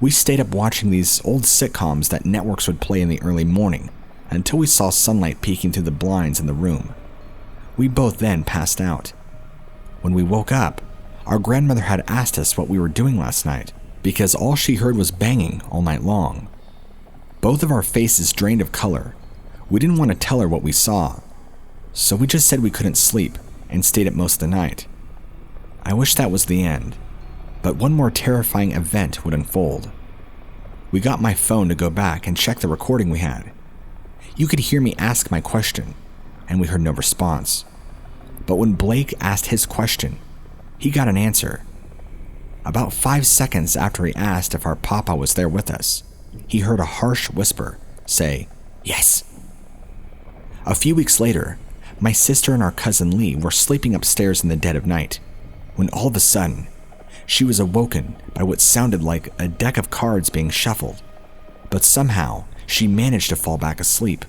We stayed up watching these old sitcoms that networks would play in the early morning until we saw sunlight peeking through the blinds in the room. We both then passed out. When we woke up, our grandmother had asked us what we were doing last night because all she heard was banging all night long. Both of our faces drained of color. We didn't want to tell her what we saw, so we just said we couldn't sleep and stayed up most of the night. I wish that was the end, but one more terrifying event would unfold. We got my phone to go back and check the recording we had. You could hear me ask my question, and we heard no response. But when Blake asked his question, he got an answer. About 5 seconds after he asked if our papa was there with us, he heard a harsh whisper say, "Yes." A few weeks later, my sister and our cousin Lee were sleeping upstairs in the dead of night, when all of a sudden, she was awoken by what sounded like a deck of cards being shuffled, but somehow she managed to fall back asleep.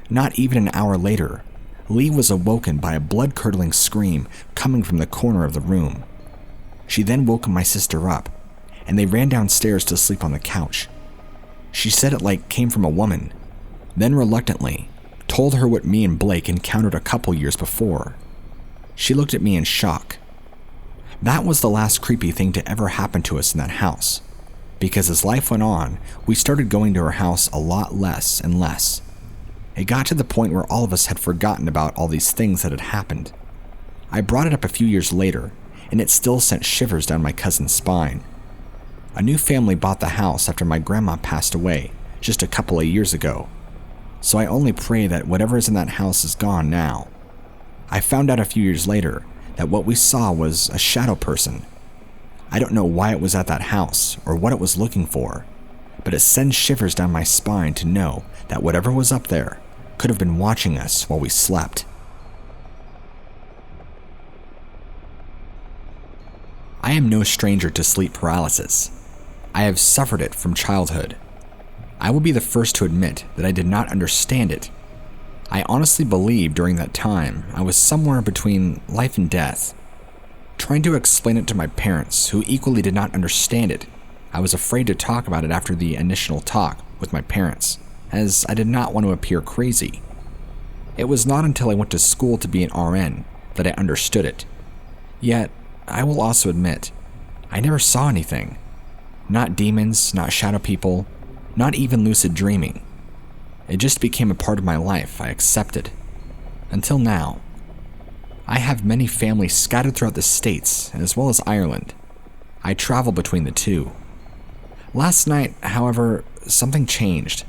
Not even an hour later, Lee was awoken by a blood-curdling scream coming from the corner of the room. She then woke my sister up, and they ran downstairs to sleep on the couch. She said it like came from a woman, then reluctantly told her what me and Blake encountered a couple years before. She looked at me in shock. That was the last creepy thing to ever happen to us in that house, because as life went on, we started going to her house a lot less and less. It got to the point where all of us had forgotten about all these things that had happened. I brought it up a few years later, and it still sent shivers down my cousin's spine. A new family bought the house after my grandma passed away just a couple of years ago, so I only pray that whatever is in that house is gone now. I found out a few years later that what we saw was a shadow person. I don't know why it was at that house or what it was looking for, but it sends shivers down my spine to know that whatever was up there could have been watching us while we slept. I am no stranger to sleep paralysis. I have suffered it from childhood. I will be the first to admit that I did not understand it. I honestly believe during that time I was somewhere between life and death. Trying to explain it to my parents, who equally did not understand it, I was afraid to talk about it after the initial talk with my parents, as I did not want to appear crazy. It was not until I went to school to be an RN that I understood it. Yet, I will also admit, I never saw anything. Not demons, not shadow people, not even lucid dreaming. It just became a part of my life I accepted. Until now. I have many families scattered throughout the States as well as Ireland. I travel between the two. Last night, however, something changed.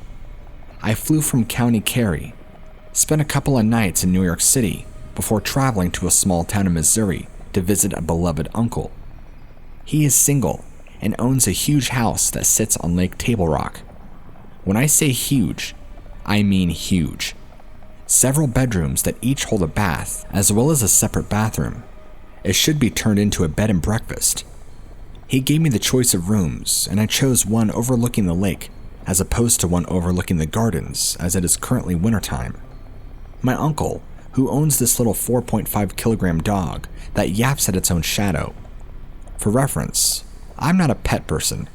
I flew from County Kerry, spent a couple of nights in New York City before traveling to a small town in Missouri to visit a beloved uncle. He is single and owns a huge house that sits on Lake Table Rock. When I say huge, I mean huge. Several bedrooms that each hold a bath, as well as a separate bathroom. It should be turned into a bed and breakfast. He gave me the choice of rooms, and I chose one overlooking the lake, as opposed to one overlooking the gardens, as it is currently wintertime. My uncle, who owns this little 4.5 kilogram dog that yaps at its own shadow. For reference, I'm not a pet person.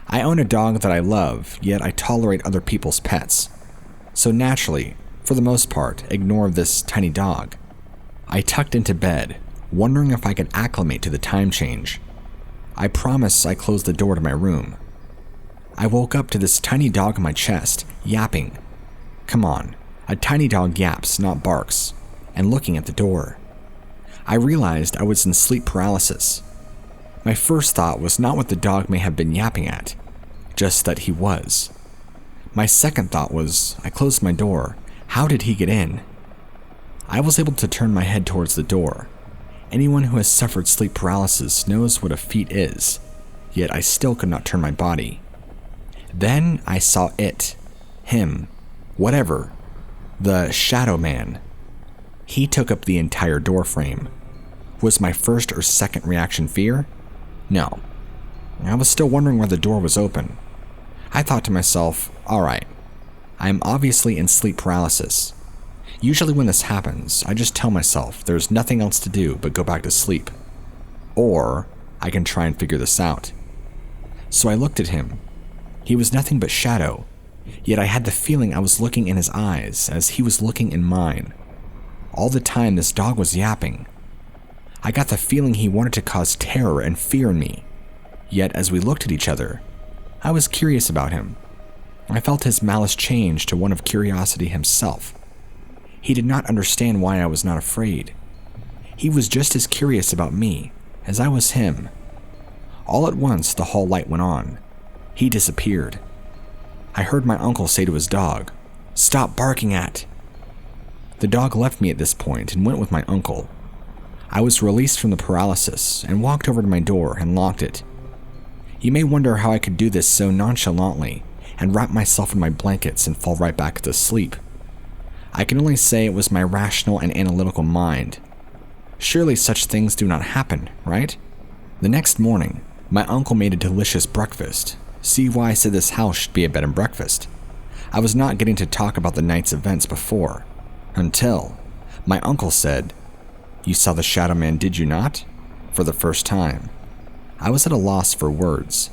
I own a dog that I love, yet I tolerate other people's pets. So naturally, for the most part, ignore this tiny dog. I tucked into bed, wondering if I could acclimate to the time change. I promise I closed the door to my room. I woke up to this tiny dog on my chest, yapping. Come on, a tiny dog yaps, not barks, and looking at the door. I realized I was in sleep paralysis. My first thought was not what the dog may have been yapping at, just that he was. My second thought was, I closed my door. How did he get in? I was able to turn my head towards the door. Anyone who has suffered sleep paralysis knows what a feat is, yet I still could not turn my body. Then I saw it, him, whatever, the shadow man. He took up the entire door frame. Was my first or second reaction fear? No. I was still wondering why the door was open. I thought to myself, alright, I am obviously in sleep paralysis. Usually when this happens, I just tell myself there's nothing else to do but go back to sleep. Or I can try and figure this out. So I looked at him. He was nothing but shadow, yet I had the feeling I was looking in his eyes as he was looking in mine. All the time this dog was yapping. I got the feeling he wanted to cause terror and fear in me. Yet as we looked at each other, I was curious about him. I felt his malice change to one of curiosity himself. He did not understand why I was not afraid. He was just as curious about me as I was him. All at once, the hall light went on. He disappeared. I heard my uncle say to his dog, "Stop barking at." The dog left me at this point and went with my uncle. I was released from the paralysis and walked over to my door and locked it. You may wonder how I could do this so nonchalantly and wrap myself in my blankets and fall right back to sleep. I can only say it was my rational and analytical mind. Surely such things do not happen, right? The next morning, my uncle made a delicious breakfast. See why I said this house should be a bed and breakfast. I was not getting to talk about the night's events before, until my uncle said, "You saw the shadow man, did you not?" For the first time. I was at a loss for words.